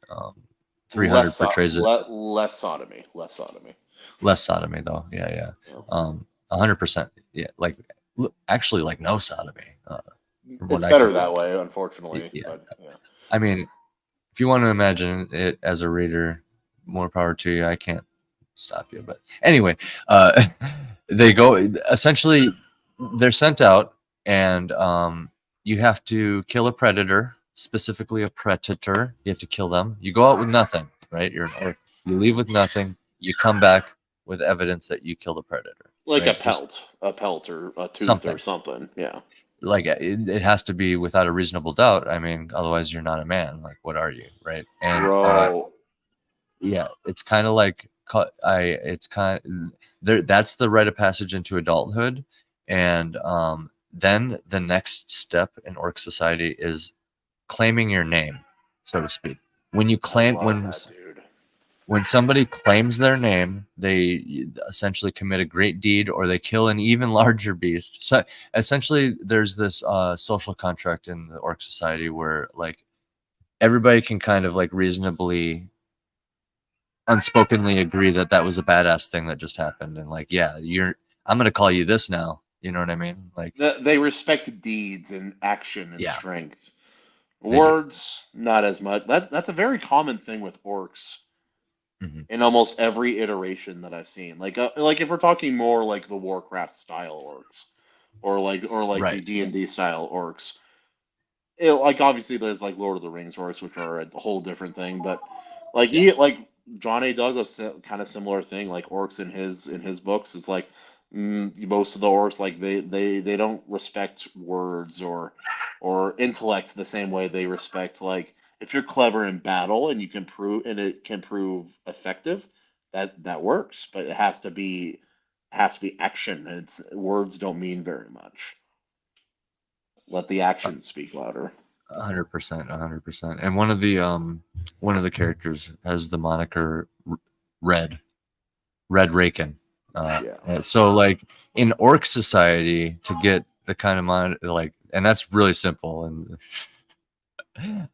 300 portrays it. Less sodomy. Less sodomy. Less sodomy though. Yeah, yeah. Yeah. 100%. Yeah, like actually like no sodomy, from what It's I better could that like. way, unfortunately. Yeah. But yeah. I mean, if you want to imagine it as a reader, more power to you. I can't stop you, but anyway, they go essentially. They're sent out, and you have to kill a predator, specifically a predator. You have to kill them. You go out with nothing, right? You leave with nothing. You come back with evidence that you killed a predator, Like right? Just a pelt or a tooth or something. something. Yeah. Like it has to be without a reasonable doubt. I mean, otherwise you're not a man. Like, what are you, right? And Bro, yeah, it's kind of like it's kind of there. That's the rite of passage into adulthood, and then the next step in orc society is claiming your name, so to speak. When you I claim love that, dude. when somebody claims their name, they essentially commit a great deed, or they kill an even larger beast. So essentially, there's this social contract in the orc society where like everybody can kind of like reasonably, unspokenly agree that that was a badass thing that just happened, and like, yeah, I'm gonna call you this now. You know what I mean? Like, They respect deeds and action and yeah, strength. they do. Words, not as much. That's a very common thing with orcs Hmm. in almost every iteration that I've seen. Like if we're talking more like the Warcraft style orcs, or like the Right. D&D style orcs. Like obviously there's like Lord of the Rings orcs, which are a whole different thing, but Yeah. like John A. Douglas kind of similar thing. Like orcs in his books, it's like most of the orcs like they don't respect words or intellect the same way they respect like if you're clever in battle and it can prove effective, that works, but it has to be action. It's words don't mean very much. Let the actions speak louder. 100%, 100%. And one of the characters has the moniker Red Raken. Yeah. And so like in orc society, to get the kind of like, and that's really simple. And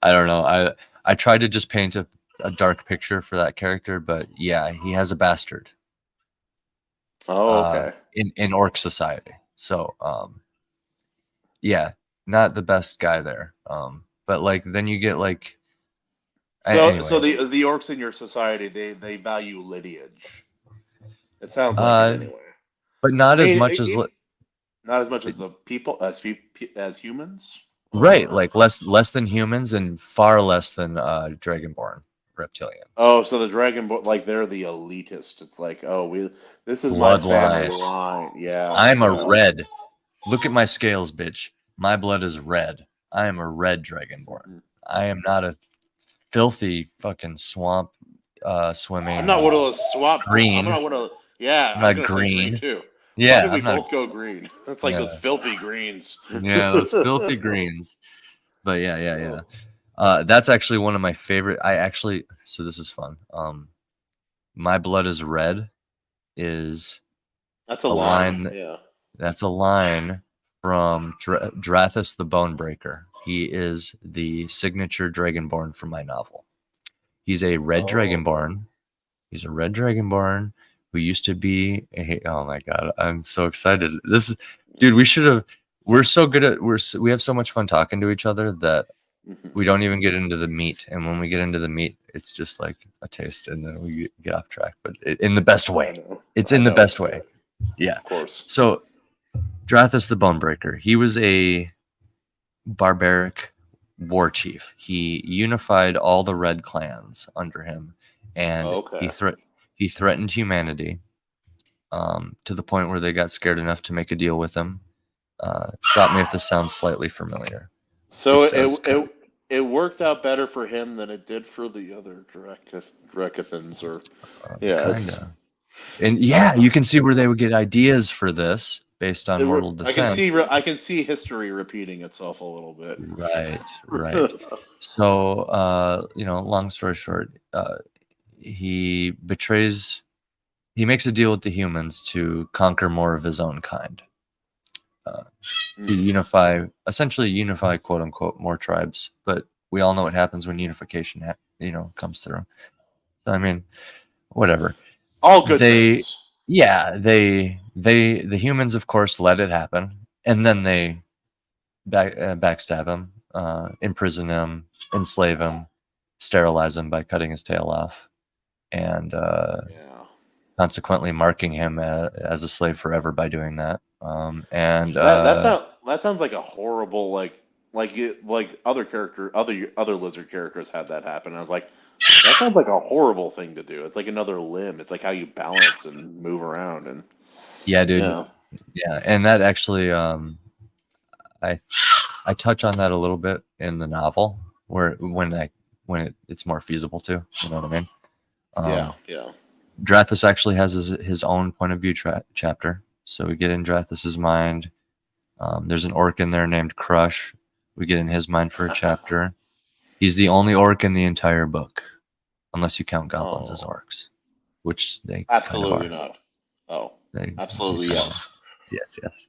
I don't know. I tried to just paint a dark picture for that character, but yeah, he has a bastard Oh, okay. in orc society. So yeah, not the best guy there. But like then you get like So anyway. the orcs in your society, they value lineage. It sounds like it anyway. But not I as mean, much as not as much as the people as humans. right, Or like less than humans and far less than dragonborn reptilians. oh, so the dragon, like they're the elitist. It's like, oh, this is my family Bloodline. line. Yeah, I'm a yeah. red. Look at my scales, bitch. My blood is red. I am a red dragonborn. I am not a filthy fucking swamp I'm swimming not one of those swap. I'm green. not one of. Yeah, I'm I was not gonna say green green. too. Why Yeah, did we I'm not. both go green? It's like those Yeah, filthy greens. yeah, those filthy greens. But yeah, yeah, Oh, yeah. That's actually one of my favorite. So this is fun. My blood is red is that's a a line. line. Yeah. That's a line from Drathus the Bonebreaker. He is the signature dragonborn from my novel. He's a red Oh, dragonborn. He's a red dragonborn who used to be oh my god, I'm so excited. Dude, we're so good at we have so much fun talking to each other that mhm. we don't even get into the meat, and when we get into the meat, it's just like a taste, and then we get off track, but in the best I way. know. It's I in the know. best way. Yeah. Of course. So Drathus the Bonebreaker, he was a barbaric war chief. He unified all the red clans under him, and Okay. he threatened humanity to the point where they got scared enough to make a deal with him. Stop me if this sounds slightly familiar. So It it does kind it it worked out better for him than it did for the other Drekethans, or yeah. of. And yeah, you can see where they would get ideas for this based on mortal I can descent. see history repeating itself a little bit. Right, right. So, long story short, he makes a deal with the humans to conquer more of his own kind, to essentially unify, quote unquote, more tribes. But we all know what happens when unification, comes through. So, I mean, whatever. All good They, things. yeah, the humans, of course, let it happen, and then they backstab him, imprison him, enslave him, sterilize him by cutting his tail off, and Yeah. consequently marking him as a slave forever by doing that. And That sounds like a horrible like other lizard characters had that happen. I was like, that sounds like a horrible thing to do. It's like another limb. It's like how you balance and move around and yeah, dude, yeah. yeah, and that actually, I touch on that a little bit in the novel, where it's more feasible to, you know what I mean? Yeah, yeah. Drathus actually has his own point of view chapter. So we get in Drathus's mind. There's an orc in there named Crush. We get in his mind for a chapter. He's the only orc in the entire book, unless you count goblins as Oh, orcs, which they kind of absolutely are. not. Oh, They absolutely kind of yes. are. Yes, yes.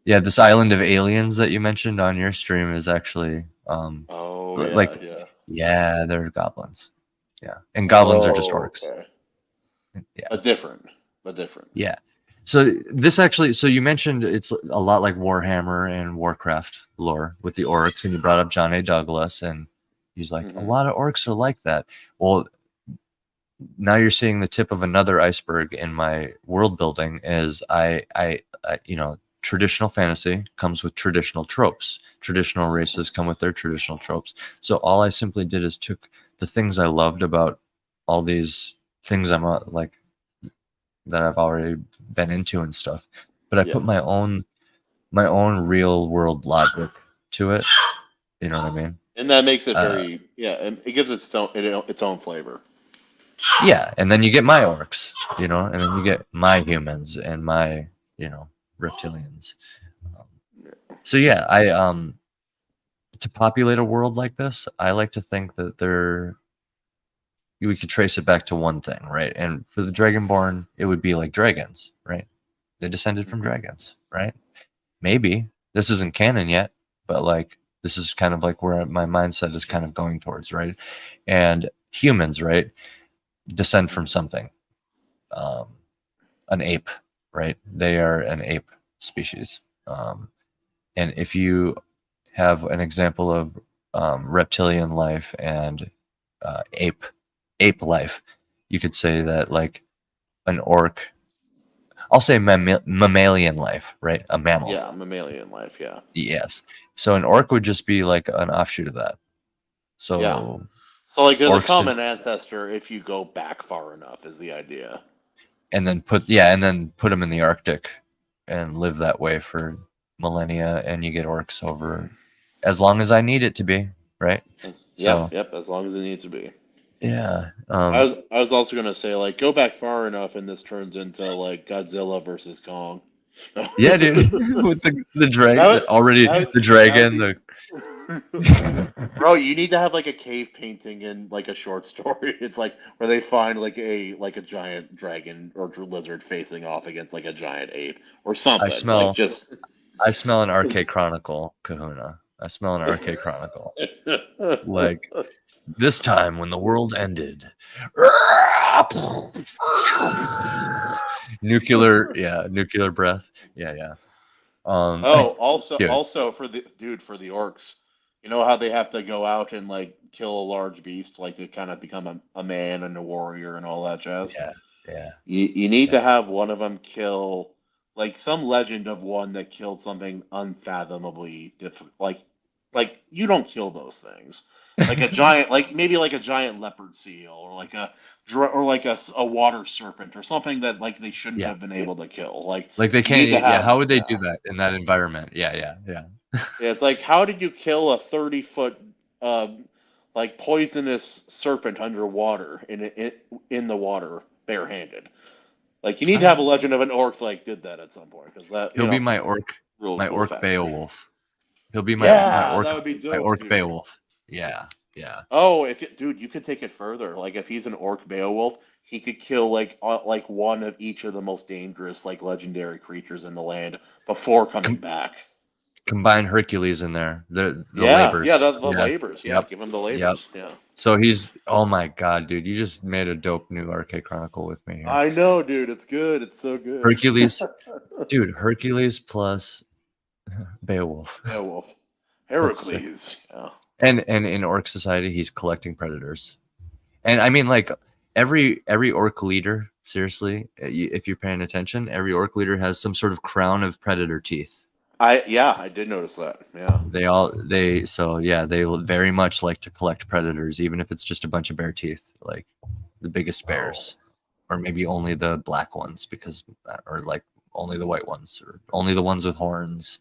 Yeah, this island of aliens that you mentioned on your stream is actually Oh yeah, like yeah. yeah, they're goblins. Yeah. And goblins are just Oh, orcs. okay. Yeah. But different. But different. Yeah. So this actually, so you mentioned it's a lot like Warhammer and Warcraft lore with the orcs, and you brought up John A. Douglas, and he's like, a Hmm. lot of orcs are like that. Well, now you're seeing the tip of another iceberg in my world building is you know, traditional fantasy comes with traditional tropes. Traditional races come with their traditional tropes. So all I simply did is took the things I loved about all these things like that I've already been into and stuff, but I Yeah. put my own real world logic to it. You know what I mean? And that makes it Uh, very, yeah, and it gives its own flavor. yeah, and then you get my orcs, you know, and then you get my humans and my, you know, reptilians. Um, so yeah, I to populate a world like this, I like to think that we could trace it back to one thing, right? And for the Dragonborn, it would be like dragons, right? They descended from Hmm. dragons, right? Maybe this isn't canon yet, but like this is kind of like where my mindset is kind of going towards, right? And humans, right, descend from something, um, an ape, right? They are an ape species, and if you have an example of reptilian life and ape life, you could say that like an orc. I'll say mammalian life, right? A mammal. Yeah, mammalian life. Yeah. Yes. So an orc would just be like an offshoot of that. Yeah. So So like, there's a orcs common ancestor if you go back far enough, is the idea. and then put them in the Arctic and live that way for millennia, and you get orcs over as long as I need it to be, right? Yeah. So Yep. As long as it needs to be. yeah, I was also gonna say, like, go back far enough and this turns into like Godzilla versus Kong. yeah, dude, with the That dragon would already, that the that would dragon, be, the bro. You need to have like a cave painting in like a short story. It's like where they find like a giant dragon or lizard facing off against like a giant ape or I something. Like smell just. I smell an RK Chronicle, Kahuna. I smell an RK Chronicle. Like this time when the world ended. Nuclear breath. Yeah, yeah. Oh, also, Dude, for the orcs, you know how they have to go out and like kill a large beast, like to kind of become a man and a warrior and all that jazz. yeah, yeah, You need yeah, to have one of them kill like some legend of one that killed something unfathomably difficult. Like you don't kill those things. Like a giant, like maybe like a giant leopard seal, or like or like a water serpent, or something that like they shouldn't yeah. have been able to kill. Like Like they you need to can't. Yeah, have, how would they yeah. do that in that environment? Yeah, yeah, yeah. Yeah, it's like, how did you kill a 30-foot, like poisonous serpent underwater in the water barehanded? Like, you need to have a legend of an orc like did that at some point, because that, He'll be my cool orc factor. Beowulf. He'll be Yeah, that would be my dope, orc dude. Beowulf. Yeah, yeah, Oh, dude, you could take it further. Like, if he's an orc Beowulf, he could kill like one of each of the most dangerous like legendary creatures in the land before coming Com- back. combine Hercules in there. The Yeah, yeah, labors. the Yeah. labors. Yeah, Yep. give him the Yep. labors. Yeah. So he's oh my god, dude! You just made a dope new RK Chronicle with me here. I know, dude. It's good. It's so good. Hercules, dude. Hercules plus Beowulf. Beowulf. That's sick. Heracles. Yeah. And in Orc Society, he's collecting predators. And I mean, like every orc leader, seriously, if you're paying attention, every orc leader has some sort of crown of predator teeth. I did notice that. Yeah. They very much like to collect predators, even if it's just a bunch of bear teeth, like the biggest Oh. bears, or maybe only the black ones, or like only the white ones, or only the ones with horns.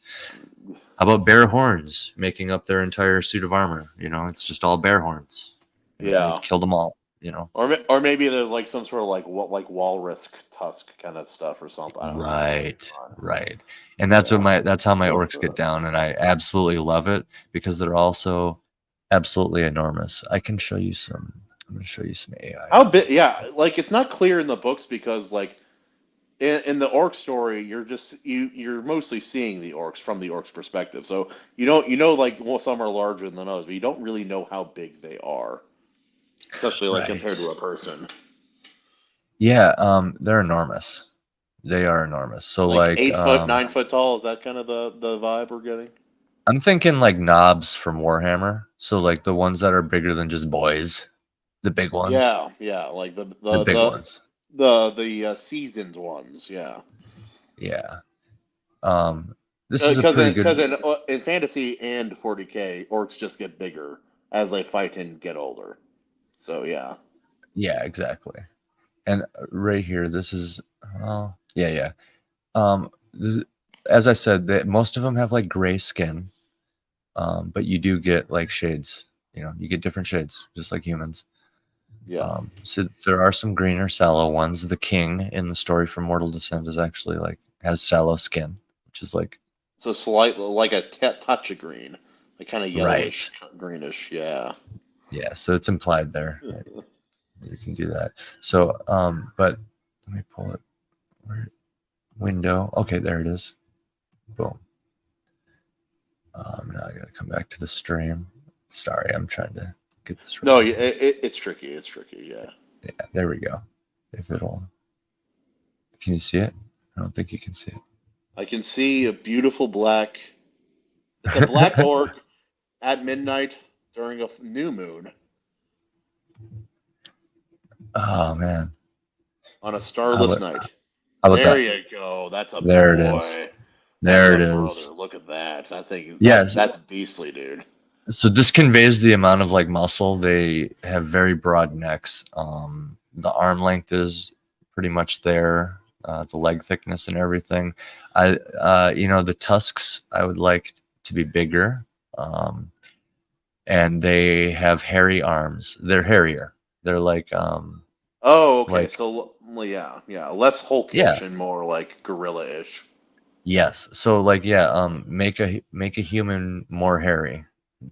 How about bear horns making up their entire suit of armor? You know, it's just all bear horns. And they Yeah. killed them all. You know. Or maybe there's like some sort of like what like walrus tusk kind of stuff or something. I don't know. Right, right. And that's Yeah. how my orcs get down, and I absolutely love it because they're also absolutely enormous. I can show you some. I'm going to show you some AI. How big? Yeah, like it's not clear in the books because like in the orc story, you're mostly seeing the orcs from the orcs' perspective. So you know like well some are larger than others, but you don't really know how big they are, especially like compared Right. to a person. Yeah, they're enormous. They are enormous. So Like like 8 foot, 9 foot tall. Is that kind of the vibe we're getting? I'm thinking like knobs from Warhammer. So like the ones that are bigger than just boys, the big ones, Yeah, yeah, like the big ones. the seasoned ones. Yeah, Yeah. Um, this is a because pretty because good. in fantasy and 40K, orcs just get bigger as they fight and get older. So yeah. Yeah, exactly. And right here, this is. Yeah, yeah. Um, as I said, that most of them have like gray skin, but you do get like shades. You know, you get different shades, just like humans. Yeah. So there are some greener sallow ones. The king in the story from Mortal Descent is actually like has sallow skin, which is like So slight, like a touch of green, like kind of yellowish, right. greenish. Yeah. Yeah, so it's implied there. Right? You can do that. So, but let me pull it. Where, window. Okay, there it is. Boom. Now I gotta come back to the stream. Sorry, I'm trying to get this No, right. it's tricky. It's tricky. Yeah. Yeah, there we go. If it'll, can you see it? I don't think you can see I can see a beautiful black. It's a black it. orc at midnight during a new moon Oh man, on a how starless about night. how about There that? you go. That's a There it is. boy. That's There a it brother. is. Look at that. I think Yes. that's beastly, dude. So this conveys the amount of like muscle. They have very broad necks. The arm length is pretty much there. The leg thickness and everything. The tusks I would like to be bigger. And they have hairy arms. They're hairier. They're Oh, okay. like So well, yeah, yeah, less yeah. hulkish and more like gorilla-ish. Yes. So like yeah, make a human more hairy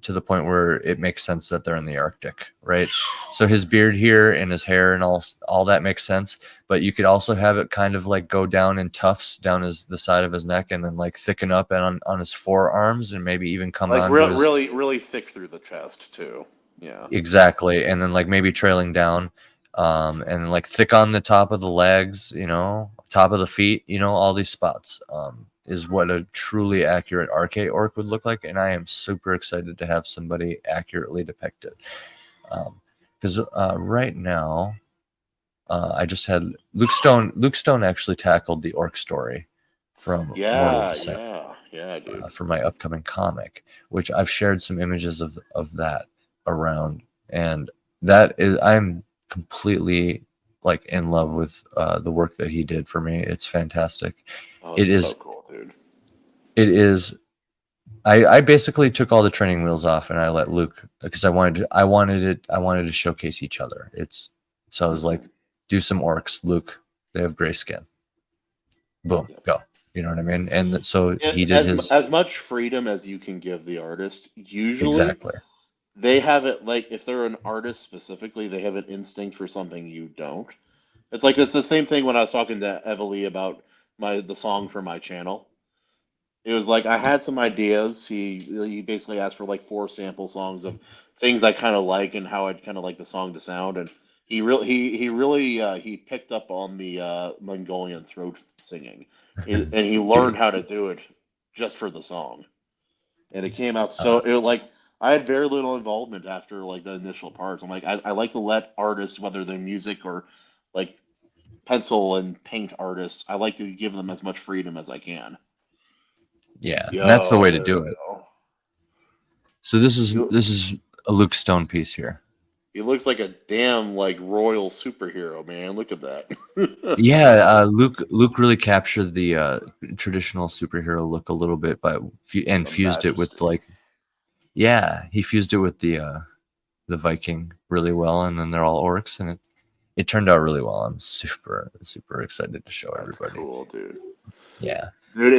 to the point where it makes sense that they're in the Arctic, right? So his beard here and his hair and all that makes sense, but you could also have it kind of like go down in tufts down the side of his neck and then like thicken up and on his forearms and maybe even come Like onto his really, really thick through the chest too. Yeah. exactly, and then like maybe trailing down, and like thick on the top of the legs, top of the feet, all these spots, is what a truly accurate arcade orc would look like, and I am super excited to have somebody accurately depict it, because right now, I just had Luke Stone. Luke Stone actually tackled the orc story from Mortal Yeah, Descent yeah, yeah, dude. for my upcoming comic, which I've shared some images of that around, and that is I'm completely like in love with the work that he did for me. It's fantastic. Oh, It it's so is. cool, dude. It is. I basically took all the training wheels off and I let Luke because I wanted to showcase each other. So I was like, do some orcs, Luke. They have gray skin. Boom, Yep. go. You know what I mean? And so he did As his as much freedom as you can give the artist, usually exactly. they have it like if they're an artist specifically, they have an instinct for something you don't. It's the same thing when I was talking to Evalie about the song for my channel. It was like I had some ideas. He basically asked for like 4 sample songs of things I kind of like and how I'd kind of like the song to sound, and he picked up on the Mongolian throat singing, and he learned how to do it just for the song, and it came out so Uh, it like I had very little involvement after like the initial parts. I'm like I like to let artists, whether they're music or like pencil and paint artists, I like to give them as much freedom as I can. yeah, and that's the Yo, way to there do you it. go. So this is You, this is a Luke Stone piece here. he looks like a damn like royal superhero, man. Look at that. Yeah, Luke really captured the traditional superhero look a little bit, but and The fused it with majesty. like yeah, he fused it with the Viking really well, and then they're all orcs, and it turned out really well. I'm super excited to show That's everybody. cool, dude. Yeah, Dude, um,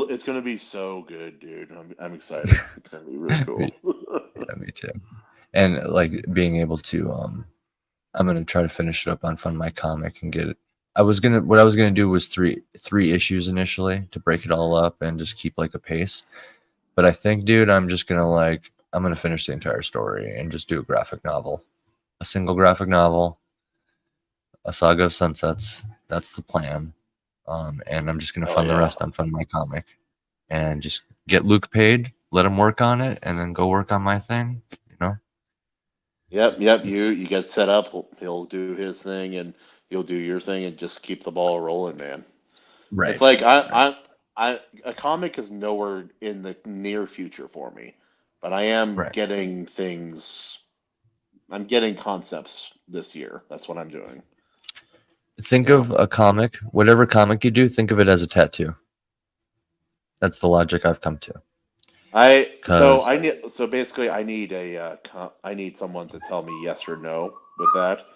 it's gonna be so good, dude. I'm excited. It's gonna be really cool. me Me too. And like being able to, I'm gonna try to finish it up on Fund My Comic and get it. What I was gonna do was three issues initially to break it all up and just keep like a pace. But I think, dude, I'm gonna finish the entire story and just do a graphic novel, a single graphic novel, a saga of sunsets. That's the plan. And I'm just gonna fund the rest on Fund My Comic, and just get Luke paid, let him work on it, and then go work on my thing. You know. Yep. You get set up. He'll do his thing, and you'll do your thing, and just keep the ball rolling, man. Right. It's like a comic is nowhere in the near future for me, but I am getting things. I'm getting concepts this year. That's what I'm doing. Think of a comic, whatever comic you do, think of it as a tattoo. That's the logic I've come to. So basically I need someone to tell me yes or no with that.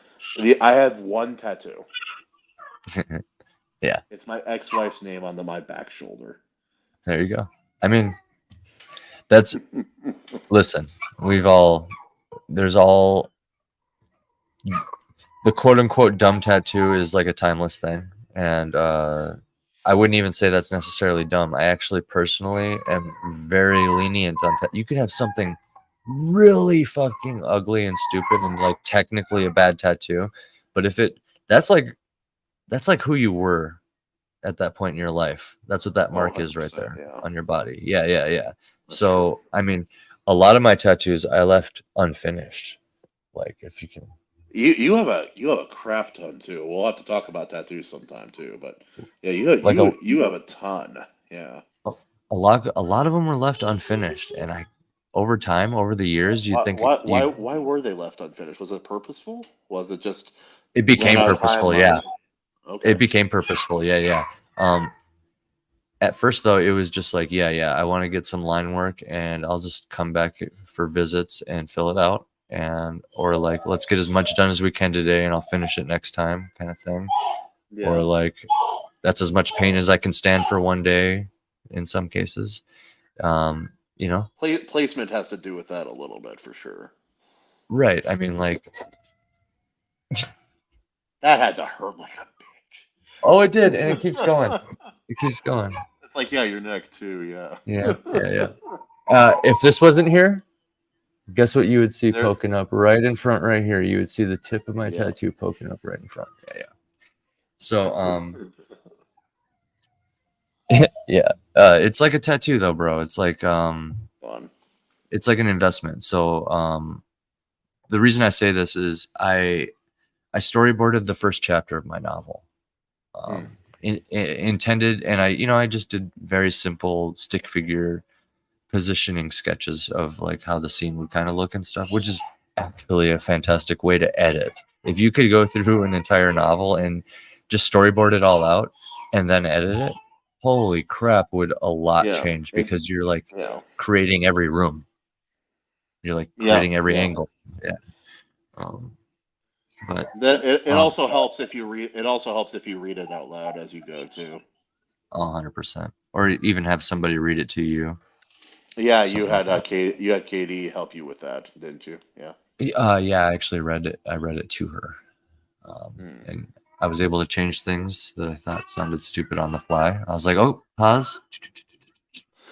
I have one tattoo. Yeah. It's my ex-wife's name on my back shoulder. There you go. I mean, listen, there's all the quote unquote dumb tattoo is like a timeless thing. And I wouldn't even say that's necessarily dumb. I actually personally am very lenient on you could have something really fucking ugly and stupid and like technically a bad tattoo, but if that's like who you were at that point in your life. That's what that mark is right there on your body. Yeah. That's so true. I mean, a lot of my tattoos I left unfinished. Like if you can. You have a crap ton too. We'll have to talk about tattoos sometime too. But yeah, you have a ton. Yeah. A lot of them were left unfinished, and over the years, why were they left unfinished? Was it purposeful? Was it just? It became purposeful. Yeah. Okay. It became purposeful. Yeah. At first though, it was just like, I want to get some line work, and I'll just come back for visits and fill it out. Or like, let's get as much done as we can today and I'll finish it next time, kind of thing. Yeah. Or like, that's as much pain as I can stand for one day in some cases. Placement has to do with that a little bit for sure. Right. I mean, like that had to hurt like a bitch. Oh, it did, and it keeps going. It's like, your neck too. Yeah. If this wasn't here, guess what you would see poking up right in front right here? You would see the tip of my tattoo poking up right in front. Yeah. So, it's like a tattoo though, bro. It's like, fun. It's like an investment. So, the reason I say this is I storyboarded the first chapter of my novel. Intended, and I just did very simple stick figure positioning sketches of like how the scene would kind of look and stuff, which is actually a fantastic way to edit. If you could go through an entire novel and just storyboard it all out and then edit it, holy crap, would a lot change, because you're like creating every room. You're like creating every angle. Yeah. But it also helps if you read. It also helps if you read it out loud as you go too. 100%. Or even have somebody read it to you. Yeah, you had Katie help you with that, didn't you? Yeah. Yeah, I actually read it. I read it to her, and I was able to change things that I thought sounded stupid on the fly. I was like, "Oh, pause,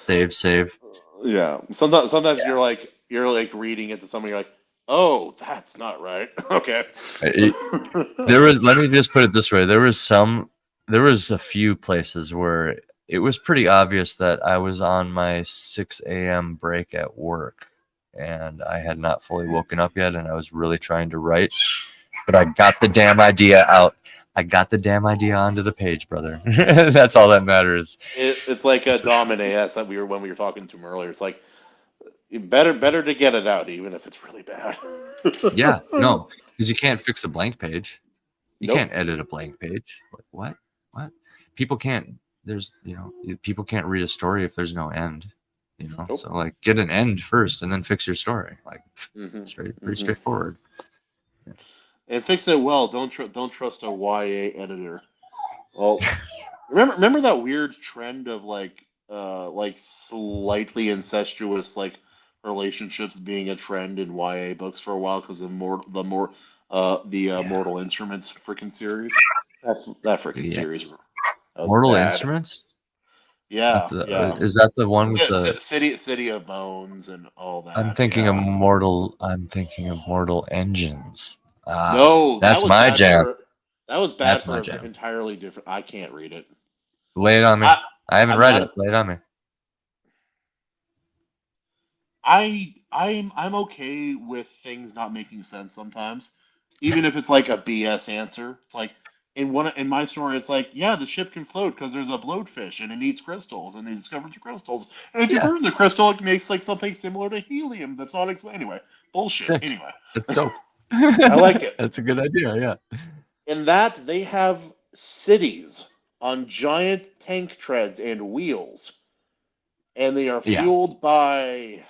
save." Yeah. Sometimes you're like reading it to somebody, you're like, "Oh, that's not right." Okay. Let me just put it this way: there was a few places where it was pretty obvious that I was on my 6 a.m. break at work, and I had not fully woken up yet, and I was really trying to write, but I got the damn idea out. I got the damn idea onto the page, brother. That's all that matters. It's like a Dominic that when we were talking to him earlier. It's like better to get it out, even if it's really bad. Yeah, no, because you can't fix a blank page. You can't edit a blank page. Like what? People can't. People can't read a story if there's no end. Nope. So like get an end first and then fix your story. Like pretty straightforward. Yeah. And fix it well. Don't trust a YA editor. Well, remember that weird trend of like slightly incestuous like relationships being a trend in YA books for a while because of Yeah. Mortal Instruments freaking series. That freaking Yeah. series that was Mortal bad. Instruments? Yeah, yeah. Is that the one with the? City of Bones and all that. Yeah. I'm thinking of Mortal Engines. Ah, No, that's my jam. that was bad That's for my an jam. entirely different. I can't read it. Lay it on me. I I haven't I'm read not. it. Lay it on me. I'm okay with things not making sense sometimes, even if it's like a BS answer. It's like in my story, it's like, yeah, the ship can float because there's a bloatfish and it needs crystals, and they discovered the crystals, and if you Yeah, burn the crystal, it makes like something similar to helium that's not anyway. Bullshit. sick. Anyway, That's dope. I like it. That's a good idea. Yeah. In that they have cities on giant tank treads and wheels, and they are Yeah, fueled by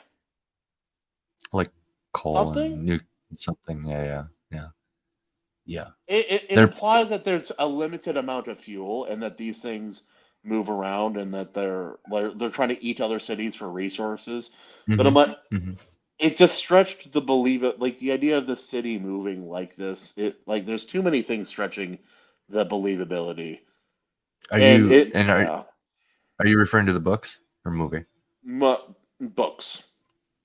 like coal something. and nuke something. Yeah. Yeah. It They're. implies that there's a limited amount of fuel and that these things move around and that they're trying to eat other cities for resources. But I'm Hmm. like, Hmm. it just stretched to believe it. Like the idea of the city moving like this, it like there's too many things stretching the believability. Are And you it, and yeah, are you referring to the books or movie? books.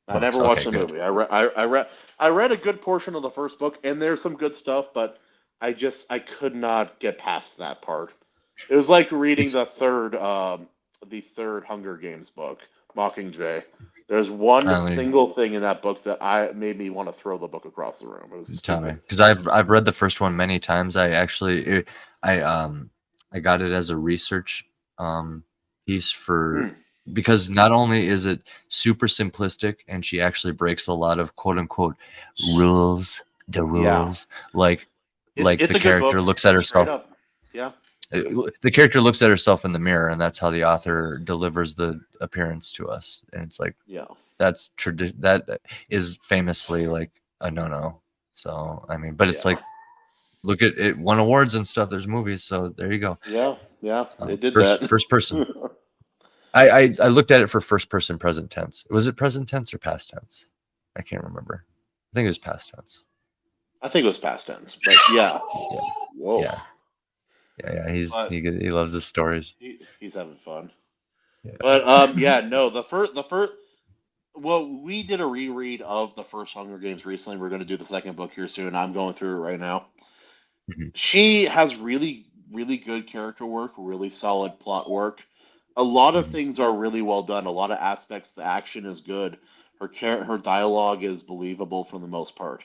I Books. never watched Okay, the good. movie. I read a good portion of the first book, and there's some good stuff, but I could not get past that part. It was like reading It's the third Hunger Games book, Mockingjay. There's one only single thing in that book that I made me want to throw the book across the room. It was tell me stupid. because I've read the first one many times. I got it as a research piece for Mm, because not only is it super simplistic and she actually breaks a lot of quote unquote rules, the yeah, rules it's like it's the a good character book, looks at straight herself. up. Yeah, The character looks at herself in the mirror, and that's how the author delivers the appearance to us. And it's like yeah, that's tradition. That is famously like a no-no. So I mean, but it's yeah, like look at it won awards and stuff. There's movies, so there you go. yeah, yeah. They did First that. first person. I looked at it for first person present tense. Was it present tense or past tense? I can't remember. I think it was past tense. I think it was past tense, but yeah. Yeah, Whoa. yeah, yeah. But He loves his stories. he's having fun. Yeah. But yeah, no, the first well, we did a reread of the first Hunger Games recently. We're going to do the second book here soon. I'm going through it right now. Mhm. She has really, really good character work, really solid plot work. A lot of Mhm. things are really well done. A lot of aspects, the action is good. Her dialogue is believable for the most part.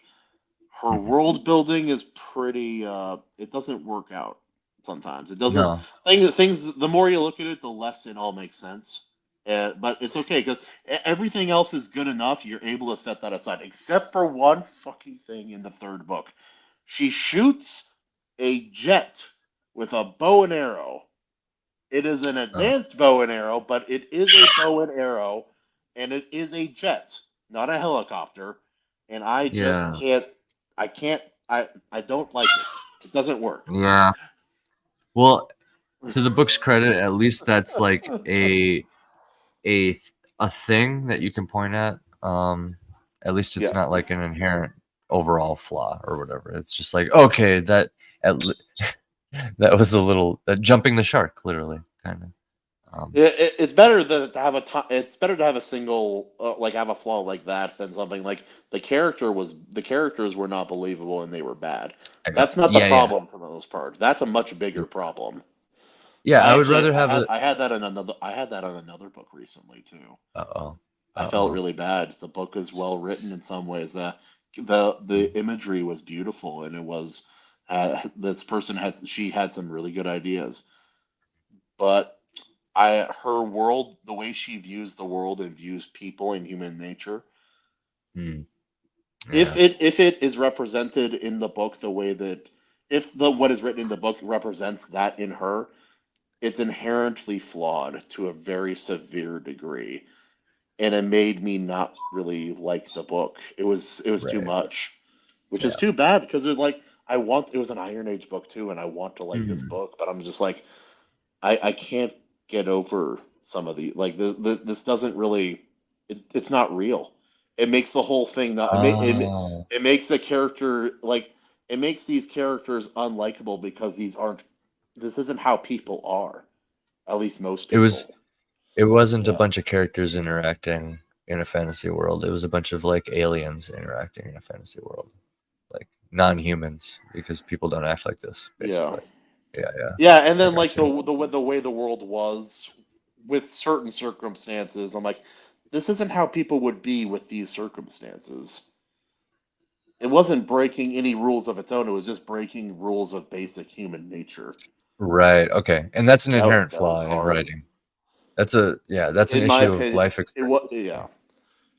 Her Mhm. world building is pretty. It doesn't work out sometimes. It doesn't. No. Things. The more you look at it, the less it all makes sense. But it's okay because everything else is good enough. You're able to set that aside, except for one fucking thing in the third book. She shoots a jet with a bow and arrow. It is an Oh. advanced bow and arrow, but it is a bow and arrow, and it is a jet, not a helicopter. And I just Yeah. can't. I can't. I don't like it. It doesn't work. Yeah. Well, to the book's credit, at least that's like a a thing that you can point at. At least it's Yeah. not like an inherent overall flaw or whatever. It's just like okay, at, le- that was a little jumping the shark, literally, kind of. It's better to have it's better to have a single like have a flaw like that than something like the characters were not believable and they were bad. I got That's not the yeah. problem for the most part. That's a much bigger problem. Yeah, I would rather have a. I had that on another book recently too. Uh-oh. I felt Uh-oh. really bad. The book is well written in some ways. The imagery was beautiful, and it was this person had some really good ideas, but her world, the way she views the world and views people and human nature, Hmm. if Yeah. it is represented in the book the way that if the what is written in the book represents that in her, it's inherently flawed to a very severe degree, and it made me not really like the book. It was too Right. much, which is Yeah. too bad because it was an Iron Age book too, and I want to like this Hmm. book, but I'm just like I can't get over some of the like this doesn't really it's not real. It makes the whole thing not. Oh, It makes the character like it makes these characters unlikable because these aren't. This isn't how people are. At least most it was. people. It wasn't a Yeah. bunch of characters interacting in a fantasy world. It was a bunch of like aliens interacting in a fantasy world, like non-humans, because people don't act like this, Yeah. basically. Yeah, yeah, Yeah, and I then like got you. the way the world was with certain circumstances, I'm like, this isn't how people would be with these circumstances. It wasn't breaking any rules of its own. It was just breaking rules of basic human nature. Right. Okay. And that's an inherent That was flaw in hard. writing. That's an In my issue of opinion, life it was experience. yeah.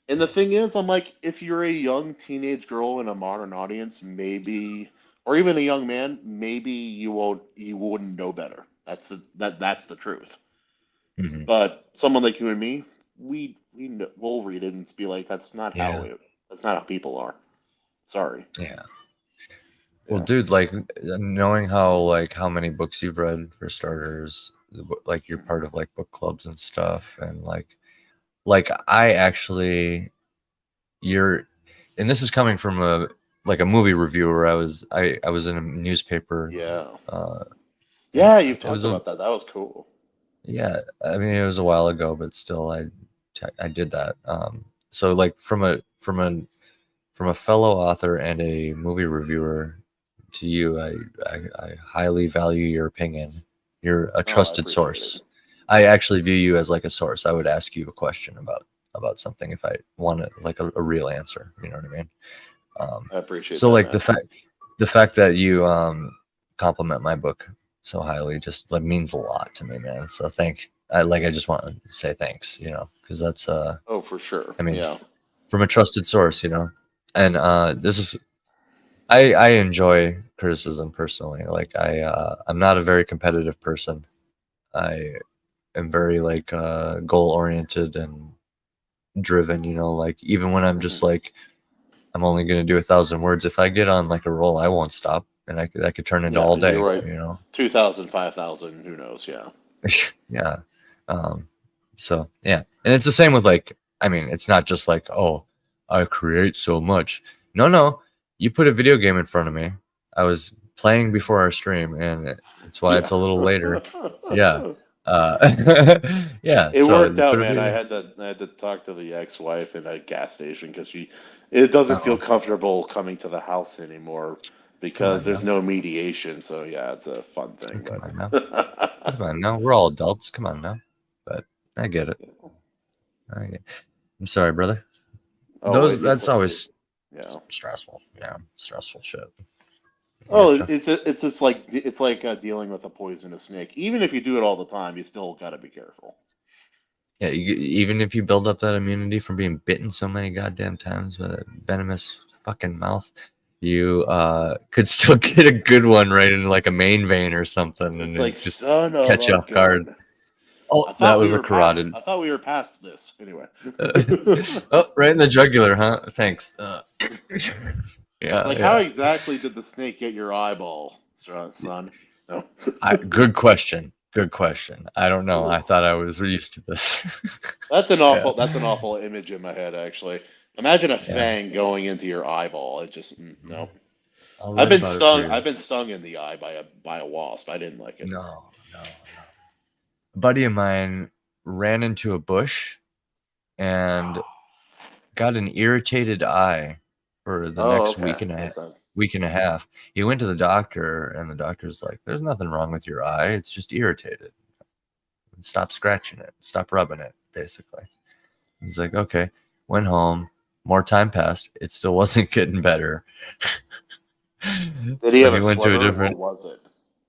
And the thing is, I'm like, if you're a young teenage girl in a modern audience, maybe, or even a young man, maybe you wouldn't know better. That's the truth. Hmm. But someone like you and me, we'll read it and be like, Yeah. that's not how people are. Sorry. Yeah. Well, Yeah. dude, like knowing how many books you've read for starters, like you're part of like book clubs and stuff, and like I actually you're and this is coming from a movie reviewer. I was in a newspaper. Yeah. Uh, and Yeah, you've it talked was a about that. That was cool. yeah. I mean, it was a while ago, but still, I did that. So like from a fellow author and a movie reviewer to you, I highly value your opinion. You're a Oh, I trusted appreciate it. source. I actually view you as like a source. I would ask you a question about something if I wanted like a real answer. You know what I mean? Um, I appreciate so that, like man. the fact that you compliment my book so highly just like means a lot to me, man. So I just want to say thanks, because that's Oh, for sure. I mean Yeah. from a trusted source, and this is I enjoy criticism personally. Like I'm not a very competitive person. I am very like goal oriented and driven, like even when I'm just Hmm. like I'm only going to do 1,000 words. If I get on like a roll, I won't stop, and that could turn into Yeah, all you're day. right. 2,000, 5,000, who knows? Yeah. Yeah. Um, so yeah, and it's the same with like, I mean, it's not just like, oh, I create so much. No, you put a video game in front of me. I was playing before our stream, and it's why Yeah. it's a little later. Yeah. Uh, yeah. It So worked you out, put a man. video. I had to talk to the ex-wife in a gas station because it doesn't feel Oh, comfortable coming to the house anymore come because on there's now. no mediation. So yeah, it's a fun Oh, thing, come on now. but Come on now. We're all adults. Come on now. But I get it. I'm sorry, brother. oh, That's always yeah. stressful. Yeah, stressful shit. I Oh, getcha. it's just like dealing with a poisonous snake. Even if you do it all the time, you still got to be careful. Yeah, even if you build up that immunity from being bitten so many goddamn times with a venomous fucking mouth, you could still get a good one right in like a main vein or something, and It's like it just son of catch you a off guard. gun. Oh, that was a carotid. I thought we were past this anyway. Oh, right in the jugular, huh? Thanks. It's Yeah, like, how yeah. exactly did the snake get your eyeball, son? No. Good question. Good question. I don't know. Ooh. I thought I was used to this. Yeah, That's an awful image in my head, actually. Imagine a yeah. fang going into your eyeball. It just no. I'll write about it for you. I've been stung in the eye by a wasp. I didn't like it. No. A buddy of mine ran into a bush and got an irritated eye for the Oh, next okay. That's not. week and a half. He went to the doctor, and the doctor's like, "There's nothing wrong with your eye. It's just irritated. Stop scratching it. Stop rubbing it." Basically, he's like, "Okay." Went home. More time passed. It still wasn't getting better. Did he So have he a went to a sliver? What different was it?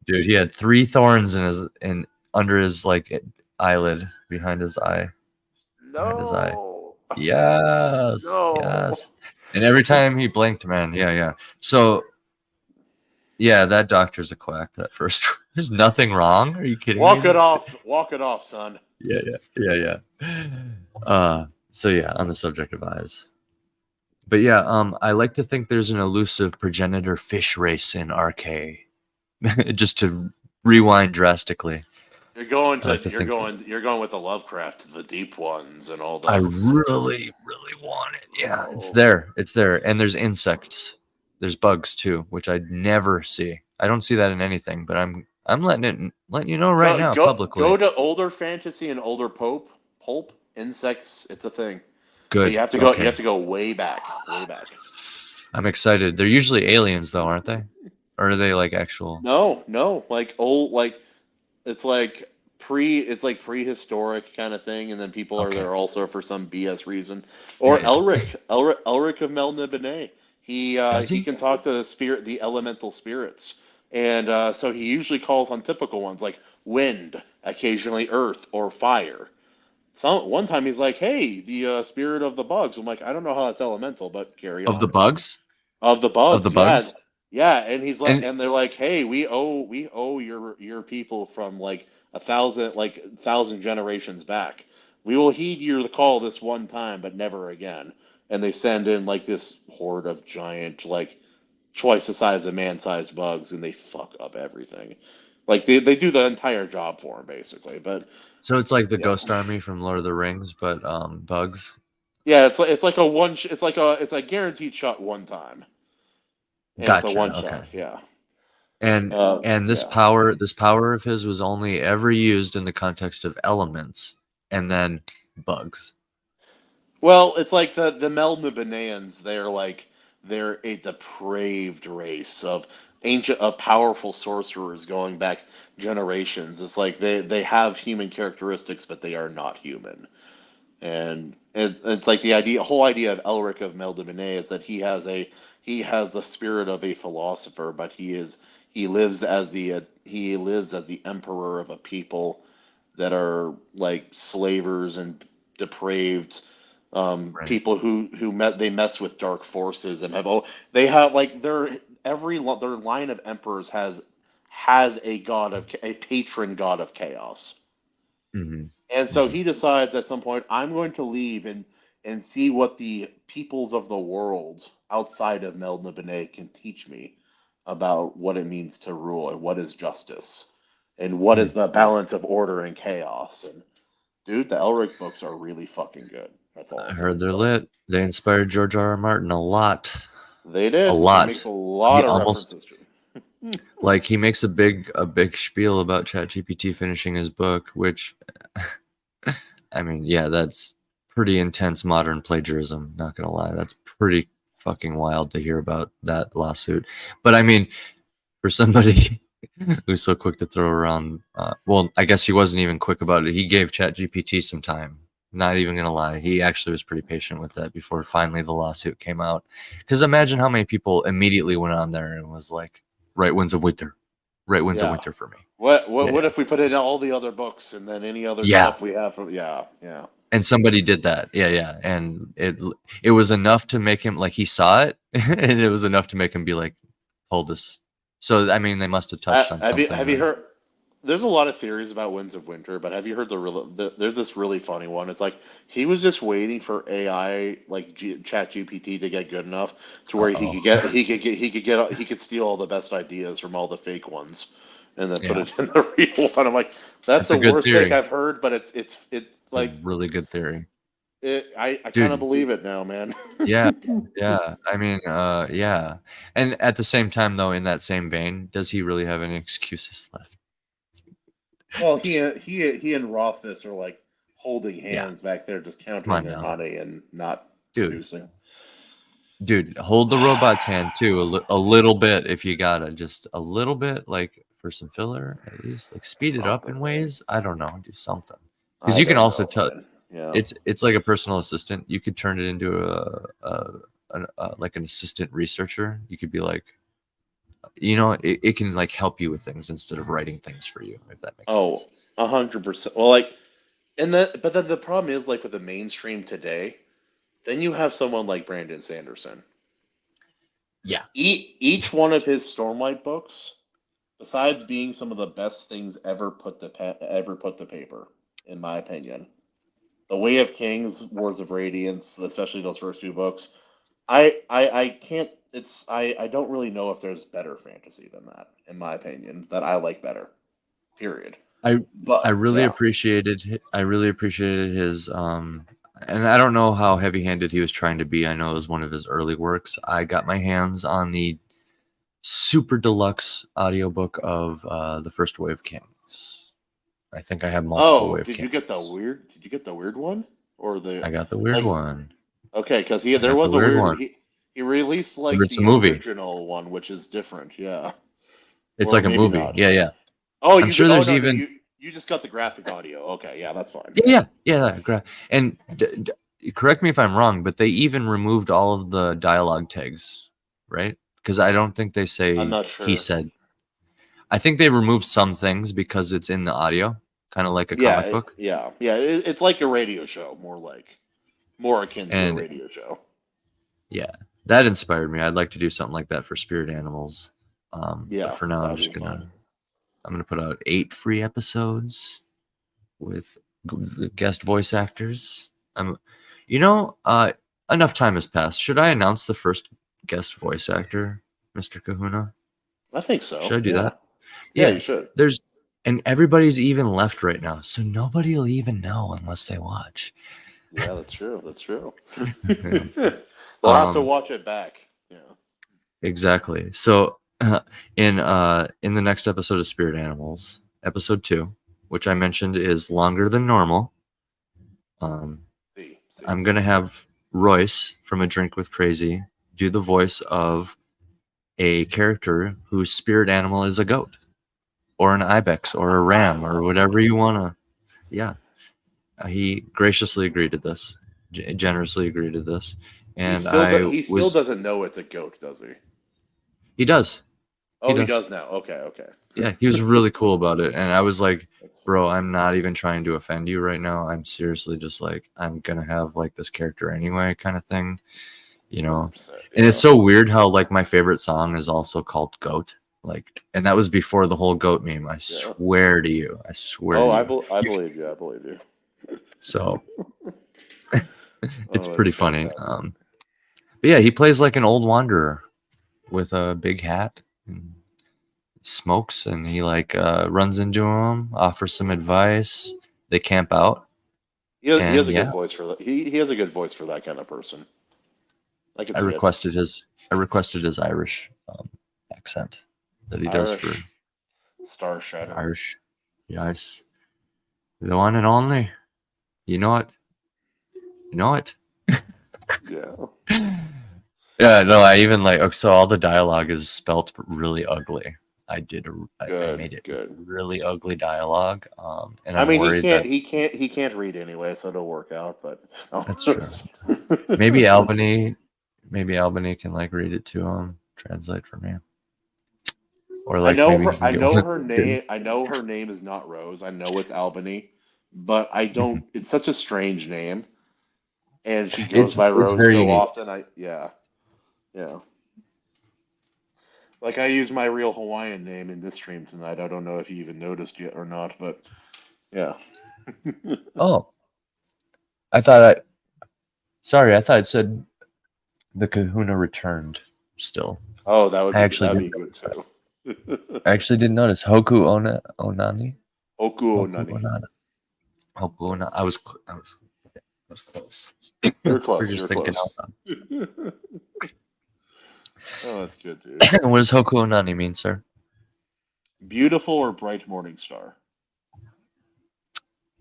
dude. He had 3 thorns in under his like eyelid behind his eye. Behind his eye. No. Yes, No. yes. And every time he blinked, man, yeah. So, yeah, that doctor's a quack. That first, there's nothing wrong. Are you kidding me? Walk it off. Walk it off, son. Yeah. So yeah, on the subject of eyes, but yeah, I like to think there's an elusive progenitor fish race in RK. Just to rewind drastically, You're going I like to you're think going with the Lovecraft, the deep ones, and all I the. really, really want it. Yeah, it's Oh, there. It's there. And there's insects. There's bugs too, which I'd never see. I don't see that in anything, but I'm letting you know right now go publicly. to older fantasy and older pulp insects. It's a thing, but Good. you Okay. have to go way back, way back. I'm excited. They're usually aliens though, aren't they? Or are they like actual? No, like old, like it's like it's like prehistoric kind of thing, and then people are Okay. there also for some BS reason. Or Yeah. Elric of Melniboné. Does He he? can talk to the elemental spirits, and so he usually calls on typical ones like wind, occasionally earth or fire. One time he's like, "Hey, the spirit of the bugs." I'm like, "I don't know how that's elemental, but carry Of the on." bugs? Of the Of the bugs, yeah, bugs? yeah, and he's like, And and they're like, "Hey, we owe your people from like a thousand generations back. We will heed your call this one time, but never again." And they send in like this horde of giant, like twice the size of man-sized bugs, and they fuck up everything. Like they do the entire job for him basically, but so it's like the yeah. Ghost Army from Lord of the Rings, but bugs. Yeah, it's like a it's a guaranteed shot one time, and it's a one Gotcha. Okay. shot. Yeah, And yeah. this power of his was only ever used in the context of elements and then bugs. Well, it's like the Melnibonéans. They're a depraved race of powerful sorcerers going back generations. It's like they have human characteristics, but they are not human. And it's like whole idea of Elric of Melniboné is that he has the spirit of a philosopher, but he lives as the emperor of a people that are like slavers and depraved Right. people they mess with dark forces and they have like their line of emperors has a patron god of chaos. Hmm. And so Hmm. he decides at some point, I'm going to leave and see what the peoples of the world outside of Melniboné can teach me about what it means to rule and what is justice and what Hmm. is the balance of order and chaos. And dude, the Elric books are really fucking good. That's all I I'll say. heard they're lit. They inspired George R. R. Martin a lot. They A did. He makes lot. a He lot of almost references to it. like he makes a big spiel about ChatGPT finishing his book, which I mean, yeah, that's pretty intense modern plagiarism, not gonna lie. That's pretty fucking wild to hear about that lawsuit. But I mean, for somebody who's so quick to throw around, well, I guess he wasn't even quick about it. He gave ChatGPT some time. Not even gonna lie, he actually was pretty patient with that before finally the lawsuit came out. Because imagine how many people immediately went on there and was like, "Right winds of winter, right winds of Yeah. winter for me." What Yeah, if we put in all the other books and then any other yeah. stuff we have from yeah. And somebody did that. Yeah, yeah. And it was enough to make him like he saw it, and it was enough to make him be like, "Hold this." So I mean, they must have touched on something, Have you right? heard? There's a lot of theories about Winds of Winter, but have you heard there's this really funny one. It's like he was just waiting for AI like Chat GPT to get good enough to where Uh-oh. he could steal all the best ideas from all the fake ones and then put Yeah, it in the real one. I'm like, that's that's the a good worst take theory. I've heard, but it's It's a like really good theory, I kind of dude. believe it now, man. Yeah, yeah. I mean, yeah. And at the same time, though, in that same vein, does he really have any excuses left? Well, Just he and Rothfuss are like holding yeah. hands back there, just Come counting on their now, money and not dude. producing. Dude, hold the robot's hand too, a little bit if you gotta, just a little bit, like for some filler at least, like speed it up in Something. ways. I don't know, do something because I you can don't also know, tell man. Yeah. it's like a personal assistant. You could turn it into like an assistant researcher. You could be like, it can like help you with things instead of writing things for you, if that makes Oh, sense. 100%. Well, like, but then the problem is like with the mainstream today, then you have someone like Brandon Sanderson. Yeah. Each one of his Stormlight books, besides being some of the best things ever put to paper, in my opinion, The Way of Kings, Words of Radiance, especially those first two books, I can't. I don't really know if there's better fantasy than that, in my opinion, that I like better. Period. I But yeah. I really appreciated his and I don't know how heavy-handed he was trying to be. I know it was one of his early works. I got my hands on the super deluxe audiobook of The First Wave Kings. I think I have multiple Oh, Wave Kings. did you get the weird one? Or the I got the weird like one. okay, because I there got the was a weird weird one. he released like It's a the movie. original one, which is different, yeah. It's Or like a maybe movie. not. Yeah, yeah. Oh, I'm sure oh there's no, even you just got the graphic audio. Okay, yeah, that's fine. yeah, yeah, yeah. And correct me if I'm wrong, but they even removed all of the dialogue tags, right? Because I don't think they I'm say not he sure. said. I think they removed some things because it's in the audio, kind of like a Yeah, comic book. it's like a radio show, more akin to a And radio show. yeah, that inspired me. I'd like to do something like that for spirit animals. But Yeah, for now, that would be fun. I'm gonna put out 8 free episodes with guest voice actors. I'm, you know, enough time has passed. Should I announce the first guest voice actor, Mr. Kahuna? I think so. Should I do Yeah. that? Yeah, you Yeah, should. there's, and everybody's even left right now, so nobody will even know unless they watch. Yeah, that's true. That's true. Yeah. They'll have to Um, watch it back. Yeah. exactly. So, in the next episode of Spirit Animals, episode 2, which I mentioned is longer than normal. See. I'm gonna have Royce from A Drink with Crazy do the voice of a character whose spirit animal is a goat or an ibex or a I ram or love whatever it. you wanna. Yeah, he graciously agreed to this, generously agreed to this, and I He still was. doesn't know it's a goat, does he? He does. He Oh, he does. does now. Okay. Yeah, he was really cool about it, and I was like, That's bro, I'm not even trying to offend you right now. I'm seriously just like, I'm gonna have like this character anyway, kind of thing, you know. 100%. And it's Yeah. so weird how like my favorite song is also called Goat, like, and that was before the whole goat meme. I Yeah. swear to you, I swear Oh, to you. I believe you. I believe you. So it's Oh, pretty that's funny. fantastic. But yeah, he plays like an old wanderer with a big hat and smokes, and he like runs into him, offers some advice. They camp out, He has and a good yeah, voice for that. He has a good voice for that kind of person. I can I see it. requested his Irish accent that he does for Irish Star his Shatter. Irish. Yes, the one and only. You know it. You know it. Yeah. Yeah, no, I even like so all the dialogue is spelt really ugly. I made it Good. really ugly dialogue, and I I'm mean, worried that he can't read anyway, so it'll work out. But that's true. Maybe maybe Albany can like read it to him, translate for me, or like maybe he can I get know one of her his kids. name. I know her name is not Rose. I know it's Albany, but I don't. It's such a strange name, and she goes by It's Rose very so unique. often. Yeah. Like I use my real Hawaiian name in this stream tonight. I don't know if you even noticed yet or not, but yeah. Oh, I thought I sorry, I thought it said the Kahuna returned. Still, Oh, I actually that'd didn't be good notice that. too. I actually didn't notice Hoku Onani. Oku Hoku Onani. Onana. Hoku Onana. I was close. You're We're close. just You're thinking out close. loud. Oh, that's good, dude. What does Hoku Onani mean, sir? Beautiful or bright morning star?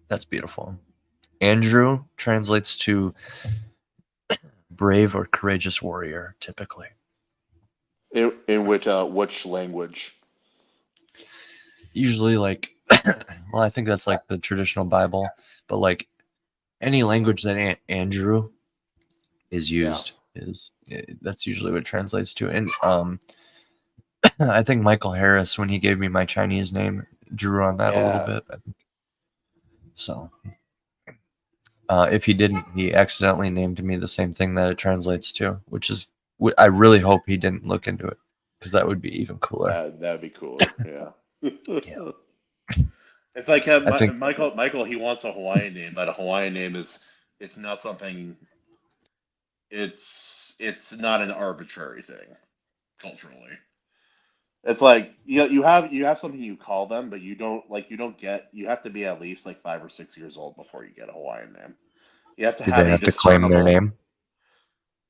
That's beautiful. Andrew translates to brave or courageous warrior, typically. In which language? Usually, like, well, I think that's like the traditional Bible, but like any language that Andrew is Yeah. used that's usually what it translates to. And I think Michael Harris, when he gave me my Chinese name, drew on that a little Yeah. bit. So if he didn't, he accidentally named me the same thing that it translates to, which is I really hope he didn't look into it because that would be even cooler. That'd be cooler. Yeah. Yeah, It's like I think Michael. He wants a Hawaiian name, but a Hawaiian name is it's not something. It's not an arbitrary thing culturally. It's like you have something you call them, but you have to be at least like 5 or 6 years old before you get a Hawaiian name. You have to Do have they a have to claim their discernible. name?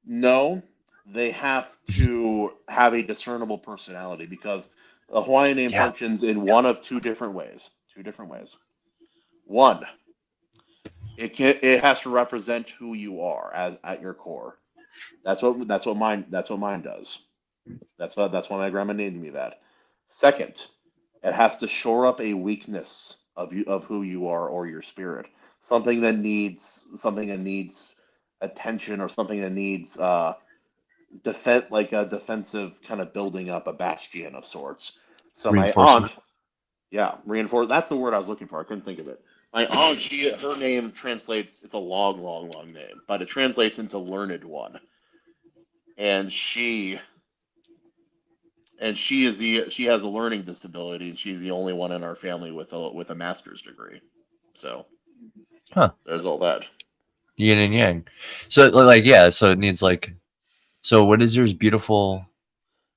No, they have to have a discernible personality because the Hawaiian name Yeah. functions in one of two different ways. Two different ways. One, it has to represent who you are at your core. That's what mine does. That's why my grandma named me that. Second, it has to shore up a weakness of who you are or your spirit. Something that needs attention, or something that needs like a defensive kind of building up, a bastion of sorts. So my aunt, Reinforcement. yeah, reinforce. That's the word I was looking for. I couldn't think of it. My aunt, her name translates. It's a long, long, long name, but it translates into learned one. And she has a learning disability, and she's the only one in our family with a master's degree. So Huh. there's all that. Yin and yang. So like, yeah, so it needs like, so what is yours? Beautiful,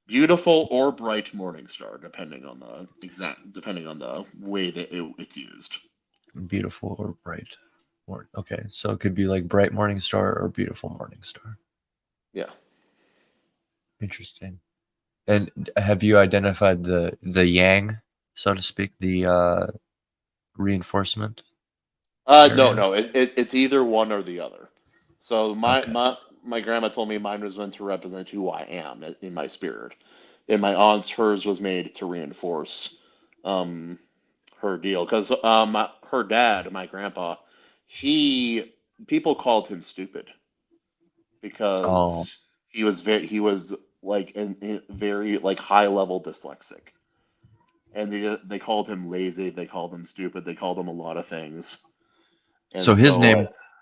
Beautiful or bright morning star, depending on the way that it's used. beautiful or bright. Okay, so it could be like bright morning star or beautiful morning star. Yeah. Interesting. And have you identified the yang, so to speak, the reinforcement No, area? no, it's either one or the other. So Okay. my grandma told me mine was meant to represent who I am in my spirit, and my aunt's, hers was made to reinforce um her deal, because her dad, my grandpa, he people called him stupid Oh, because he was like very like high level dyslexic, and they called him lazy, they called him stupid, they called him a lot of things, and so so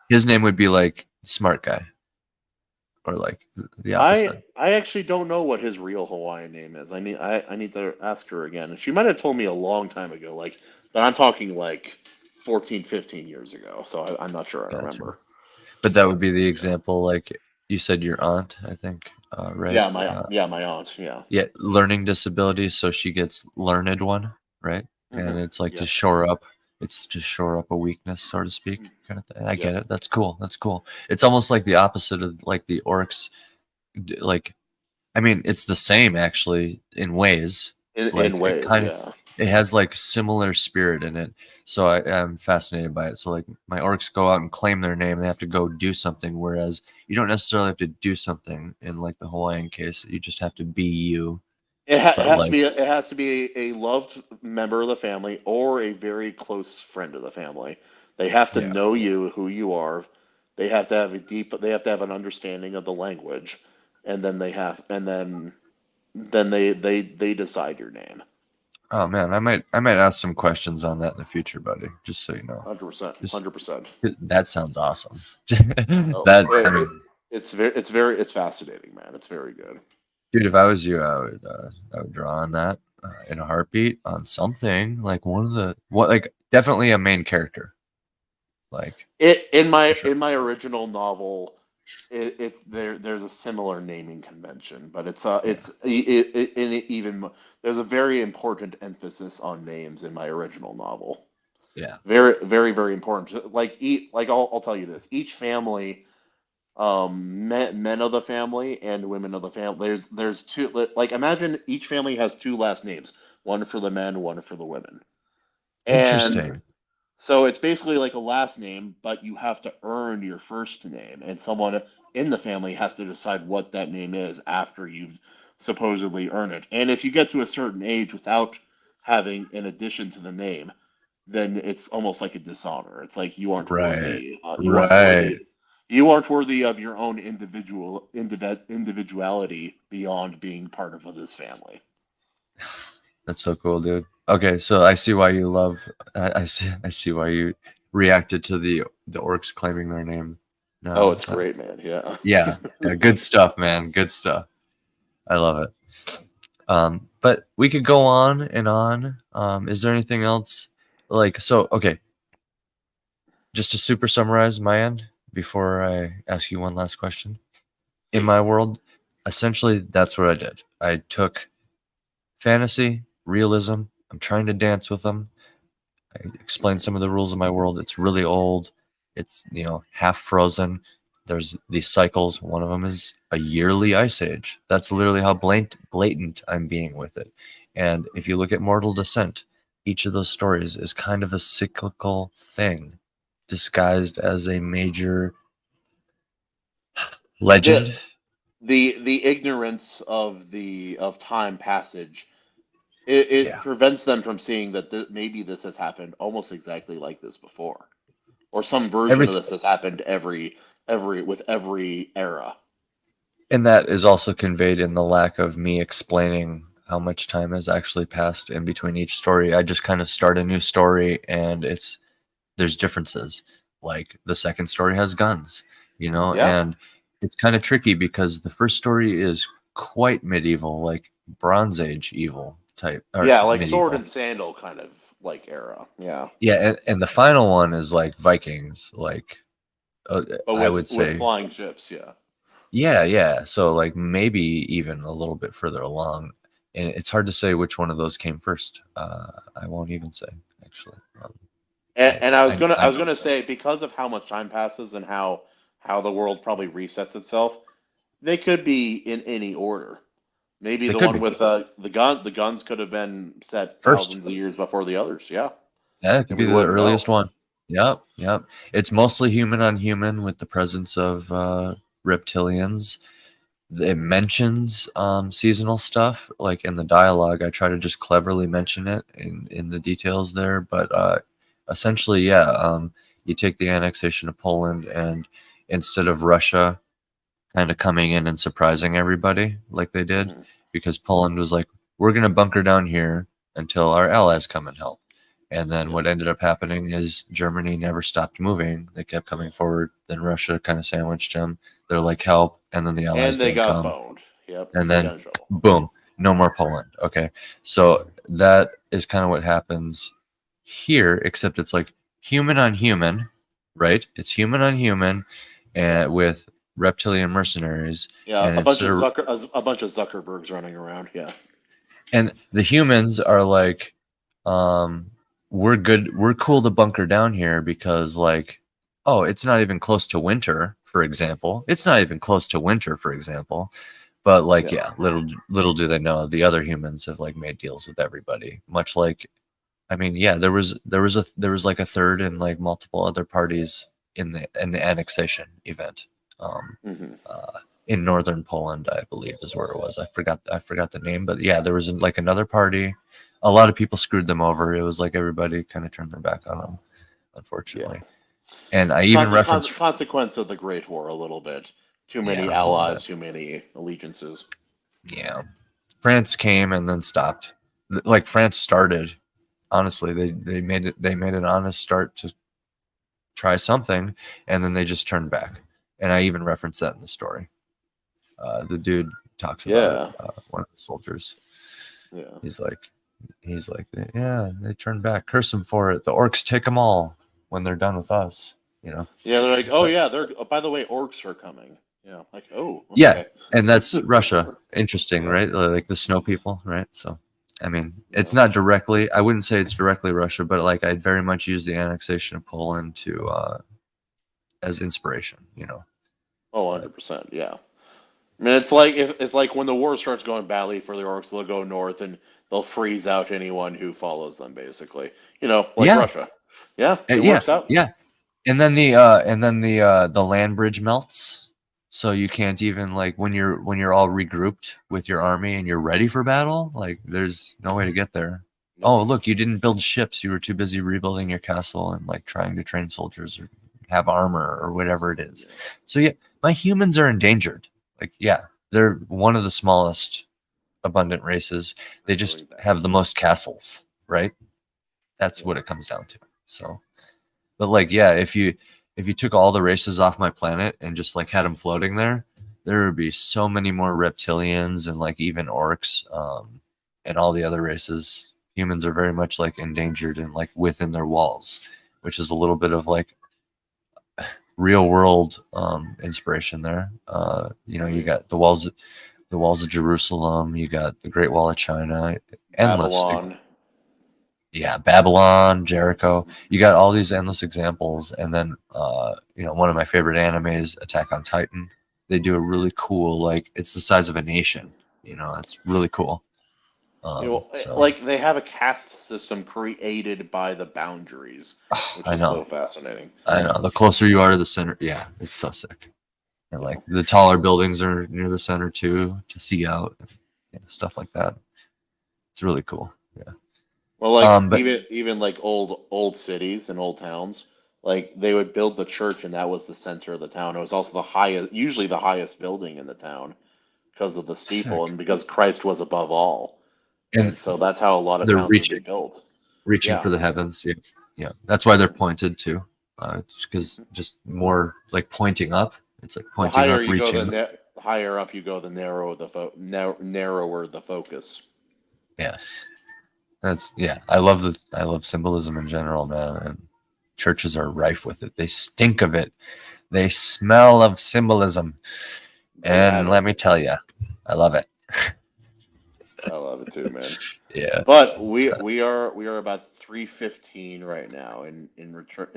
his name would be like smart guy, or like the opposite. I actually don't know what his real Hawaiian name is. I need to ask her again. She might have told me a long time ago, like, but I'm talking like 14, 15 years ago. So I'm not sure I Gotcha. remember. But that would be the Yeah. example, like you said, your aunt, I think, right? My aunt. Yeah. Yeah, learning disabilities, so she gets learned one, right? And Hmm. it's like to Yep. shore up, it's to shore up a weakness, so to speak, kind of thing. I get Yep. it. That's cool. That's cool. It's almost like the opposite of like the orcs. Like, I mean, it's the same actually in ways. In Like ways, yeah. it has like similar spirit in it. So I'm fascinated by it. So like my orcs go out and claim their name. They have to go do something. Whereas you don't necessarily have to do something in like the Hawaiian case. You just have to be you. It But has to like, be a loved member of the family or a very close friend of the family. They have to yeah. know you, who you are. They have to have an understanding of the language, and then they decide your name. Oh man, I might ask some questions on that in the future, buddy. Just so you know. 100%, Just 100%. that sounds awesome. Oh, That I mean, it's fascinating, man. It's very good. dude, if I was you, I would draw on that in a heartbeat on something like one of the what like definitely a main character, like It for sure. in my original novel, there's a similar naming convention, but Yeah, there's a very important emphasis on names in my original novel. yeah. Very, very, very important. I'll tell you this: each family, men of the family and women of the family. There's two. Like, imagine each family has two last names: one for the men, one for the women, and Interesting. so it's basically like a last name, but you have to earn your first name, and someone in the family has to decide what that name is after you've supposedly earned it. And if you get to a certain age without having an addition to the name, then it's almost like a dishonor. It's like you aren't Right. worthy. You aren't Right. worthy. You aren't worthy of your own individuality beyond being part of this family. That's so cool, dude. Okay, so I see why you love. I see why you reacted to the orcs claiming their name. Oh, No, it's great, man. Yeah. yeah, yeah, good stuff, man. Good stuff. I love it. But we could go on and on. Is there anything else? Like, so, okay, just to super summarize my end before I ask you one last question. In my world, essentially, that's what I did. I took fantasy, realism. I'm trying to dance with them. I explain some of the rules of my world. It's really old. It's, half frozen. There's these cycles. One of them is a yearly ice age. That's literally how blatant I'm being with it. And if you look at Mortal Descent, each of those stories is kind of a cyclical thing disguised as a major legend. The ignorance of time passage, it prevents them from seeing that maybe this has happened almost exactly like this before, or some version of this has happened with every era. And that is also conveyed in the lack of me explaining how much time has actually passed in between each story. I just kind of start a new story, and there's differences. Like the second story has guns, and it's kind of tricky because the first story is quite medieval, like Bronze Age evil type. Yeah, like medieval. sword and sandal kind of like era. Yeah. Yeah, and the final one is like Vikings, like I would say with flying ships. Yeah. Yeah. So like maybe even a little bit further along, and it's hard to say which one of those came first. I won't even say actually. And I was gonna say, because of how much time passes and how the world probably resets itself, they could be in any order. Maybe the one with the guns could have been set thousands of years before the others. Yeah. Yeah, it could be the earliest one. Yep. It's mostly human on human with the presence of reptilians. It mentions seasonal stuff, like in the dialogue. I try to just cleverly mention it in the details there, but essentially, you take the annexation of Poland, and instead of Russia kind of coming in and surprising everybody like they did, because Poland was like, we're going to bunker down here until our allies come and help. And then what ended up happening is Germany never stopped moving. They kept coming forward. Then Russia kind of sandwiched them. They're like, help. And then the allies and they didn't got come. boned. Yep. And then boom, no more Poland. Okay. So that is kind of what happens here, except it's like human on human, right? It's human on human, and with reptilian mercenaries. Yeah, and a bunch of Zuckerbergs running around. Yeah. And the humans are like, we're good. We're cool to bunker down here because, like, oh, it's not even close to winter, for example. But like, little do they know, the other humans have like made deals with everybody. Much like, I mean, there was like a third and like multiple other parties in the annexation event. In northern Poland, I believe is where it was. I forgot the name, but yeah, there was like another party. A lot of people screwed them over. It was like everybody kind of turned their back on them, unfortunately. And I even referenced consequence of the Great War a little bit. Too many allies, too many allegiances. Yeah, France came and then stopped. Like France started. Honestly, they made an honest start to try something, and then they just turned back. And I even referenced that in the story. The dude talks about it, one of the soldiers. Yeah, he's like, they turned back. Curse them for it. The orcs take them all when they're done with us. Yeah, they're like, by the way, orcs are coming. Yeah, like, oh. Okay. Yeah, and that's Russia. Interesting, right? Like the snow people, right? So, I mean, it's not directly. I wouldn't say it's directly Russia, but like I'd very much use the annexation of Poland as inspiration. Oh, 100%. Yeah. I mean, it's like when the war starts going badly for the orcs, they'll go north and they'll freeze out anyone who follows them, basically. Russia. Yeah, it works out. Yeah, and then the land bridge melts, so you can't even, like, when you're all regrouped with your army and you're ready for battle, like there's no way to get there. Oh, look, you didn't build ships. You were too busy rebuilding your castle and like trying to train soldiers or have armor or whatever it is. So yeah, my humans are endangered. Like, yeah, they're one of the smallest abundant races. They just have the most castles, right? That's what it comes down to. So, but like, yeah, if you took all the races off my planet and just like had them floating there would be so many more reptilians and like even orcs, and all the other races. Humans are very much like endangered and like within their walls, which is a little bit of like real world inspiration there. You got the walls the walls of Jerusalem. You got the Great Wall of China. Endless. Babylon. Yeah, Babylon, Jericho. You got all these endless examples. And then, one of my favorite animes, Attack on Titan. They do a really cool, like, it's the size of a nation. It's really cool. Like they have a caste system created by the boundaries, which I is know. so fascinating. I know. The closer you are to the center, yeah, it's so sick. And like the taller buildings are near the center too, to see out, stuff like that. It's really cool. Yeah. Well, like but even like old cities and old towns, like they would build the church, and that was the center of the town. It was also usually the highest building in the town because of the steeple sick. and because Christ was above all. And And so that's how a lot of they're towns would be built. reaching Yeah. for the heavens. Yeah, yeah. That's why they're pointed too, because just more like pointing up. It's like The pointing higher up, you go, reaching. the higher up you go, the narrower the focus. Yes, I love symbolism in general, man. And churches are rife with it. They stink of it. They smell of symbolism. And let me tell you, I love it. I love it too, man. Yeah. But we are about 3:15 right now in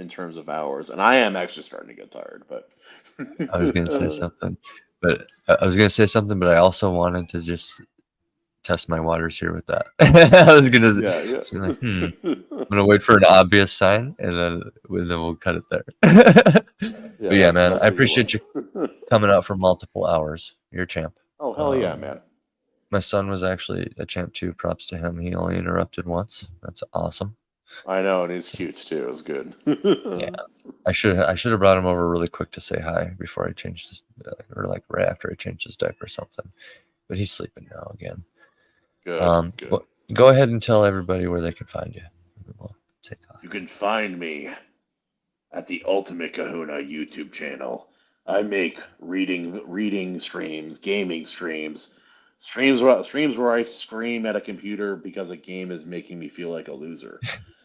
terms of hours, and I am actually starting to get tired. But I was gonna say something, but I also wanted to just test my waters here with that. I was gonna say, like, I'm gonna wait for an obvious sign, and then we'll cut it there. But yeah, man, I appreciate you coming out for multiple hours. You're a champ. Oh, hell yeah, man. My son was actually a champ too. Props to him. He only interrupted once. That's awesome. I know, and he's cute too. It was good. Yeah, I should have brought him over really quick to say hi before I changed his, or like right after I changed his diaper or something. But he's sleeping now again. Good. Good. Well, go ahead and tell everybody where they can find you. We'll take off. You can find me at the Ultimate Kahuna YouTube channel. I make reading streams, gaming streams where I scream at a computer because a game is making me feel like a loser.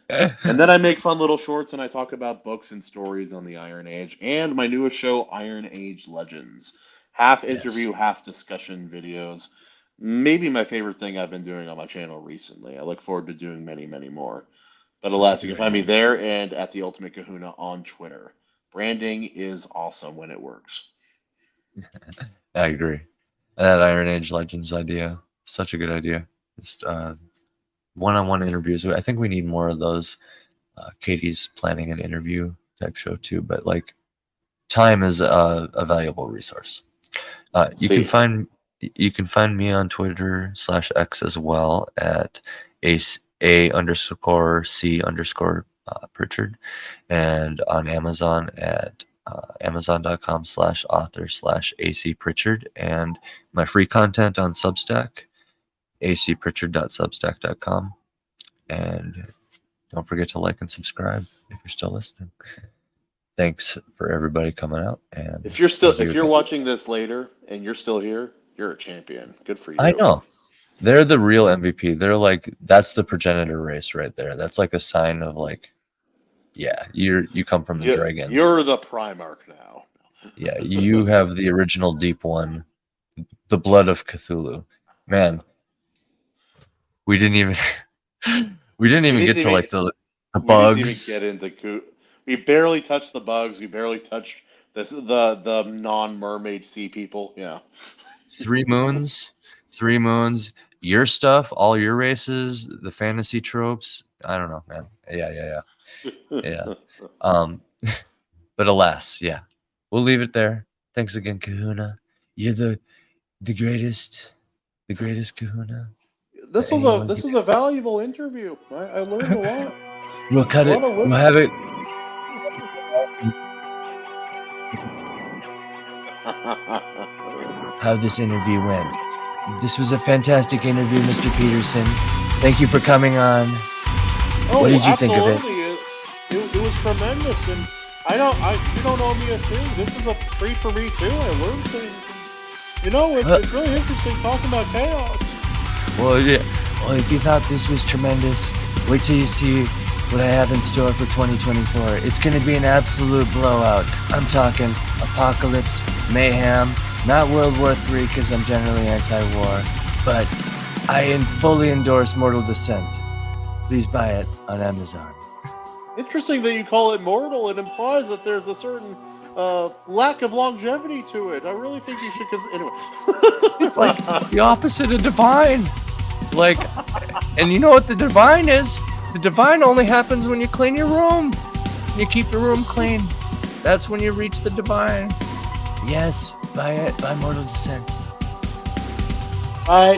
And then I make fun little shorts and I talk about books and stories on the Iron Age and my newest show, Iron Age Legends. Half interview, half discussion videos. Maybe my favorite thing I've been doing on my channel recently. I look forward to doing many, many more. But alas, you can find me there and at the Ultimate Kahuna on Twitter. Branding is awesome when it works. I agree. That Iron Age Legends idea, such a good idea. Just one-on-one interviews. I think we need more of those. Katie's planning an interview type show too, but like time is a valuable resource. You can find me on Twitter /X as well at A_C_Pritchard, and on Amazon at amazon.com/author/AC_Pritchard, and my free content on Substack, acpritchard.substack.com. And don't forget to like and subscribe if you're still listening. Thanks for everybody coming out. And if you're watching this later and you're still here, you're a champion. Good for you. I know. They're the real MVP. They're like, that's the progenitor race right there. That's like a sign of like, yeah, you come from the dragon. You're the Primarch now. Yeah, you have the original deep one, the blood of Cthulhu. Man, we didn't even get to like the bugs. We didn't even get into we barely touched the bugs. We barely touched the non-mermaid sea people. Yeah. 3 moons, your stuff, all your races, the fantasy tropes. I don't know, man. Yeah. But alas, yeah. We'll leave it there. Thanks again, Kahuna. You're the greatest Kahuna. This was a valuable interview. I learned a lot. We'll cut it. We'll have it. How this interview went. This was a fantastic interview, Mr. Peterson. Thank you for coming on. Oh, what did you think of it? It was tremendous, and you don't owe me a thing. This is a treat for me too. I learned things. It's really interesting talking about chaos. Well, yeah. Well, if you thought this was tremendous, wait till you see what I have in store for 2024. It's going to be an absolute blowout. I'm talking apocalypse, mayhem, Not World War III, because I'm generally anti-war, but I fully endorse Mortal Descent. Please buy it on Amazon. Interesting that you call it mortal. It implies that there's a certain lack of longevity to it. I really think you should consider. Anyway. It's like the opposite of divine. Like, and you know what the divine is? The divine only happens when you clean your room. You keep your room clean. That's when you reach the divine. Yes, buy it. Buy Mortal Descent. All right.